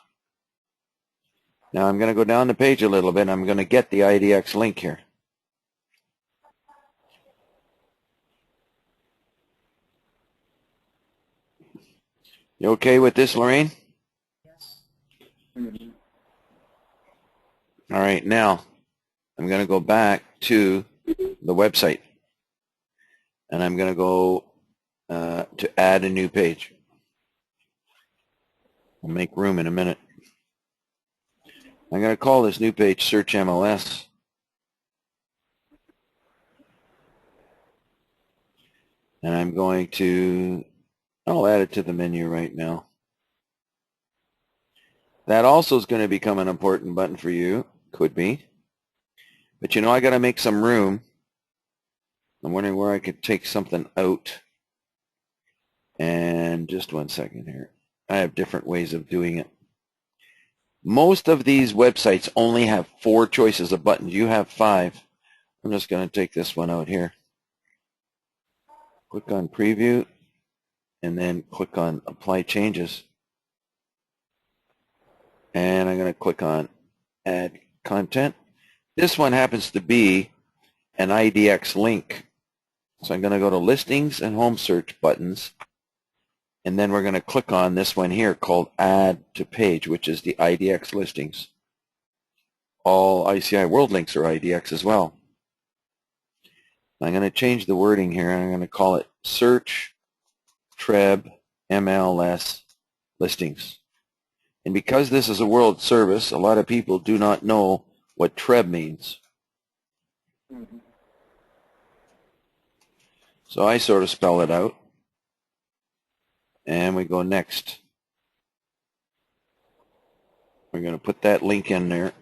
Now I'm going to go down the page a little bit. I'm going to get the IDX link here. You okay with this, Lorraine? Yes. Mhm. All right, now I'm going to go back to the website. And I'm going to go to add a new page. I'll make room in a minute. I'm going to call this new page Search MLS. And I'm going to, I'll add it to the menu right now. That also is going to become an important button for you. Could be. But you know, I got to make some room. I'm wondering where I could take something out. And just one second here. I have different ways of doing it. Most of these websites only have 4 choices of buttons. You have 5. I'm just going to take this one out here. Click on Preview, and then click on Apply Changes. And I'm going to click on Add Content. This one happens to be an IDX link. So I'm going to go to Listings and Home Search buttons. And then we're going to click on this one here called Add to Page, which is the IDX listings. All ICIWorld links are IDX as well. I'm going to change the wording here, and I'm going to call it Search Treb MLS Listings. And because this is a world service, a lot of people do not know what Treb means. Mhm. So I sort of spell it out. And we go next. We're going to put that link in there.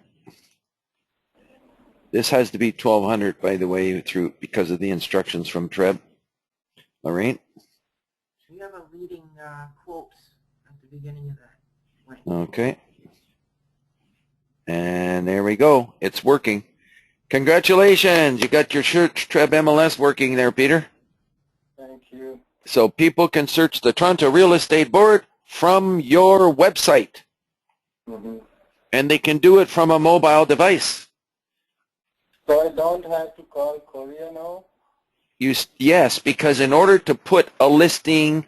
This has to be 1200, by the way, through because of the instructions from Treb. Lorraine? We have a leading quote at the beginning of that link. Okay. And there we go. It's working. Congratulations. You got your Search Treb MLS working there, Peter. Thank you. So people can search the Toronto Real Estate Board from your website. Mm-hmm. And they can do it from a mobile device. So I don't have to call Korea now? Yes, because in order to put a listing,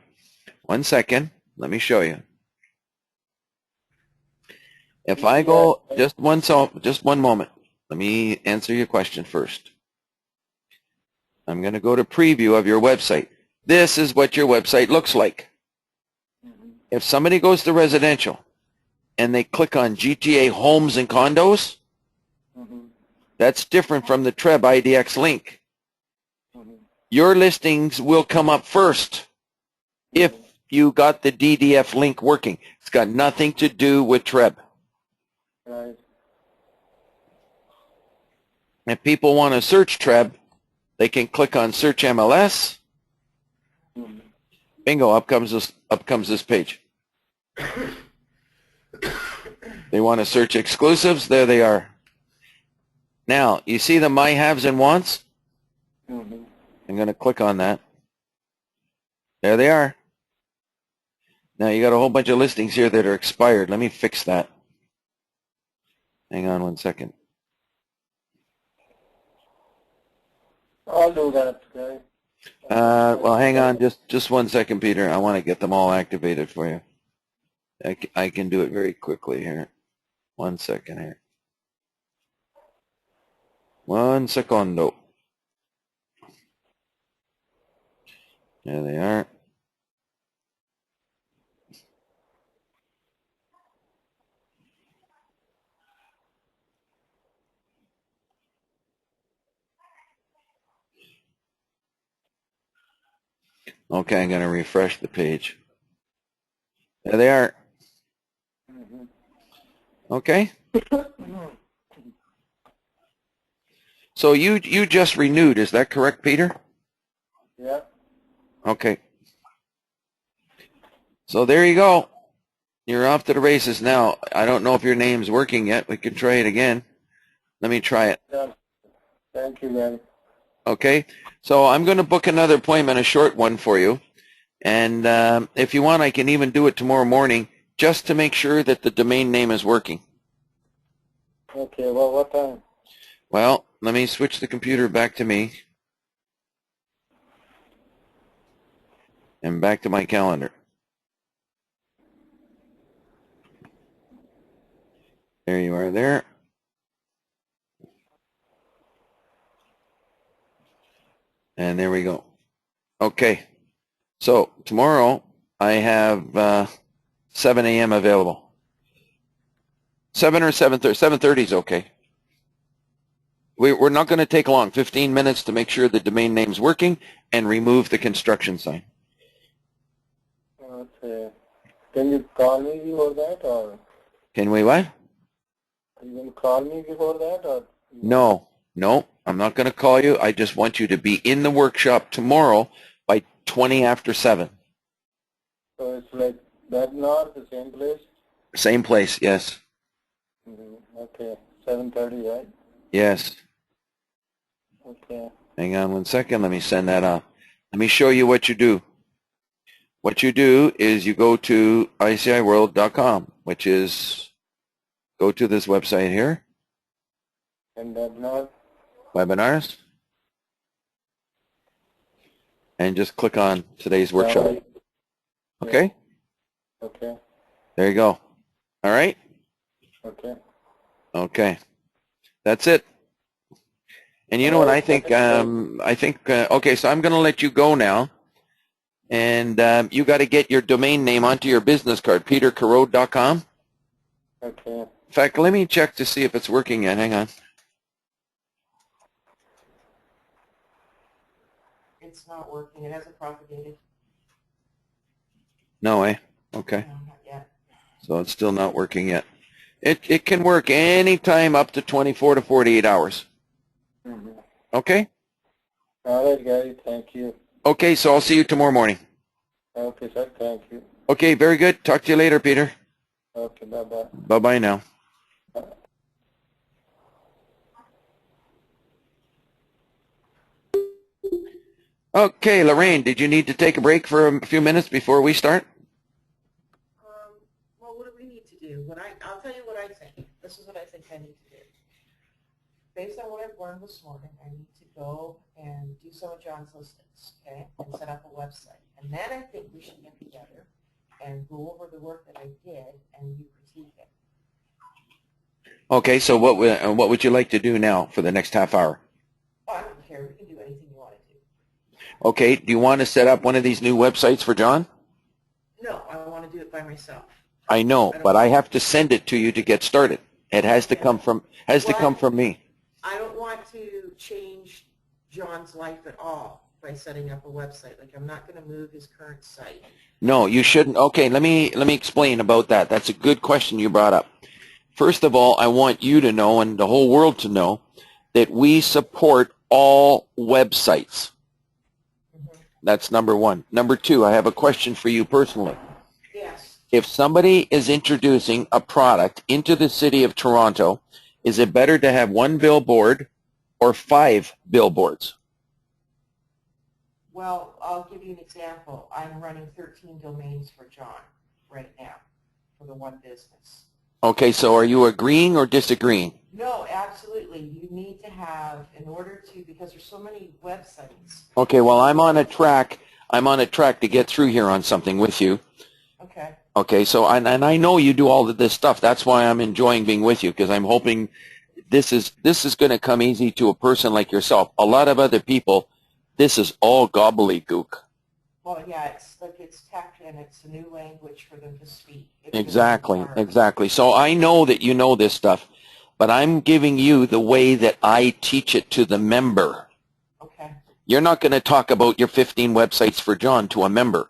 one second, let me show you. If I go, just one moment. Let me answer your question first. I'm going to go to preview of your website. This is what your website looks like. Mm-hmm. If somebody goes to residential and they click on GTA homes and condos, Mm-hmm. that's different from the Treb IDX link. Mm-hmm. Your listings will come up first if you got the DDF link working. It's got nothing to do with Treb. Right. If people want to search Treb, they can click on Search MLS. Mm-hmm. Bingo, up comes this page. They want to search exclusives, there they are. Now, you see the My Haves and Wants? Mm-hmm. I'm going to click on that. There they are. Now you got a whole bunch of listings here that are expired. Let me fix that. Hang on one second. I'll do that, guys. Well, hang on just one second, Peter. I want to get them all activated for you. I can do it very quickly here. 1 second here. 1 secondo. There they are. Okay, I'm going to refresh the page. There they are. Mhm. Okay. So you just renewed, is that correct, Peter? Yeah. Okay. So there you go. You're off to the races now. I don't know if your name's working yet. We can try it again. Let me try it. Yeah. Thank you, Gary. Okay. So I'm going to book another appointment, a short one for you. And if you want, I can even do it tomorrow morning just to make sure that the domain name is working. Okay, well, what time? Well, let me switch the computer back to me and back to my calendar. There you are there. And there we go. Okay. So tomorrow I have 7 a.m. available. 7 or 7:30. 7:30 is okay. We're not going to take long. 15 minutes to make sure the domain name's working and remove the construction sign. Okay. Can you call me before that, or Can we what? are you going to call me before that, or? No, I'm not going to call you. I just want you to be in the workshop tomorrow by 20 after 7. So it's like that north, the same place? Same place, yes. Okay, 7:30, right? Yes. Okay. Hang on 1 second. Let me send that off. Let me show you what you do. What you do is you go to ICIWorld.com, which is, go to this website here, And that north? webinars, and just click on today's workshop. Okay? Okay. There you go. All right? Okay. Okay. That's it. And you know what I think? Okay, so I'm going to let you go now. And you got to get your domain name onto your business card, petercarode.com. Okay. In fact, let me check to see if it's working yet. Hang on. It's not working. It hasn't propagated. No, eh? Okay. No, not yet. So it's still not working yet. It can work anytime up to 24 to 48 hours. Okay? All right, Gary, thank you. Okay, so I'll see you tomorrow morning. Okay, sir, thank you. Okay, very good. Talk to you later, Peter. Okay, bye-bye. Bye-bye now. Okay, Lorraine, did you need to take a break for a few minutes before we start? Well, what do we need to do? I'll tell you what I think. This is what I think I need to do. Based on what I've learned this morning, I need to go and do some of John's listings, okay, and set up a website. And then I think we should get together and go over the work that I did and you critique it. Okay, so what would you like to do now for the next half hour? Oh, I don't care. We can do anything you want to do. Okay, do you want to set up one of these new websites for John? No, I want to do it by myself. I know, but I have to send it to you to get started. It has to come from me. I don't want to change John's life at all by setting up a website. Like, I'm not going to move his current site. No, you shouldn't. Okay, let me explain about that. That's a good question you brought up. First of all, I want you to know and the whole world to know that we support all websites. That's number one. Number two, I have a question for you personally. Yes. If somebody is introducing a product into the city of Toronto, is it better to have 1 billboard or 5 billboards? Well, I'll give you an example. I'm running 13 domains for John right now for the one business. Okay, so are you agreeing or disagreeing? No, absolutely. You need to have, in order to, because there's so many websites. Okay, well, I'm on a track to get through here on something with you. Okay. Okay, so, and I know you do all of this stuff. That's why I'm enjoying being with you, because I'm hoping this is going to come easy to a person like yourself. A lot of other people, this is all gobbledygook. Well, yeah, it's like it's tech and it's a new language for them to speak. Exactly. So I know that you know this stuff, but I'm giving you the way that I teach it to the member. Okay. You're not going to talk about your 15 websites for John to a member.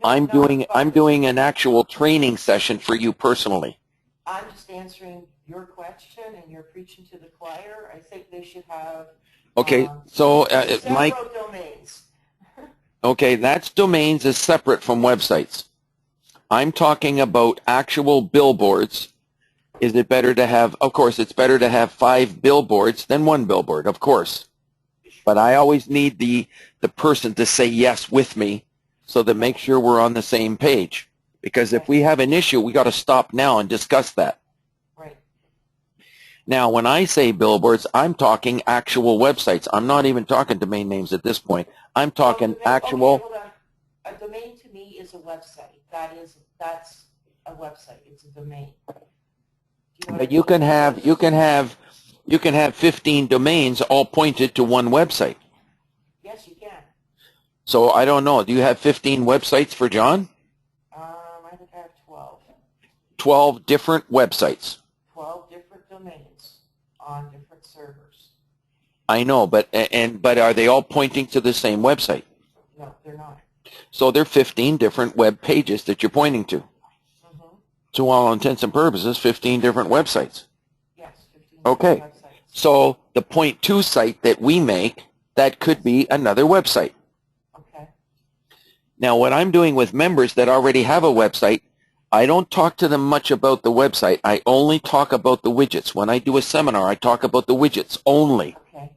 No, I'm no, doing an actual training session for you personally. I'm just answering your question, and you're preaching to the choir. I think they should have Okay, so Mike, several domains. okay, that's domains is separate from websites. I'm talking about actual billboards. Is it better to have, of course, it's better to have 5 billboards than 1 billboard, of course. But I always need the person to say yes with me so that make sure we're on the same page. Because if we have an issue, we got to stop now and discuss that. Right. Now, when I say billboards, I'm talking actual websites. I'm not even talking domain names at this point. I'm talking actual. Okay, hold on. A domain to me is a website. That's a website. It's a domain. But you can have 15 domains all pointed to one website. Yes, you can. So I don't know. Do you have 15 websites for John? I think I have 12. 12 different websites. 12 different domains on different servers. I know, but are they all pointing to the same website? No, they're not. So they're 15 different web pages that you're pointing to. Mm-hmm. To all intents and purposes, 15 different websites. Yes, 15 Okay. different websites. So the point 2 site that we make, that could be another website. Okay. Now, what I'm doing with members that already have a website, I don't talk to them much about the website. I only talk about the widgets. When I do a seminar, I talk about the widgets only. Okay.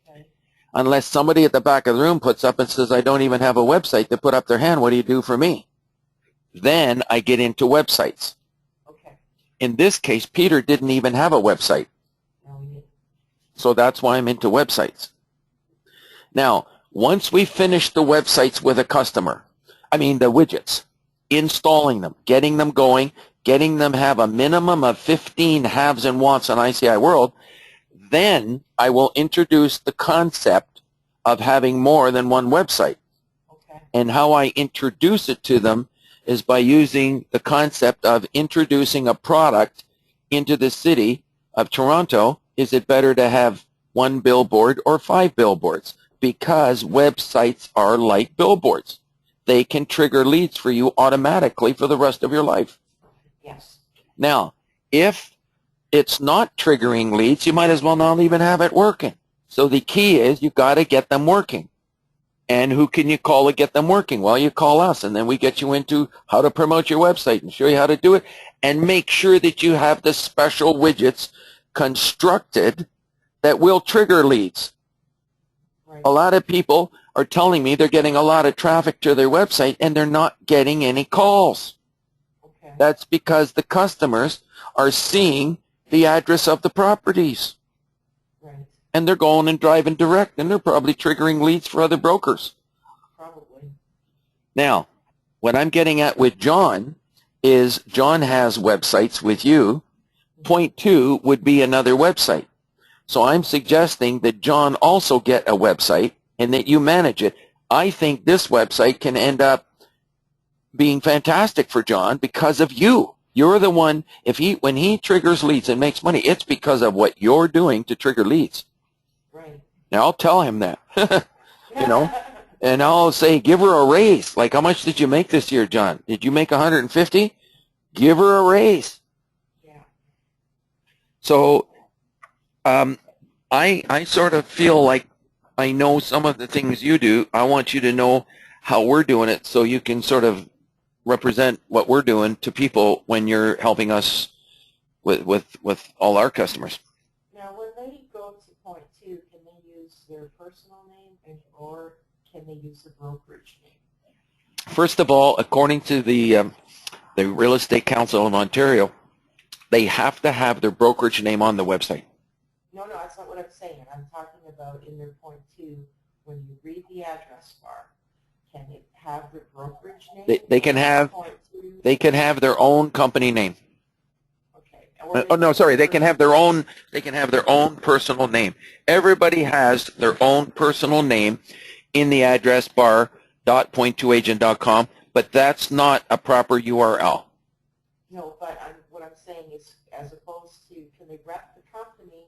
Okay. Unless somebody at the back of the room puts up and says, I don't even have a website, they put up their hand, what do you do for me? Then I get into websites. Okay. In this case, Peter didn't even have a website. Now we need. So that's why I'm into websites. Now, once we finish the websites with a customer, the widgets, installing them, getting them going, getting them have a minimum of 15 haves and wants on ICIWorld, then I will introduce the concept of having more than one website. Okay. And how I introduce it to them is by using the concept of introducing a product into the city of Toronto. Is it better to have 1 billboard or 5 billboards? Because websites are like billboards. They can trigger leads for you automatically for the rest of your life. Yes. Now, if it's not triggering leads, you might as well not even have it working. So the key is you've got to get them working. And who can you call to get them working? Well, you call us, and then we get you into how to promote your website and show you how to do it, and make sure that you have the special widgets constructed that will trigger leads. Right. A lot of people are telling me they're getting a lot of traffic to their website, and they're not getting any calls. Okay. That's because the customers are seeing the address of the properties. Right. And they're going and driving direct, and they're probably triggering leads for other brokers. Probably. Now, what I'm getting at with John is John has websites with you. Point 2 would be another website. So I'm suggesting that John also get a website and that you manage it. I think this website can end up being fantastic for John because of you. You're the one, when he triggers leads and makes money, it's because of what you're doing to trigger leads. Right. Now, I'll tell him that, and I'll say, give her a raise. Like, how much did you make this year, John? Did you make 150? Give her a raise. Yeah. So, I sort of feel like I know some of the things you do. I want you to know how we're doing it so you can sort of represent what we're doing to people when you're helping us with all our customers. Now, when they go to point 2, can they use their personal name or can they use the brokerage name? First of all, according to the Real Estate Council of Ontario, they have to have their brokerage name on the website. No, that's not what I'm saying. I'm talking about in their point 2, when you read the address bar, can it have the brokerage name? They can have their own company name. Okay. They can have their own. They can have their own personal name. Everybody has their own personal name in the address bar .point2agent.com, but that's not a proper URL. No, but what I'm saying is, as opposed to, can they rep the company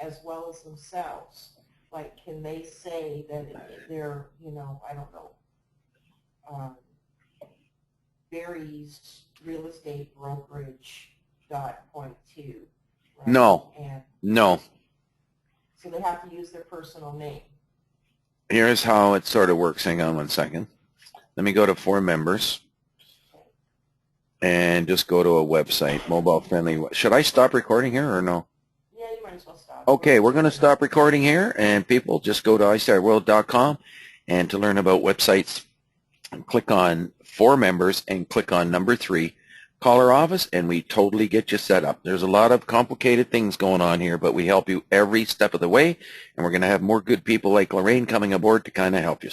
as well as themselves? like, can they say that they're, you know, I don't know, Barry's real estate brokerage .2, right? No. And No. so they have to use their personal name. Here's how it sort of works. Hang on one second. Let me go to For Members and just go to a website, mobile friendly. Should I stop recording here or no? Yeah, you might as well stop. Okay, we're going to stop recording here, and people just go to ICIWorld.com, and to learn about websites, click on For Members and click on number 3, call our office, and we totally get you set up. There's a lot of complicated things going on here, but we help you every step of the way, and we're going to have more good people like Lorraine coming aboard to kind of help you.